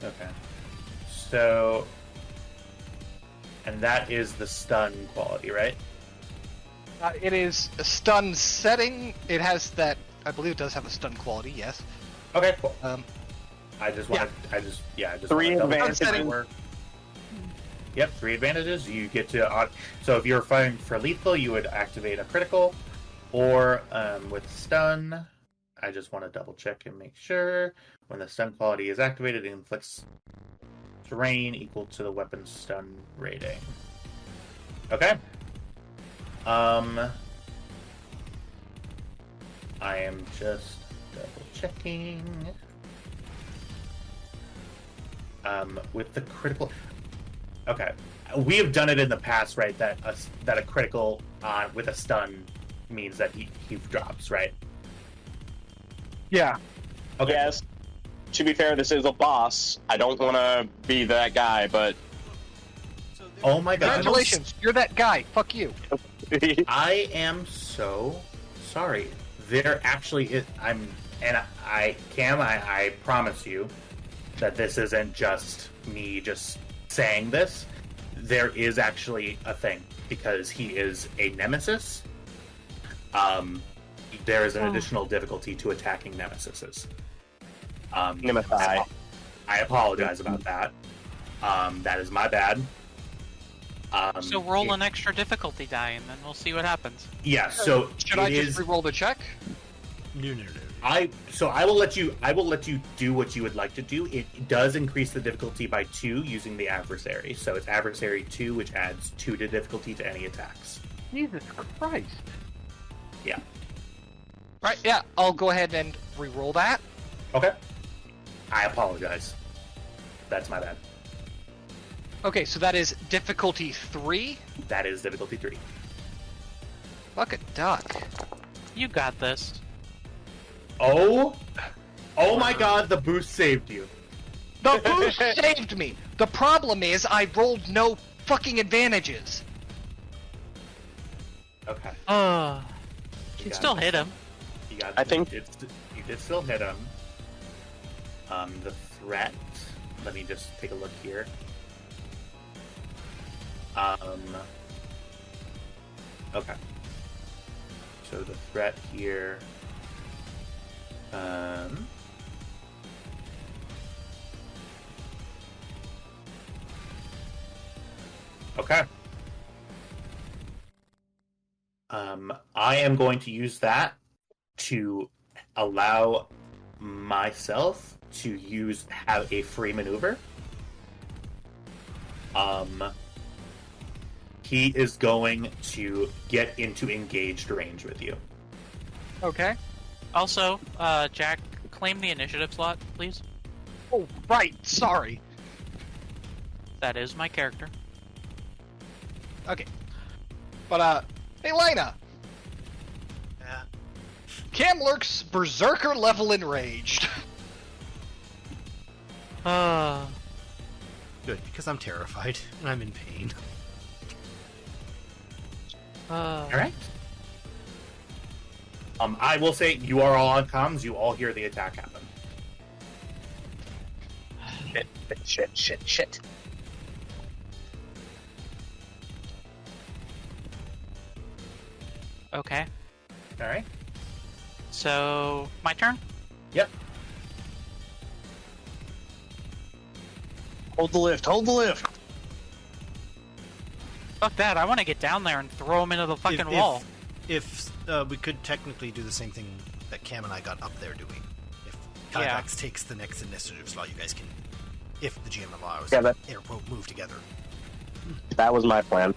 D: Okay. So, and that is the stun quality, right?
E: It is a stun setting. It has that... I believe it does have a stun quality, yes.
D: Okay, cool.
E: Yeah.
D: I just want to, I just
C: 3
D: wanna double
C: advantages.
D: check my work. Yep, 3 advantages. You get to, so if you're firing for lethal, you would activate a critical, or with stun. I just want to double check and make sure when the stun quality is activated, it inflicts terrain equal to the weapon's stun rating. Okay. I am just double checking. With the critical. Okay, we have done it in the past, right? That a critical with a stun means that he drops, right?
E: Yeah.
D: Okay.
C: Yes. To be fair, this is a boss. I don't want to be that guy, but
D: Oh my god!
E: Congratulations, you're that guy. Fuck you.
D: I am so sorry. There actually is. I promise you that this isn't just me just saying this. There is actually a thing because he is a nemesis. There is an additional difficulty to attacking nemesises.
C: Nemesis.
D: I apologize about that. That is my bad.
A: So roll an extra difficulty die, and then we'll see what happens.
D: Yeah. So
E: Should I just re-roll the check?
B: No.
D: I will let you do what you would like to do. It does increase the difficulty by 2 using the adversary. So it's adversary 2, which adds 2 to difficulty to any attacks.
E: Jesus Christ.
D: Yeah.
E: Right, yeah, I'll go ahead and re-roll that.
D: Okay. I apologize. That's my bad.
E: Okay, so that is difficulty 3.
D: That is difficulty 3.
E: Fuck a duck.
A: You got this.
D: Oh my god, the boost saved you.
E: The boost saved me! The problem is I rolled no fucking advantages.
D: Okay.
A: You still hit him.
D: You got.
C: I think-
D: you did still hit him. The threat. Let me just take a look here. Okay. So the threat here. Okay. I am going to use that to allow myself to have a free maneuver. He is going to get into engaged range with you.
E: Okay.
A: Also, Jack, claim the initiative slot, please.
E: Oh, right. Sorry.
A: That is my character.
E: Okay. But, hey, Lena!
B: Yeah.
E: Cam lurks berserker level enraged.
A: Uh,
B: Good, because I'm terrified and I'm in pain.
D: All right. I will say you are all on comms. You all hear the attack happen.
C: Shit.
A: Okay.
D: All right.
A: So, my turn?
D: Yep.
C: Hold the lift.
A: Fuck that, I want to get down there and throw him into the fucking wall.
B: If we could technically do the same thing that Cam and I got up there doing. If
A: Yeah.
B: Kyvax takes the next initiative slot, you guys can, if the GM allows,
C: Yeah, that-
B: air quote, move together.
C: That was my plan.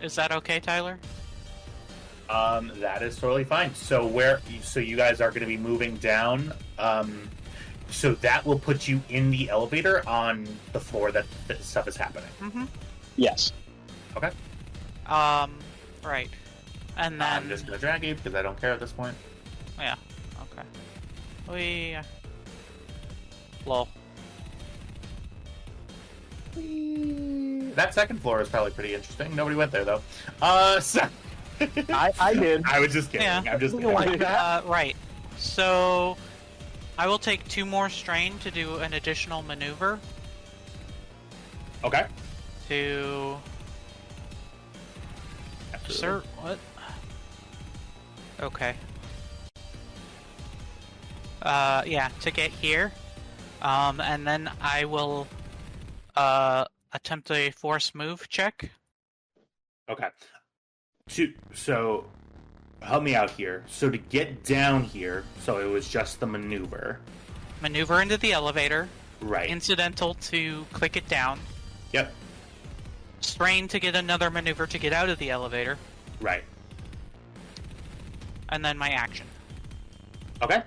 A: Is that okay, Tyler?
D: That is totally fine. So you guys are going to be moving down. So that will put you in the elevator on the floor that this stuff is happening.
A: Mm-hmm.
C: Yes.
D: Okay.
A: Right. And then...
D: I'm just going to drag you because I don't care at this point.
A: Yeah, okay. Lol.
D: That second floor is probably pretty interesting. Nobody went there though. So
C: I did.
D: I was just kidding.
A: Yeah.
D: I'm just kidding.
A: Right. So, I will take 2 more strain to do an additional maneuver
D: Okay.
A: to...
D: Absolutely.
A: Sir, what? Okay. Yeah, to get here. And then I will, attempt a force move check.
D: Okay. So, help me out here. So to get down here, so it was just the maneuver.
A: Maneuver into the elevator.
D: Right.
A: Incidental to click it down.
D: Yep.
A: Strain to get another maneuver to get out of the elevator.
D: Right.
A: And then my action.
D: Okay.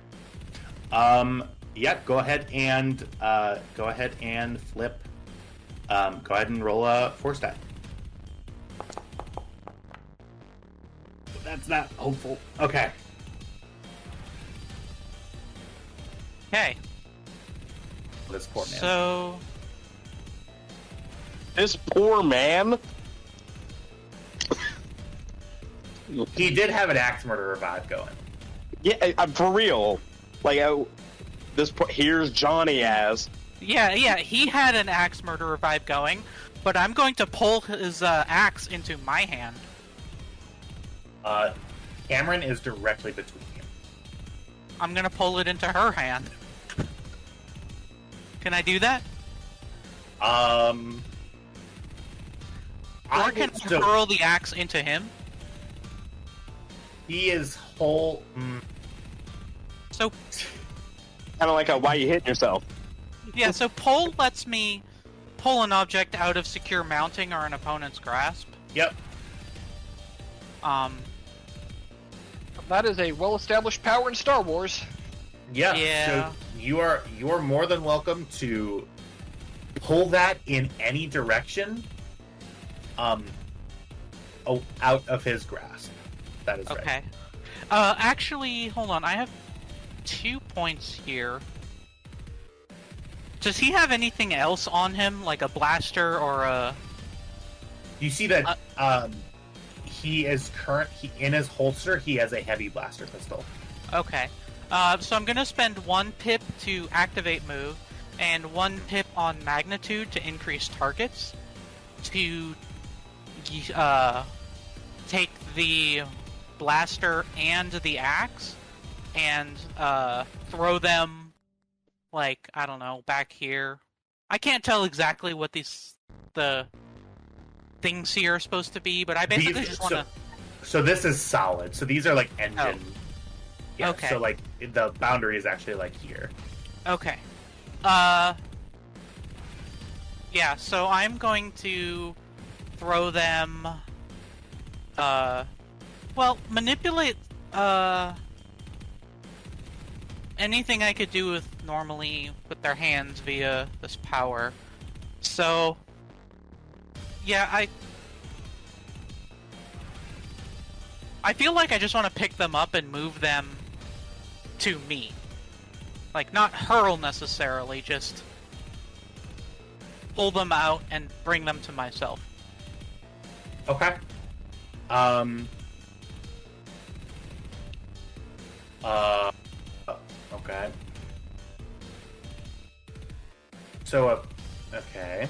D: Yeah, go ahead and flip. Go ahead and roll a force die. That's not hopeful. Okay.
A: Okay.
D: This poor man.
A: So,
C: This poor man.
D: He did have an axe murder revive going.
C: Yeah, I'm for real. Like, here's Johnny as.
A: yeah, he had an axe murder revive going, but I'm going to pull his axe into my hand.
D: Cameron is directly between you.
A: I'm going to pull it into her hand. Can I do that? Or can I hurl the axe into him?
D: He is whole.
A: So,
C: Kind of like why you hitting yourself.
A: yeah, so pull lets me pull an object out of secure mounting or an opponent's grasp.
D: Yep.
E: That is a well-established power in Star Wars.
D: Yeah.
A: Yeah.
D: So you are more than welcome to pull that in any direction. Out of his grasp. That is right.
A: Okay. Actually, hold on. I have 2 points here. Does he have anything else on him, like a blaster or a...
D: You see that he is in his holster. He has a heavy blaster pistol.
A: Okay. So I'm going to spend 1 pip to activate move, and 1 pip on magnitude to increase targets, to take the blaster and the axe and throw them, like, I don't know, back here. I can't tell exactly what the things here are supposed to be, but I basically just want to...
D: So this is solid. So these are like engine.
A: Oh.
D: Yeah,
A: Okay.
D: so like the boundary is actually like here.
A: Okay. Yeah, so I'm going to throw them, well, manipulate, anything I could do with normally with their hands via this power. So, yeah, I feel like I just want to pick them up and move them to me. Like, not hurl necessarily, just pull them out and bring them to myself.
D: Okay. Okay. So, okay.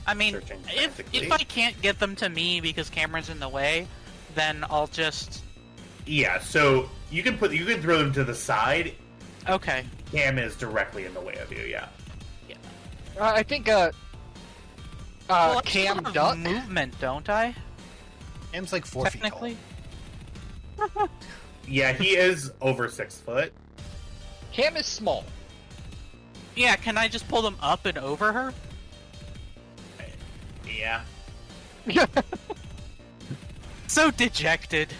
A: I mean,
D: Searching
A: if
D: frantically.
A: I can't get them to me because Cameron's in the way, then I'll just...
D: Yeah, so you can throw them to the side.
A: Okay.
D: Cam is directly in the way of you, yeah.
E: I think
A: Well, I
E: Cam
A: still have
E: Duck.
A: movement, don't I?
B: Cam's like 4 feet tall.
A: Technically?
D: Yeah, he is over 6 foot.
E: Cam is small.
A: Yeah, can I just pull them up and over her?
D: Yeah.
A: So dejected.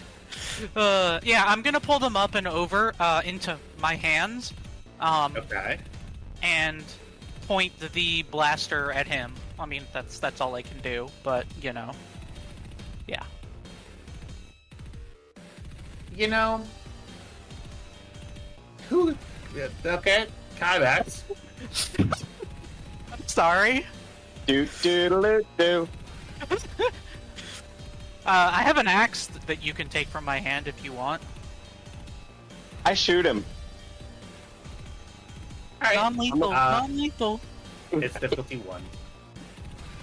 A: Yeah, I'm gonna pull them up and over into my hands,
D: Okay.
A: and point the blaster at him. I mean, that's all I can do, but you know, yeah.
D: You know, who? Okay, Kybax.
A: I'm sorry.
C: Do do do do.
A: I have an axe that you can take from my hand if you want.
C: I shoot him.
D: Alright.
A: Non-lethal. Non-lethal.
D: It's difficulty 1.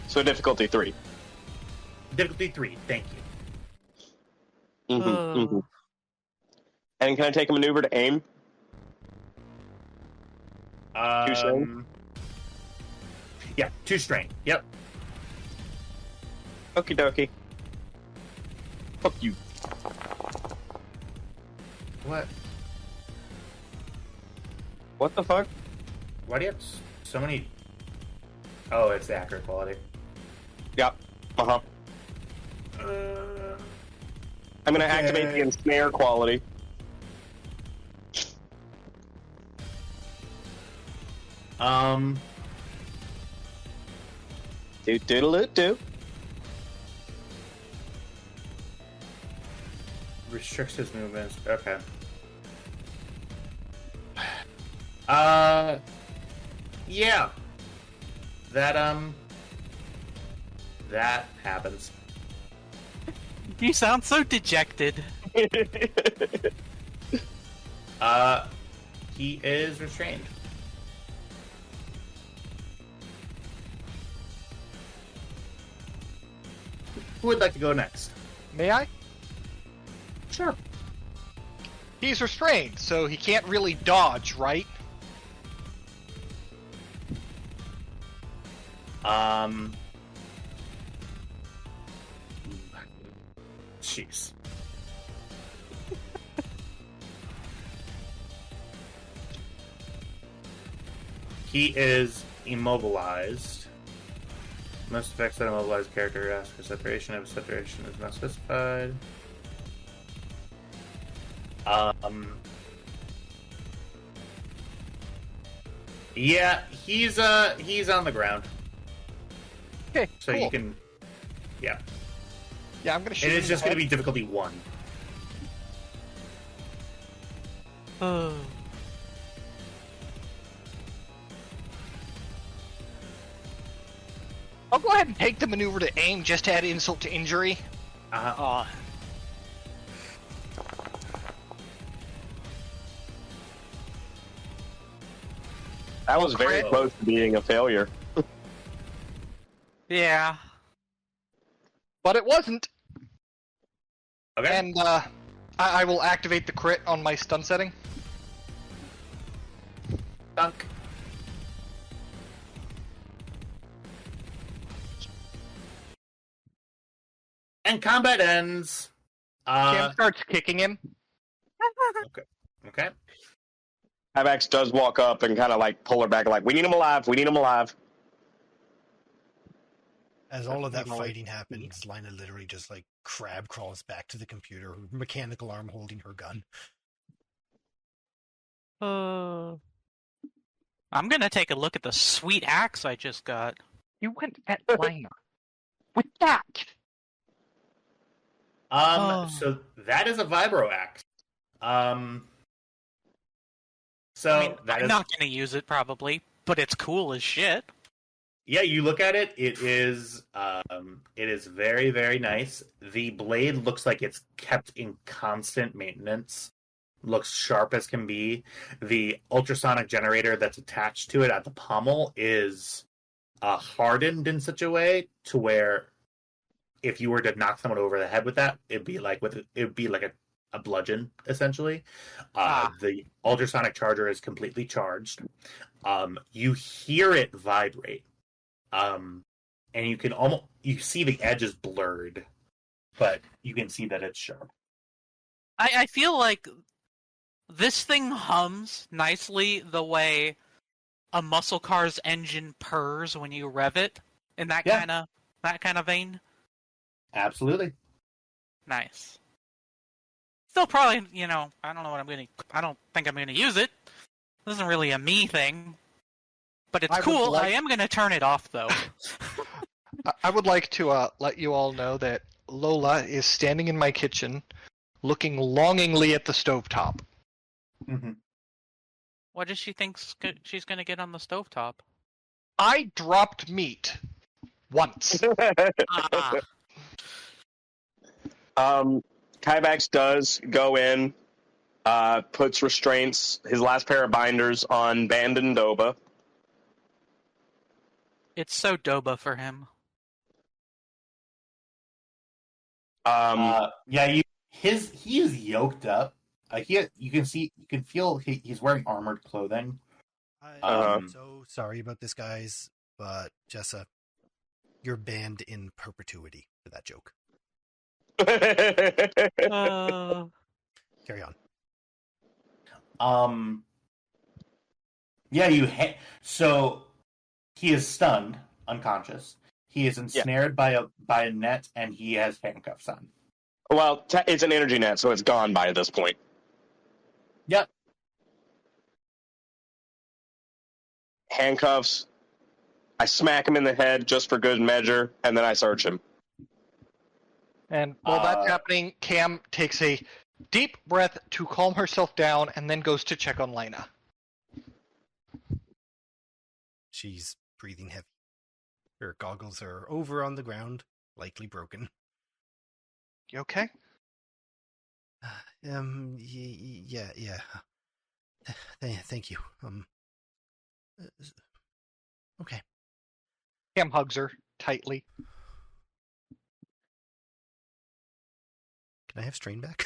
C: So difficulty 3.
D: Difficulty 3. Thank you.
C: And can I take a maneuver to aim? Two strain?
D: Yeah, 2 strain. Yep.
C: Okie dokie. Fuck you.
D: What?
C: What the fuck?
D: Why do you have so many? Oh, it's the accurate quality.
C: Yep. Uh-huh. I'm gonna activate the ensnare quality. Do.
D: Restricts his movements. Okay. Yeah. That happens.
A: You sound so dejected.
D: He is restrained. Who would like to go next?
E: May I?
D: Sure.
E: He's restrained, so he can't really dodge, right?
D: Jeez. He is immobilized. Most effects that immobilize a character ask for separation. If separation is not specified. Yeah, he's on the ground.
E: Okay,
D: So
E: cool.
D: you can, yeah.
E: Yeah, I'm gonna shoot
D: And
E: him
D: it's
E: in
D: just
E: the
D: going to
E: head.
D: be difficulty 1.
A: Oh.
E: I'll go ahead and take the maneuver to aim just to add insult to injury.
C: That was very
E: Crit.
C: close to being a failure.
A: Yeah.
E: but it wasn't.
D: Okay.
E: And I will activate the crit on my stun setting.
D: Dunk. And combat ends.
E: Cam starts kicking him.
D: Okay.
C: Ivax does walk up and kind of like pull her back, like, we need him alive, we need him alive.
B: As all of that
E: Definitely.
B: fighting happens, Lina literally just like crab crawls back to the computer, her mechanical arm holding her gun.
A: I'm gonna take a look at the sweet axe I just got.
E: You went at Lina with that.
D: So that is a vibro axe. So
A: I mean,
D: that
A: I'm
D: is
A: not gonna use it probably, but it's cool as shit.
D: yeah. You look at it; it is very, very nice. The blade looks like it's kept in constant maintenance. Looks sharp as can be. The ultrasonic generator that's attached to it at the pommel is hardened in such a way to where if you were to knock someone over the head with that, it'd be like a bludgeon essentially. The ultrasonic charger is completely charged. You hear it vibrate, and you see the edges blurred, but you can see that it's sharp.
A: I feel like this thing hums nicely the way a muscle car's engine purrs when you rev it, in that
D: Yeah.
A: kind of vein.
D: Absolutely.
A: Nice. Still probably, I don't think I'm gonna use it. This isn't really a me thing. But it's
E: I would
A: cool.
E: like-
A: I am gonna turn it off though.
E: I would like to let you all know that Lola is standing in my kitchen, looking longingly at the stovetop.
D: Mm-hmm.
A: What does she think she's gonna get on the stovetop?
E: I dropped meat once.
C: Kyvax does go in, puts restraints, his last pair of binders on Bandon Doba.
A: It's so Doba for him.
D: He is yoked up. You can feel he's wearing armored clothing.
B: I'm so sorry about this, guys, but Jessa, you're banned in perpetuity for that joke. Carry on.
D: So he is stunned, unconscious. He is ensnared by a net, and he has handcuffs on.
C: Well, it's an energy net, so it's gone by this point.
D: Yep.
C: Handcuffs. I smack him in the head just for good measure, and then I search him.
E: And while that's happening, Cam takes a deep breath to calm herself down and then goes to check on Lina.
B: She's breathing heavy. Her goggles are over on the ground, likely broken.
E: You okay?
B: Yeah. Thank you. Okay.
E: Cam hugs her tightly.
B: Can I have strain back?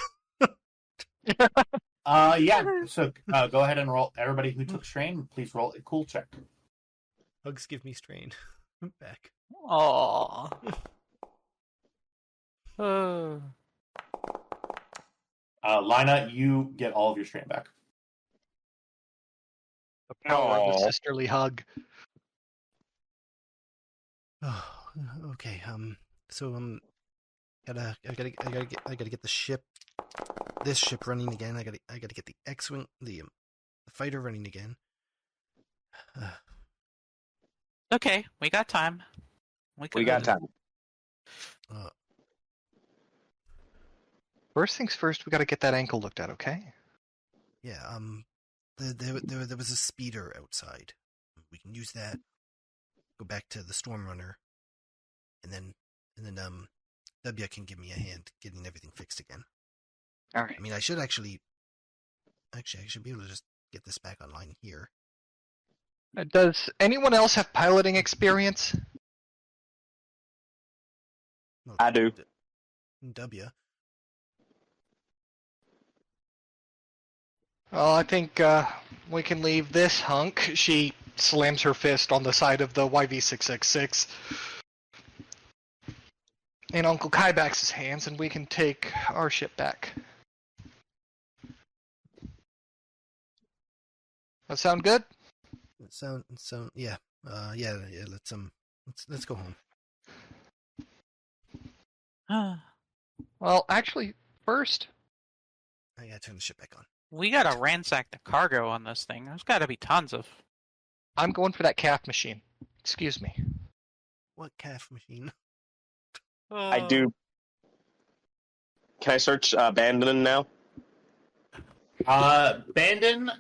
D: Yeah. So go ahead and roll. Everybody who took strain, please roll a cool check.
B: Hugs give me strain back.
A: Aww.
D: Lina, you get all of your strain back.
E: The power of a
C: Aw.
E: sisterly hug.
B: Oh, okay. So I gotta get this ship running again. I gotta get the X-wing, the fighter running again.
A: Okay, we got time.
C: We got time.
E: First things first, we gotta get that ankle looked at, okay?
B: Yeah. There was a speeder outside. We can use that. Go back to the Stormrunner, and then W can give me a hand getting everything fixed again.
E: All right.
B: I mean, I should actually I should be able to just get this back online here.
E: Does anyone else have piloting experience?
B: No,
C: I do.
B: W.
E: Well, I think we can leave this hunk. She slams her fist on the side of the YV666 in Uncle Kybax's hands, and we can take our ship back. That sound good?
B: Sound yeah. Yeah, let's go home.
E: Well, actually, first,
B: I gotta turn the ship back on.
A: We gotta ransack the cargo on this thing. There's gotta be tons of.
E: I'm going for that calf machine. Excuse me.
B: What calf machine?
C: I do. Can I search Bandon now?
D: Bandon,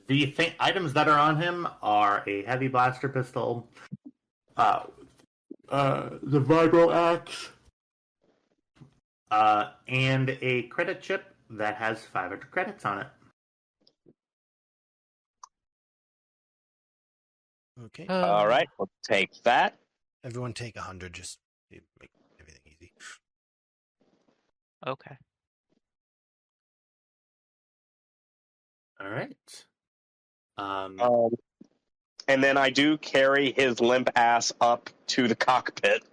D: the items that are on him are a heavy blaster pistol, the vibro axe, and a credit chip that has 500 credits on it.
B: Okay.
C: All right, we'll take that.
B: Everyone take 100, just to make everything easy.
A: Okay.
D: All right.
C: And then I do carry his limp ass up to the cockpit.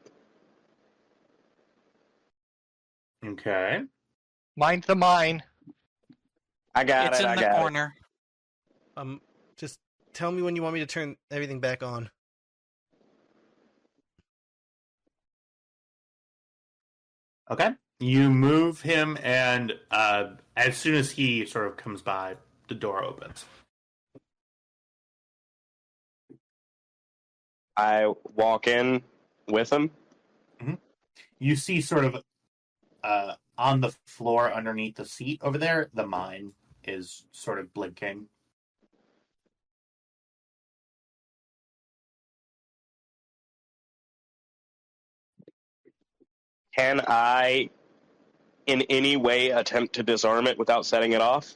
D: Okay.
E: Mind the mine.
C: I got
A: It's
C: it.
A: in
C: I
A: the
C: got it.
A: corner.
B: Just tell me when you want me to turn everything back on.
D: Okay. You move him, and as soon as he sort of comes by, the door opens.
C: I walk in with him.
D: You see sort of on the floor underneath the seat over there, the mine is sort of blinking.
C: Can I, in any way, attempt to disarm it without setting it off?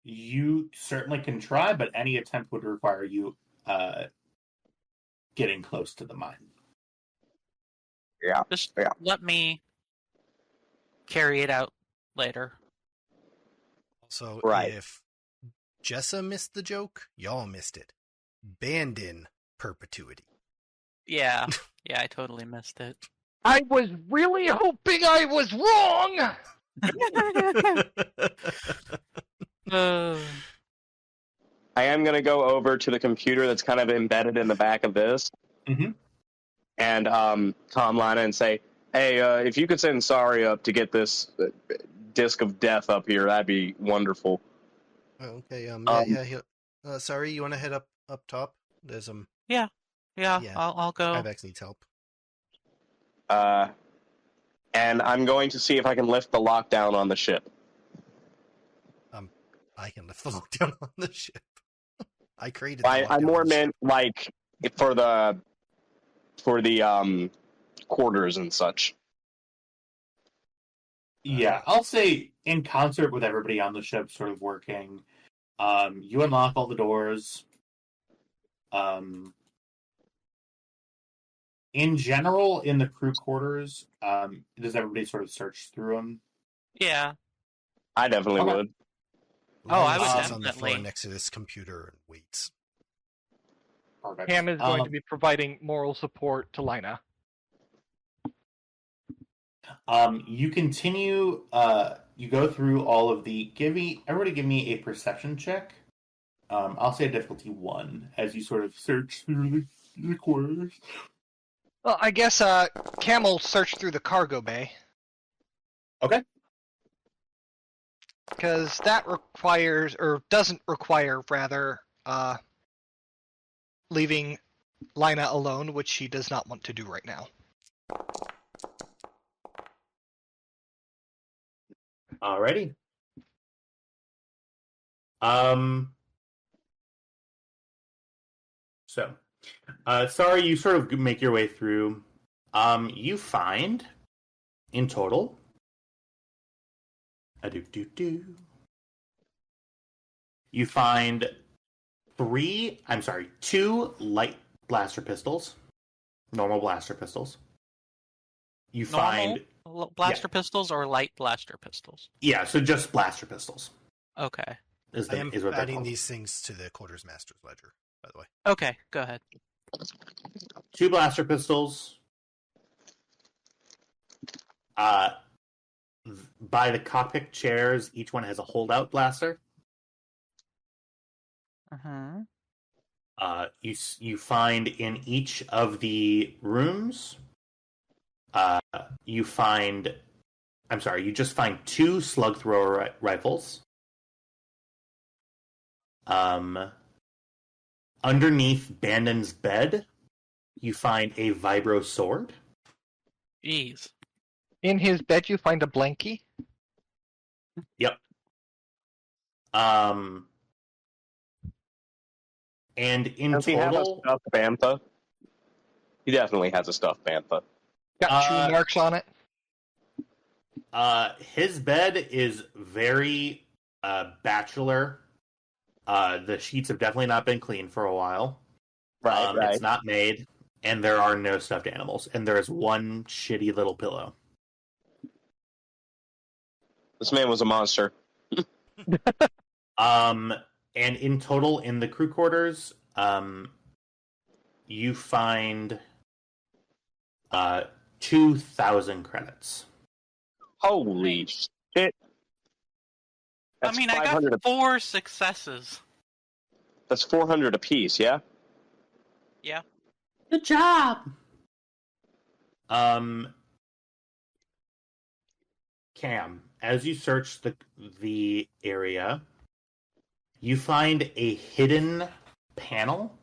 D: You certainly can try, but any attempt would require you getting close to the mine.
C: Yeah.
A: Just
C: Yeah.
A: let me carry it out later.
B: Also,
C: Right.
B: if Jessa missed the joke, y'all missed it. Banned in perpetuity.
A: Yeah. Yeah, I totally missed it.
E: I was really hoping I was wrong!
C: I am going to go over to the computer that's kind of embedded in the back of this.
D: Mhm.
C: And call Lana and say, hey, if you could send Sorry up to get this disc of death up here, that'd be wonderful.
B: Okay,
C: Um,
B: sorry, you want to head up top? There's
A: Yeah,
B: Yeah.
A: I'll go.
B: Ibex needs help.
C: And I'm going to see if I can lift the lockdown on the ship.
B: I can lift the lockdown on the ship. I created.
C: I more meant like for the quarters and such.
D: Yeah, I'll say in concert with everybody on the ship sort of working, you unlock all the doors. In general, in the crew quarters, does everybody sort of search through them?
A: Yeah.
C: I definitely
D: Okay.
C: would.
A: Oh, I would
B: Sits on the floor
A: definitely.
B: next to this computer and waits.
D: Perfect.
E: Cam is going to be providing moral support to Lina.
D: You continue. You go through all of the. Everybody, give me a perception check. I'll say difficulty 1 as you sort of search through the quarters.
E: Well, I guess Cam will search through the cargo bay.
D: Okay.
E: Because that requires, or doesn't require, rather, leaving Lina alone, which she does not want to do right now.
D: Alrighty. Sorry, you sort of make your way through. You find, in total, you find 2 light blaster pistols, normal blaster pistols. You find
A: blaster pistols or light blaster pistols?
D: Yeah, so just blaster pistols.
A: Okay.
D: Is
B: I am
D: what they're
B: adding
D: called.
B: these things to the Quarters Master's ledger, by the way.
A: Okay, go ahead.
D: 2 blaster pistols. By the cockpit chairs, each one has a holdout blaster. You find in each of the rooms, you just find 2 slug thrower rifles. Underneath Bandon's bed, you find a vibro sword.
A: Jeez.
E: In his bed, you find a blankie.
D: Yep. And in
C: Does he have a
D: total,
C: stuffed bantha? He definitely has a stuffed bantha.
E: Got 2 marks on it.
D: his bed is very bachelor. The sheets have definitely not been cleaned for a while.
C: Right.
D: It's not made, and there are no stuffed animals, and there is one shitty little pillow.
C: This man was a monster.
D: And in total, in the crew quarters, you find 2,000 credits.
C: Holy shit! That's
A: I mean, I got
C: 500
A: 4 successes.
C: That's 400 apiece. Yeah.
A: Yeah.
D: Good job. Cam, as you search the area, you find a hidden panel,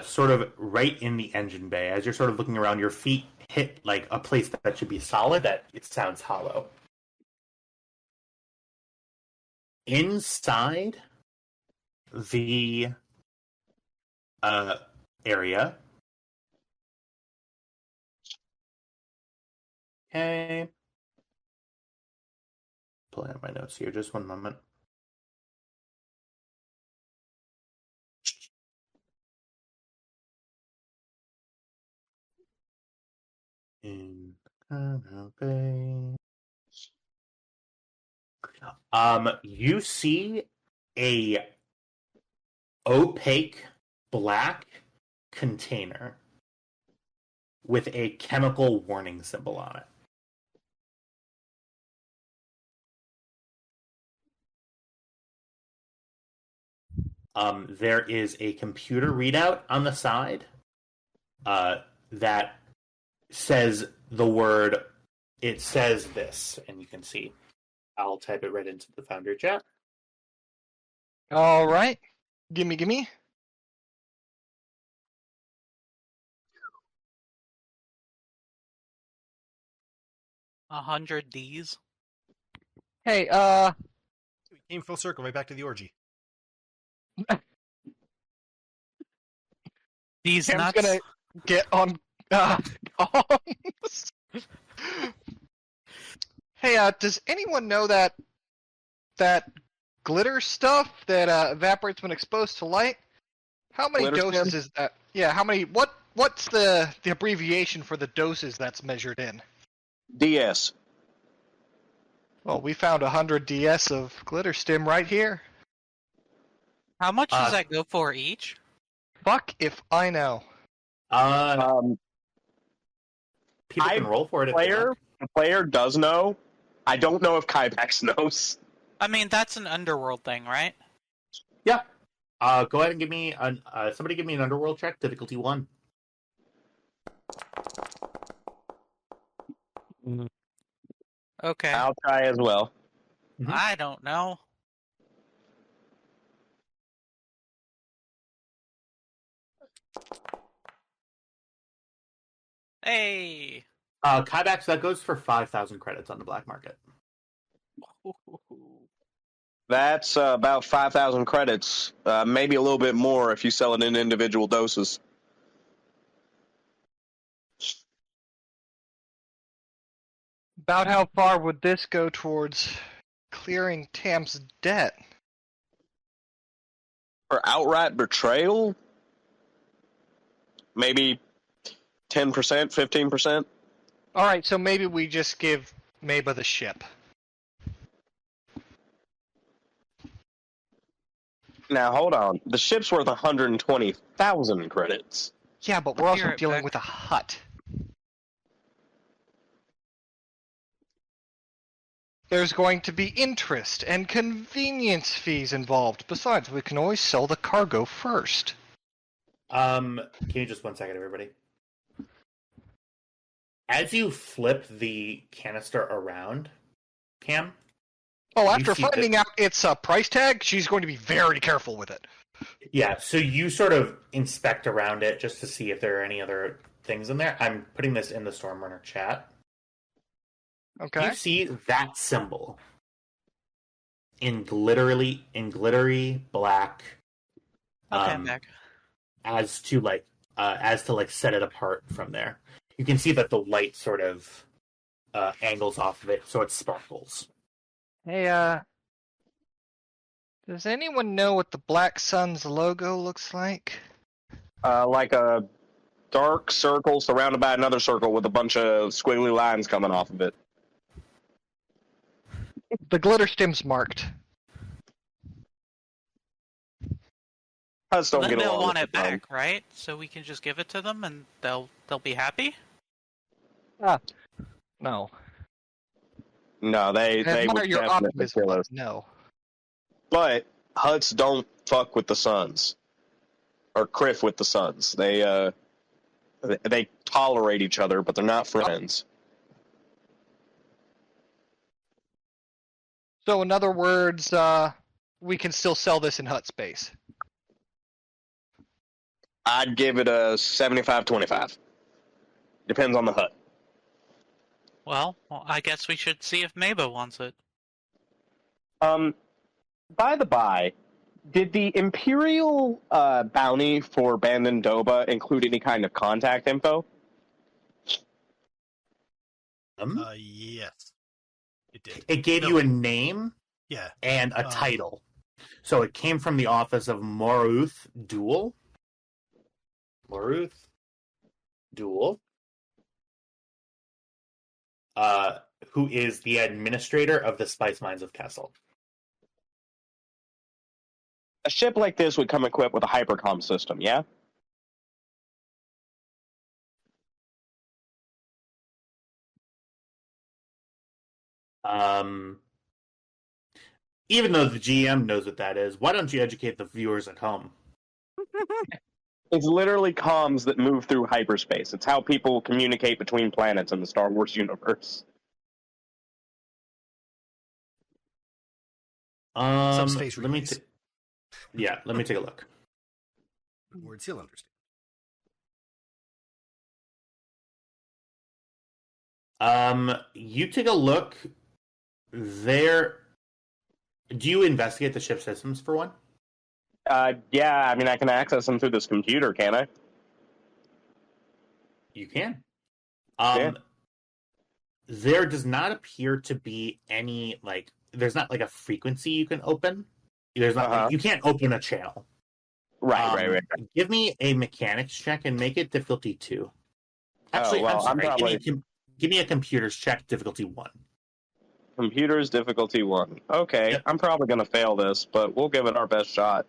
D: sort of right in the engine bay. As you're sort of looking around, your feet hit like a place that should be solid. That it sounds hollow. Inside the area. Okay. Pulling up my notes here. Just one moment. In bay. You see a opaque black container with a chemical warning symbol on it. There is a computer readout on the side that says the word. It says this, and you can see. I'll type it right into the Founder chat.
E: All right. Gimme.
A: 100 Ds.
E: Hey,
B: We came full circle right back to the orgy.
A: These
E: Cam's
A: nuts.
E: gonna get on. Hey, does anyone know that glitter stuff that evaporates when exposed to light? How many
C: Glitter
E: doses
C: stem?
E: is that? Yeah, how many? What's the abbreviation for the doses that's measured in?
C: DS.
E: Well, we found 100 DS of glitter stim right here.
A: How much does that go for each?
E: Fuck if I know.
D: People can roll for it if they like.
C: The player does know. I don't know if Kybex knows.
A: I mean, that's an underworld thing, right?
D: Yeah. Go ahead and give me somebody give me an underworld check, difficulty 1.
A: Okay.
C: I'll try as well.
D: Mhm.
A: I don't know. Hey.
D: Kybax, that goes for 5,000 credits on the black market.
C: That's about 5,000 credits. Maybe a little bit more if you sell it in individual doses.
E: About how far would this go towards clearing Tam's debt?
C: For outright betrayal, maybe 10%, 15%.
E: All right, so maybe we just give Maba the ship.
C: Now, hold on. The ship's worth 120,000 credits.
E: Yeah, but we're
A: Be
E: also
A: right
E: dealing
A: back.
E: with a hut. There's going to be interest and convenience fees involved. Besides, we can always sell the cargo first.
D: Can you just 1 second, everybody? As you flip the canister around, Cam.
E: Oh,
D: You
E: after
D: see
E: finding out its a price tag, she's going to be very careful with it.
D: Yeah, so you sort of inspect around it just to see if there are any other things in there. I'm putting this in the Stormrunner chat.
E: Okay.
D: You see that symbol in glittery black.
A: Okay, I'm back.
D: As to set it apart from there. You can see that the light sort of angles off of it, so it sparkles.
E: Hey, does anyone know what the Black Sun's logo looks like?
C: Like a dark circle surrounded by another circle with a bunch of squiggly lines coming off of it.
E: The glitter stem's marked.
C: Huts don't
A: Then
C: get
A: they'll
C: along
A: want
C: with
A: it
C: the time.
A: back, right? So we can just give it to them and they'll be happy?
E: No.
C: No, they
E: Admire
C: would
E: your
C: definitely
E: optimism,
C: kill
E: but
C: us.
E: no.
C: But Huts don't fuck with the Suns. Or Criff with the Suns. They tolerate each other, but they're not friends.
E: So in other words, we can still sell this in hut space.
C: I'd give it a 75-25. Depends on the hut.
A: Well, I guess we should see if Maba wants it.
C: By the by, did the Imperial bounty for Bandendoba include any kind of contact info?
B: Yes. It did.
D: It gave you a name
B: Yeah.
D: and a title. So it came from the office of Moruth Duel. Who is the administrator of the Spice Mines of Kessel.
C: A ship like this would come equipped with a hypercom system, yeah?
D: Even though the GM knows what that is, why don't you educate the viewers at home?
C: It's literally comms that move through hyperspace. It's how people communicate between planets in the Star Wars universe.
B: Subspace
D: let me
B: relays.
D: let me take a look.
B: Words he'll understand.
D: You take a look there. Do you investigate the ship systems for one?
C: Yeah, I mean, I can access them through this computer, can I?
D: You can.
C: Yeah.
D: There does not appear to be any, there's not, a frequency you can open. There's not, you can't open a channel.
C: Right.
D: Give me a mechanics check and make it difficulty 2. Actually,
C: well,
D: I'm sorry.
C: I'm probably...
D: Give me a computers check, difficulty 1.
C: Computers, difficulty 1. Okay,
D: Yep.
C: I'm probably going to fail this, but we'll give it our best shot.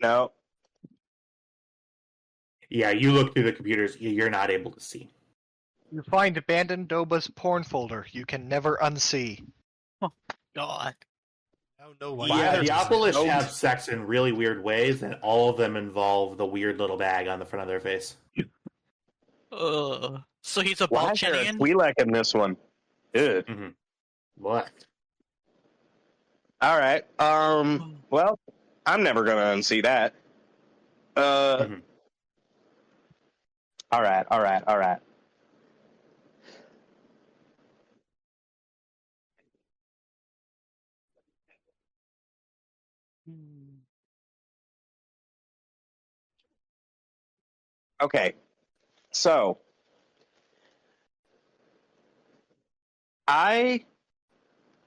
C: No.
D: Yeah, you look through the computers, you're not able to see.
E: You find abandoned Doba's porn folder. You can never unsee.
A: God.
B: I don't know why.
D: Yeah, the Oculus
C: Nope.
D: have sex in really weird ways, and all of them involve the weird little bag on the front of their face.
A: So he's a
C: Why is there a
A: Balchinian?
C: Twi'lek in this one? Good.
D: Mm-hmm. What?
C: All right. Well, I'm never going to unsee that.
D: Mhm.
C: All right. Okay. So, I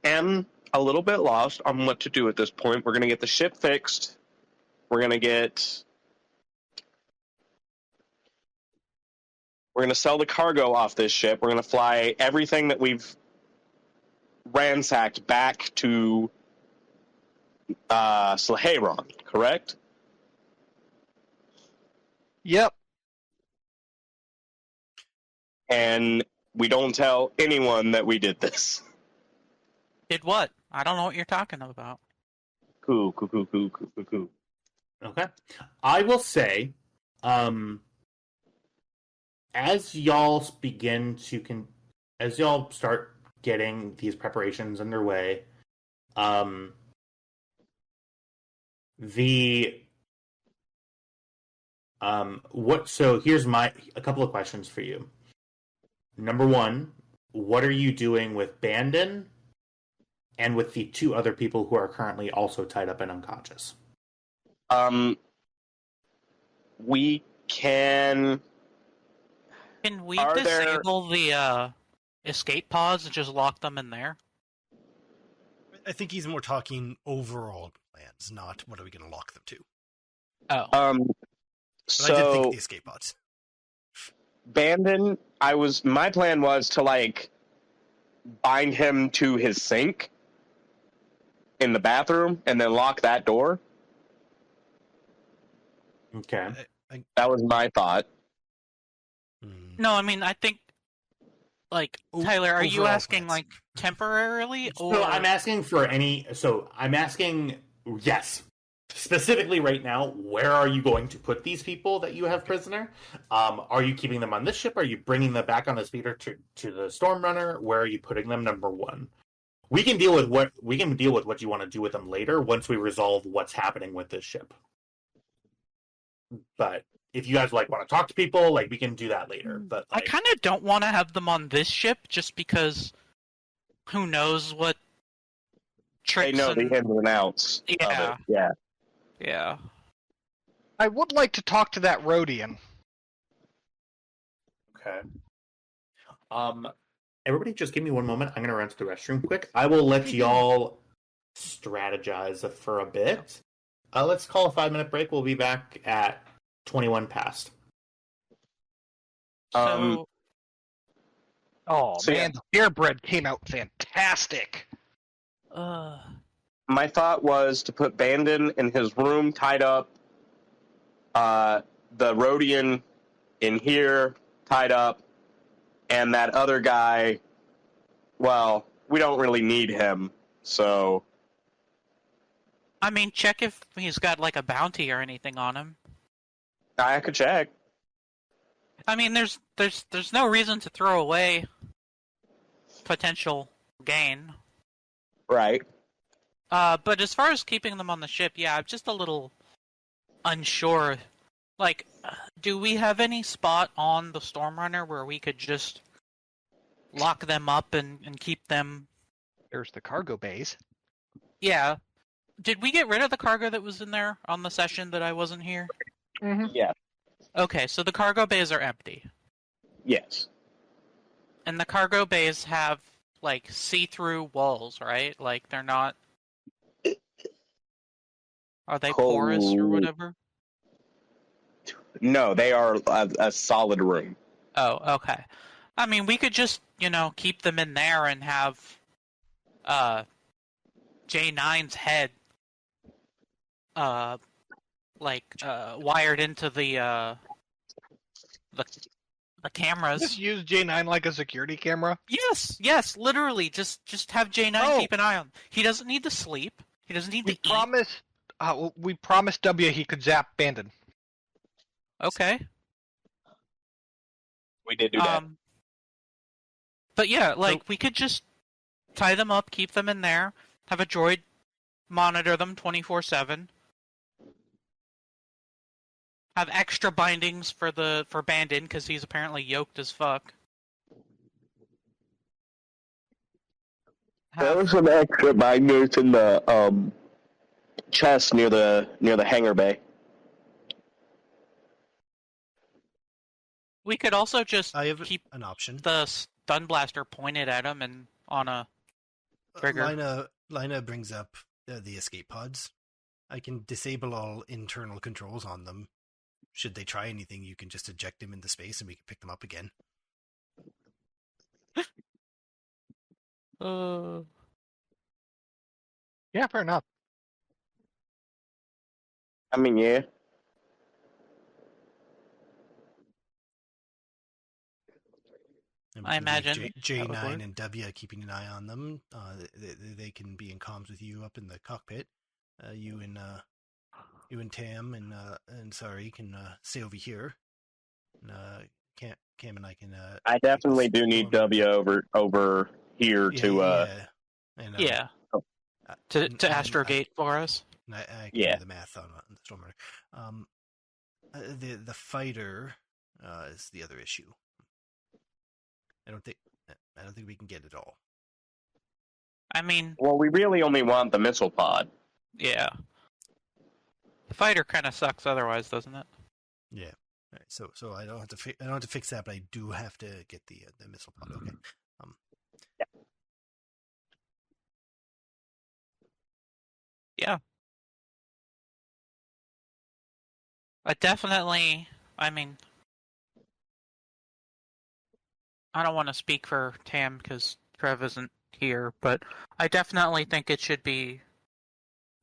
C: am a little bit lost on what to do at this point. We're going to get the ship fixed. We're going to sell the cargo off this ship. We're going to fly everything that we've ransacked back to Sleheyron, correct?
E: Yep.
C: And we don't tell anyone that we did this.
A: Did what? I don't know what you're talking about.
C: Cool.
D: Okay. I will say, as y'all start getting these preparations underway, so here's a couple of questions for you. Number one, what are you doing with Bandon and with the two other people who are currently also tied up and unconscious?
C: We can...
A: Can we
C: Are there-
A: disable the escape pods and just lock them in there?
B: I think he's more talking overall plans, not what are we going to lock them to.
A: Oh.
B: But I did think
C: So
B: of the escape pods.
C: Bandon, my plan was to bind him to his sink in the bathroom and then lock that door.
D: Okay.
C: That was my thought.
A: No, I mean, I think, Tyler, are you
B: overall
A: asking,
B: plans.
A: temporarily, or...
D: So I'm asking yes. Specifically right now, where are you going to put these people that you have prisoner? Are you keeping them on this ship? Are you bringing them back on the speeder to the Stormrunner? Where are you putting them? Number one. We can deal with what you want to do with them later once we resolve what's happening with this ship. But if you guys want to talk to people, we can do that later. But
A: I kind of don't want to have them on this ship just because who knows what tricks
C: They know the ins and outs.
A: Yeah.
C: Of it. Yeah.
A: Yeah.
E: I would like to talk to that Rhodian.
D: Okay. Everybody just give me one moment. I'm going to run to the restroom quick. I will let y'all strategize for a bit. Let's call a 5-minute break. We'll be back at 21 past.
A: So,
E: Oh,
C: So,
E: man, the beer bread came out fantastic.
C: My thought was to put Bandon in his room tied up, the Rhodian in here tied up, and that other guy, well, we don't really need him, so...
A: I mean, check if he's got, a bounty or anything on him.
C: I could check.
A: I mean, there's no reason to throw away potential gain.
C: Right.
A: But as far as keeping them on the ship, yeah, I'm just a little unsure. Do we have any spot on the Stormrunner where we could just lock them up and keep them?
E: There's the cargo bays.
A: Yeah. Did we get rid of the cargo that was in there on the session that I wasn't here?
E: Mm-hmm.
C: Yeah.
A: Okay, so the cargo bays are empty.
C: Yes.
A: And the cargo bays have, see-through walls, right? They're not... Are they porous or whatever?
C: No, they are a solid room.
A: Oh, okay. I mean, we could just, keep them in there and have J9's head wired into the cameras.
E: Just use J9 like a security camera.
A: Yes, literally. Just have J9 keep an eye on. He doesn't need to sleep. He doesn't need to eat.
E: We promised W he could zap Bandon.
A: Okay.
C: We did do that.
A: But yeah, we could just tie them up, keep them in there, have a droid monitor them 24/7. Have extra bindings for Bandon because he's apparently yoked as fuck.
C: There were some extra binders in the chest near the hangar bay.
A: We could also just
B: I have
A: keep
B: an option.
A: the stun blaster pointed at him and on a trigger.
B: Lina brings up the escape pods. I can disable all internal controls on them. Should they try anything, you can just eject them into space and we can pick them up again.
E: Yeah, fair enough.
C: I mean, yeah.
A: I imagine that would
B: J9
A: work.
B: and W keeping an eye on them. They can be in comms with you up in the cockpit. You and Tam and Sari can stay over here. Cam and I can.
C: I definitely do need W over here to.
B: And,
A: to astrogate for us.
B: I can do the math on the Stormrunner. The fighter is the other issue. I don't think we can get it all.
A: I mean,
C: Well, we really only want the missile pod.
A: yeah. The fighter kind of sucks otherwise, doesn't it?
B: Yeah. All right, so I don't have to fix that, but I do have to get the missile pod. Okay.
A: Yeah. I mean, I don't want to speak for Tam because Trev isn't here, but I definitely think it should be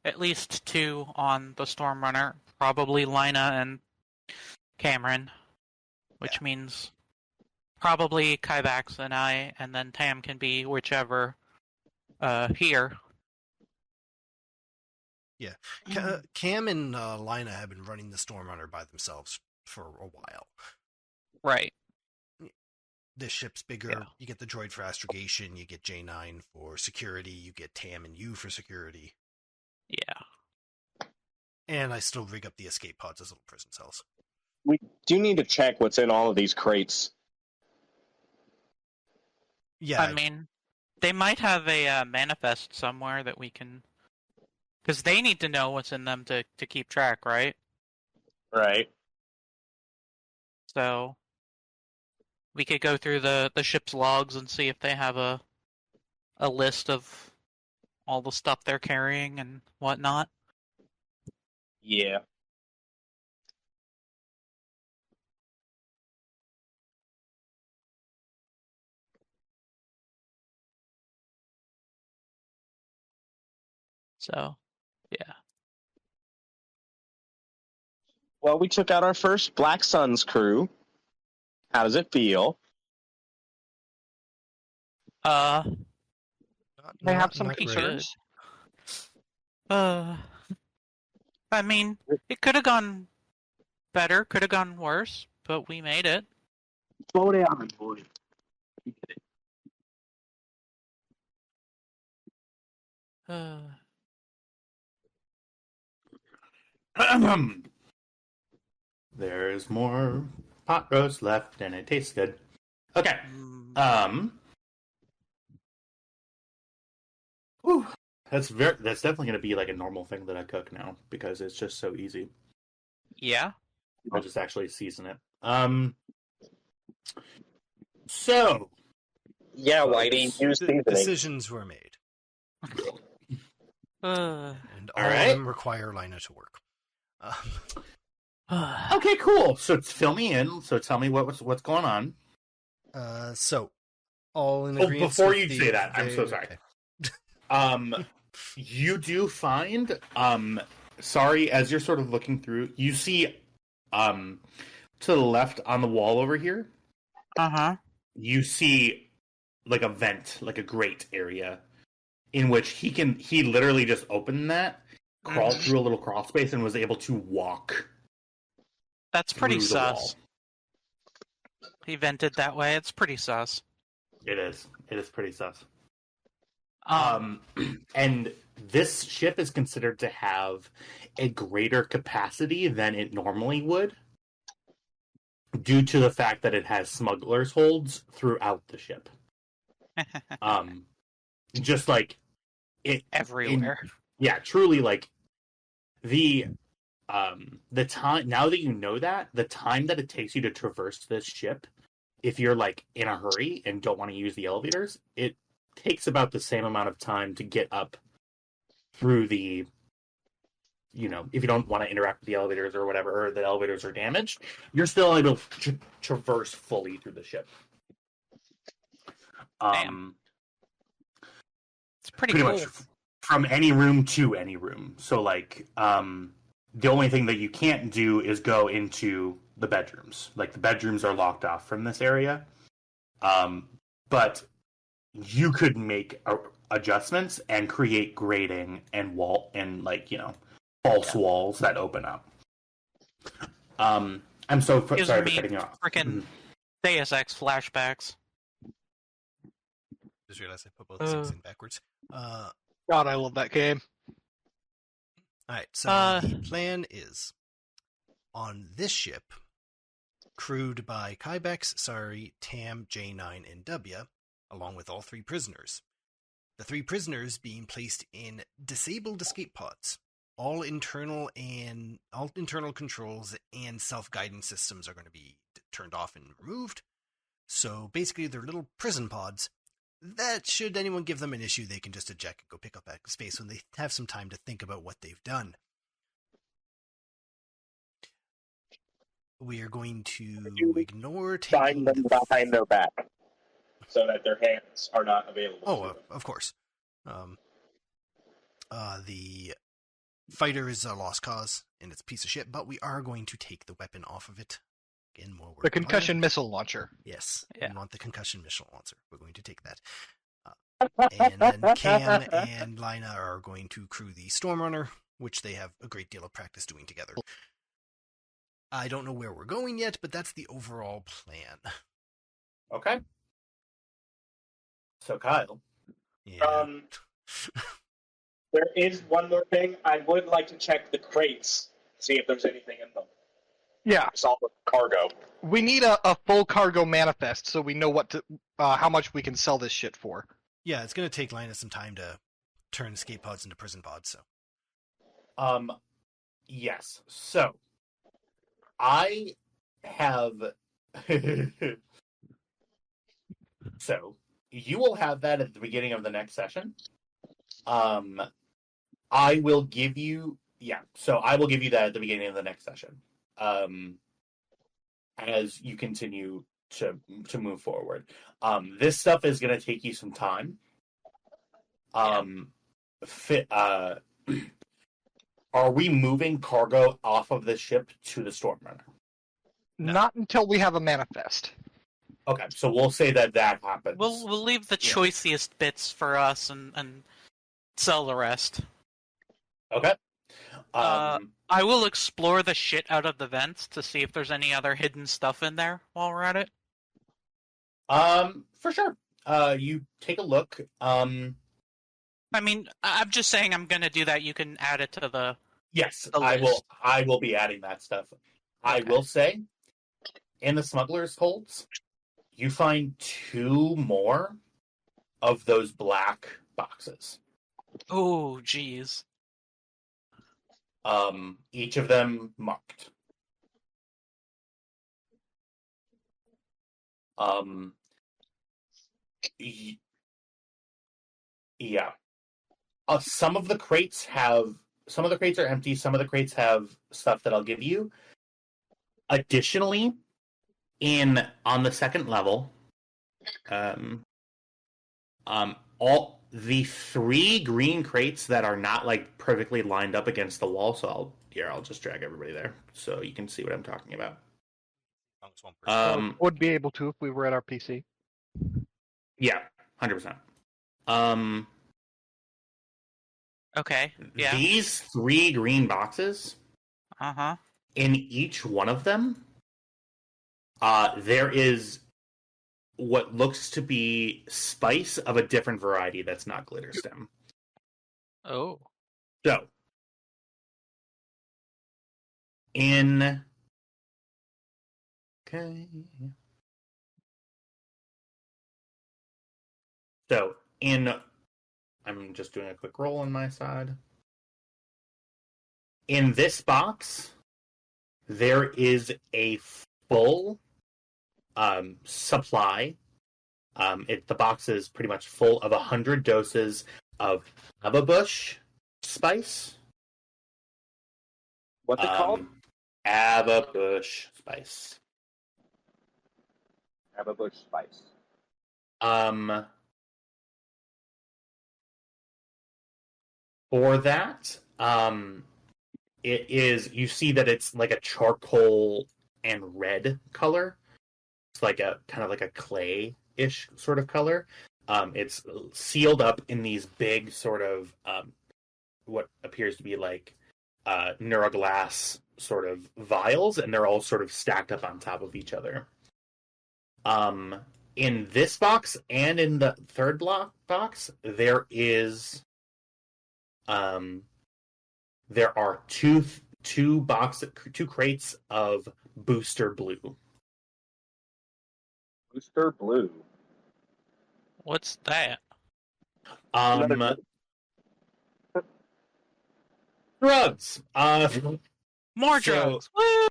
A: at least 2 on the Stormrunner, probably Lina and Cameron, which means probably Kyvax and I, and then Tam can be whichever here.
B: Yeah. Cam and Lina have been running the Stormrunner by themselves for a while.
A: Right.
B: This ship's bigger.
A: Yeah.
B: You get the droid for astrogation. You get J9 for security. You get Tam and you for security.
A: Yeah.
B: And I still rig up the escape pods as little prison cells.
C: We do need to check what's in all of these crates.
B: Yeah.
A: I mean, they might have a manifest somewhere that we can... Because they need to know what's in them to keep track, right?
C: Right.
A: So we could go through the ship's logs and see if they have a list of all the stuff they're carrying and whatnot.
C: Yeah.
A: So, yeah.
C: Well, we took out our first Black Suns crew. How does it feel?
E: I have some
B: not great.
E: concerns.
A: I mean, it could have gone better, could have gone worse, but we made it.
C: Slow down, boy.
D: There's more pot roast left, and it tastes good. Okay. Whew. That's definitely going to be like a normal thing that I cook now because it's just so easy.
A: Yeah.
D: I'll just actually season it. So.
C: Yeah, Whitey, use seasoning.
B: Decisions were made. And all
D: right.
B: of them require Lina to work.
D: Okay, cool. So fill me in. So tell me what's going on.
B: So all in agreement.
D: Before you say that, I'm so sorry.
B: Okay.
D: You do find, sorry, as you're sort of looking through, you see, to the left on the wall over here, you see like a vent, like a grate area, in which he literally just opened that, crawled through a little crawl space, and was able to walk.
A: That's pretty
D: through the
A: sus. He vented that way. It's pretty sus.
D: It is. It is pretty sus. And this ship is considered to have a greater capacity than it normally would, due to the fact that it has smugglers' holds throughout the ship. Just like it
A: Everywhere.
D: yeah, truly, like the time, now that you know that, the time that it takes you to traverse this ship, if you're like in a hurry and don't want to use the elevators, it takes about the same amount of time to get up through the, if you don't want to interact with the elevators or whatever, or the elevators are damaged, you're still able to traverse fully through the ship.
A: Damn. It's pretty
D: pretty
A: cool.
D: much from any room to any room. So, the only thing that you can't do is go into the bedrooms. Like, the bedrooms are locked off from this area. But you could make adjustments and create grading and false walls that open up. I'm so sorry for cutting you off.
A: Freaking Deus Ex flashbacks.
B: Just realized I put both things in backwards.
E: God, I love that game.
B: Alright, so the plan is, on this ship, crewed by Kybex, Sari, Tam, J9, and W, along with all 3 prisoners. The 3 prisoners being placed in disabled escape pods. All internal controls and self-guidance systems are going to be turned off and removed. So basically, they're little prison pods that, should anyone give them an issue, they can just eject and go pick up that space when they have some time to think about what they've done. We are going to ignore taking
C: them behind their back so that their hands are not available.
B: Oh, of course. The fighter is a lost cause, and it's a piece of shit, but we are going to take the weapon off of it. Again, more work.
E: The concussion missile launcher.
B: Yes,
A: yeah.
B: we want the concussion missile launcher. We're going to take that. And then Cam and Lina are going to crew the Stormrunner, which they have a great deal of practice doing together. I don't know where we're going yet, but that's the overall plan.
D: Okay. So, Kyle.
B: Yeah.
C: There is one more thing. I would like to check the crates, see if there's anything in them.
E: Yeah.
C: It's all the cargo.
E: We need a full cargo manifest so we know how much we can sell this shit for.
B: Yeah, it's going to take Lina some time to turn escape pods into prison pods, so.
D: Yes. So, I have... So, you will have that at the beginning of the next session. I will give you... Yeah, so I will give you that at the beginning of the next session. As you continue to move forward. This stuff is going to take you some time. Are we moving cargo off of the ship to the Stormrunner?
B: No.
E: Not until we have a manifest.
D: Okay, so we'll say that happens.
A: We'll leave the choicest bits for us and sell the rest.
D: Okay.
A: I will explore the shit out of the vents to see if there's any other hidden stuff in there while we're at it.
D: For sure. You take a look.
A: I mean, I'm just saying I'm gonna do that. You can add it to the...
D: Yes,
A: the
D: I will.
A: list.
D: I will be adding that stuff. I will say, in the smuggler's holds, you find 2 more of those black boxes.
A: Oh, jeez.
D: Each of them marked. Yeah. Some of the crates are empty. Some of the crates have stuff that I'll give you. Additionally, on the second level, all the 3 green crates that are not perfectly lined up against the wall. So I'll just drag everybody there so you can see what I'm talking about.
E: Would be able to if we were at our PC.
D: Yeah, 100%.
A: Okay, yeah.
D: These 3 green boxes,
A: Uh-huh.
D: in each one of them, there is what looks to be spice of a different variety that's not glitter stem.
A: Oh.
D: So, I'm just doing a quick roll on my side. In this box, there is a full supply The box is pretty much full of 100 doses of Ababush spice.
C: What's it called?
D: Ababush spice.
C: Ababush spice.
D: For that, it is. You see that it's like a charcoal and red color. It's like a kind of like a clay-ish sort of color. It's sealed up in these big sort of what appears to be like neuroglass sort of vials, and they're all sort of stacked up on top of each other. In this box and in the third box, there are two crates of Booster Blue.
C: Booster Blue.
A: What's that?
D: Drugs.
A: More drugs. Woo!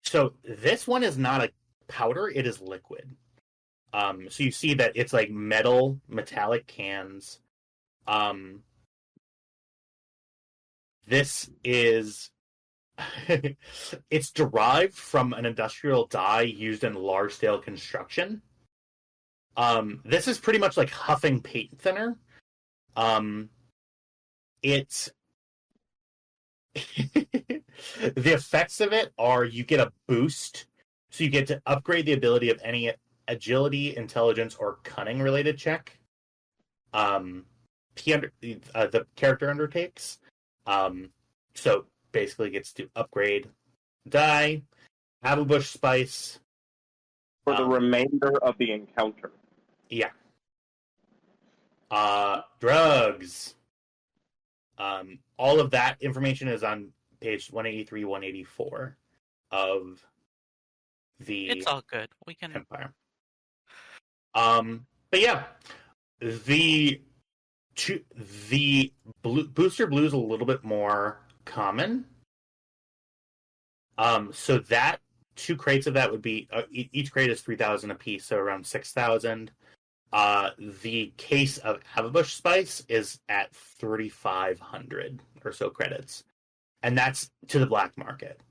D: So this one is not a powder; it is liquid. So you see that it's like metallic cans. This is it's derived from an industrial dye used in large-scale construction. This is pretty much like huffing paint thinner. It's the effects of it are you get a boost, so you get to upgrade the ability of any agility, intelligence, or cunning related check. The character undertakes. So basically gets to upgrade die, Ababush spice
C: For the remainder of the encounter.
D: Yeah. Drugs. All of that information is on page 183, 184 of the
A: It's all good. We can.
D: Empire. But yeah, the Booster Blue is a little bit more common. So that 2 crates of that would be each crate is 3,000 apiece, so around 6,000. The case of Ababush spice is at 3,500 or so credits, and that's to the black market.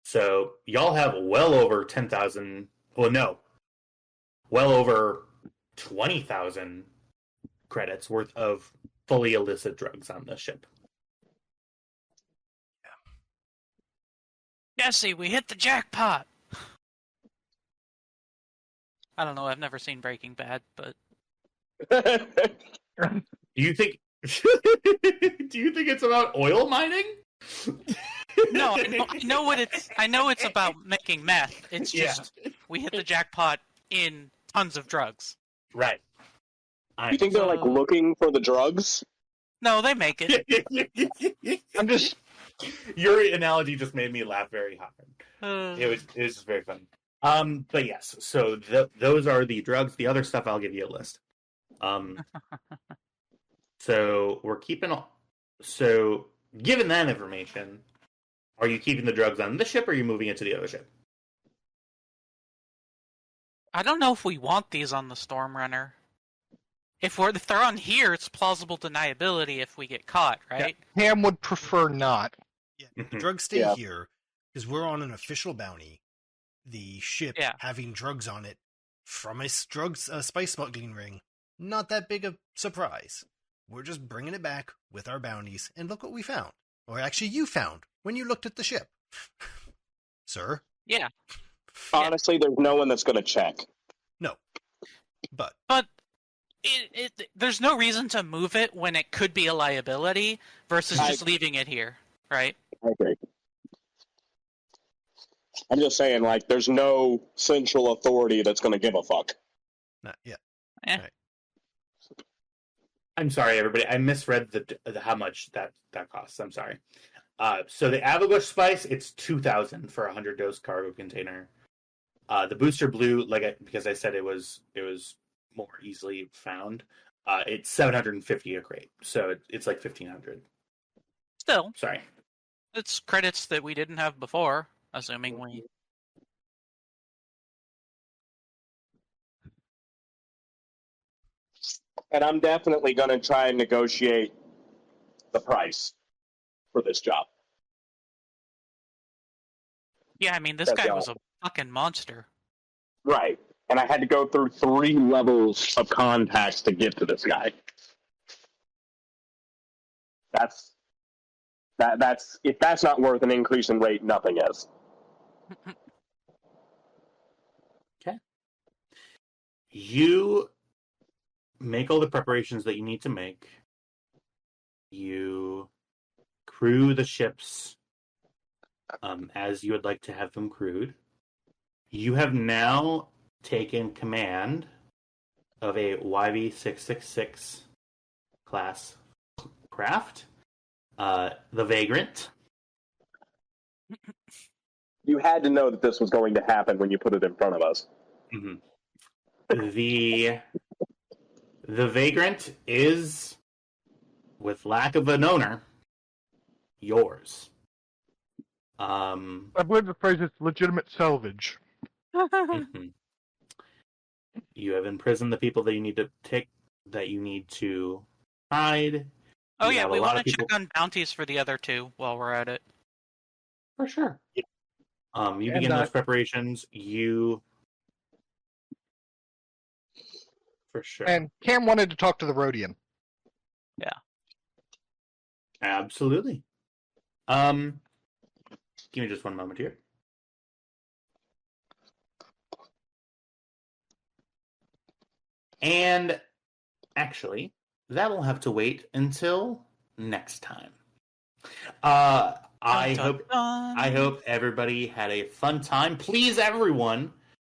D: So y'all have well over 10,000. Well, no, well over 20,000 credits worth of fully illicit drugs on this ship.
A: Jesse, we hit the jackpot. I don't know. I've never seen Breaking Bad, but
D: Do you think? Do you think it's about oil mining?
A: no, I know what it's. I know it's about making meth. It's just we hit the jackpot in tons of drugs.
D: Right.
C: You think they're like looking for the drugs?
A: No, they make it.
E: I'm just.
D: Your analogy just made me laugh very hard. It was just very funny. But yes, so those are the drugs. The other stuff, I'll give you a list. So we're keeping. So given that information, are you keeping the drugs on this ship, or are you moving it to the other ship?
A: I don't know if we want these on the Stormrunner. If they're on here, it's plausible deniability if we get caught, right?
E: Ham would prefer not.
B: Yeah, the drugs stay here because we're on an official bounty. The ship having drugs on it from a spice smuggling ring, not that big a surprise. We're just bringing it back with our bounties, and look what we found. Or actually, you found when you looked at the ship. Sir?
A: Yeah.
C: Honestly, there's no one that's going to check.
B: No. But
A: there's no reason to move it when it could be a liability versus just leaving it here, right?
C: I agree. I'm just saying, like, there's no central authority that's going to give a fuck.
B: Not yet.
A: Right.
D: I'm sorry, everybody. I misread the how much that costs. I'm sorry. So the Ababush spice, it's 2,000 for a 100-dose cargo container. The Booster Blue, because I said it was more easily found. It's 750 a crate, so it's like 1,500.
A: Still,
D: sorry,
A: it's credits that we didn't have before. Assuming we
C: And I'm definitely going to try and negotiate the price for this job.
A: Yeah, I mean, this
C: That's
A: guy
C: all.
A: was a fucking monster.
C: Right. And I had to go through 3 levels of contacts to get to this guy. That's if that's not worth an increase in rate, nothing is.
D: Okay. You make all the preparations that you need to make. You crew the ships as you would like to have them crewed. You have now taken command of a YV-666 class craft, the Vagrant.
C: You had to know that this was going to happen when you put it in front of us.
D: Mm-hmm. The Vagrant is, with lack of an owner, yours.
E: I believe the phrase is legitimate salvage.
D: Mm-hmm. You have imprisoned the people that you need to take, that you need to hide.
A: Oh
D: You
A: yeah,
D: have a
A: we
D: lot
A: want
D: of
A: to
D: people-
A: check on bounties for the other 2 while we're at it.
D: For sure. You
E: And,
D: begin those preparations. For sure.
E: And Cam wanted to talk to the Rhodian.
D: Absolutely. Give me just one moment here. And actually, that will have to wait until next time. I hope everybody had a fun time. Please, everyone,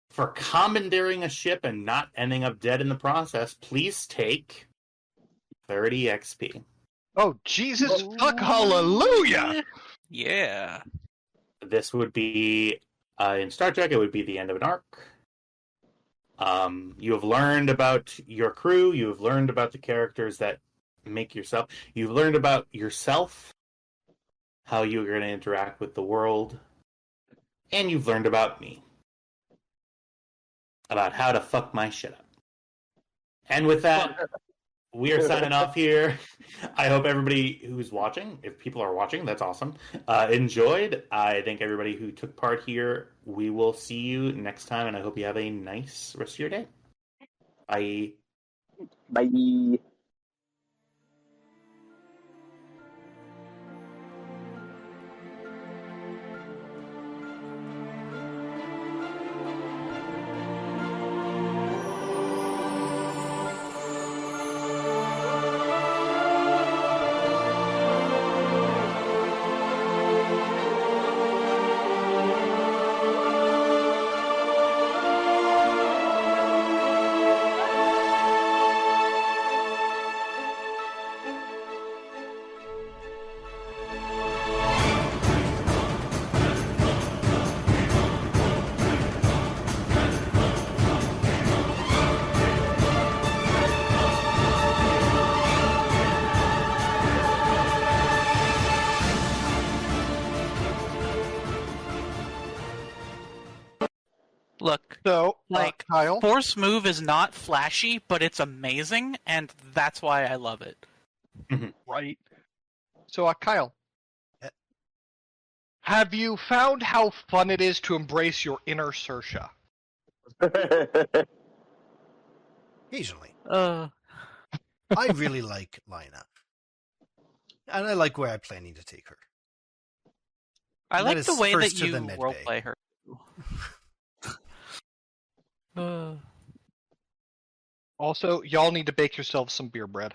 D: for commandeering a ship and not ending up dead in the process, please take 30 XP.
E: Oh, Jesus fuck hallelujah!
A: Yeah.
D: This would be, in Star Trek, it would be the end of an arc. You have learned about your crew, you have learned about the characters that make yourself, you've learned about yourself, how you're going to interact with the world, and you've learned about me. About how to fuck my shit up. And with that, we are signing off here. I hope everybody who's watching, if people are watching, that's awesome, enjoyed. I thank everybody who took part here. We will see you next time, and I hope you have a nice rest of your day. Bye.
C: Bye.
A: Look,
E: So,
A: like,
E: Kyle,
A: Force Move is not flashy, but it's amazing, and that's why I love it.
E: right? So, Kyle,
B: Yeah.
E: have you found how fun it is to embrace your inner Saoirse?
B: Occasionally.
A: Uh,
B: I really like Lina. And I like where I'm planning to take her.
A: I
B: That
A: like
B: is
A: the way
B: first
A: that
B: to
A: you
B: the med bay.
A: roleplay her.
E: Also, y'all need to bake yourselves some beer bread.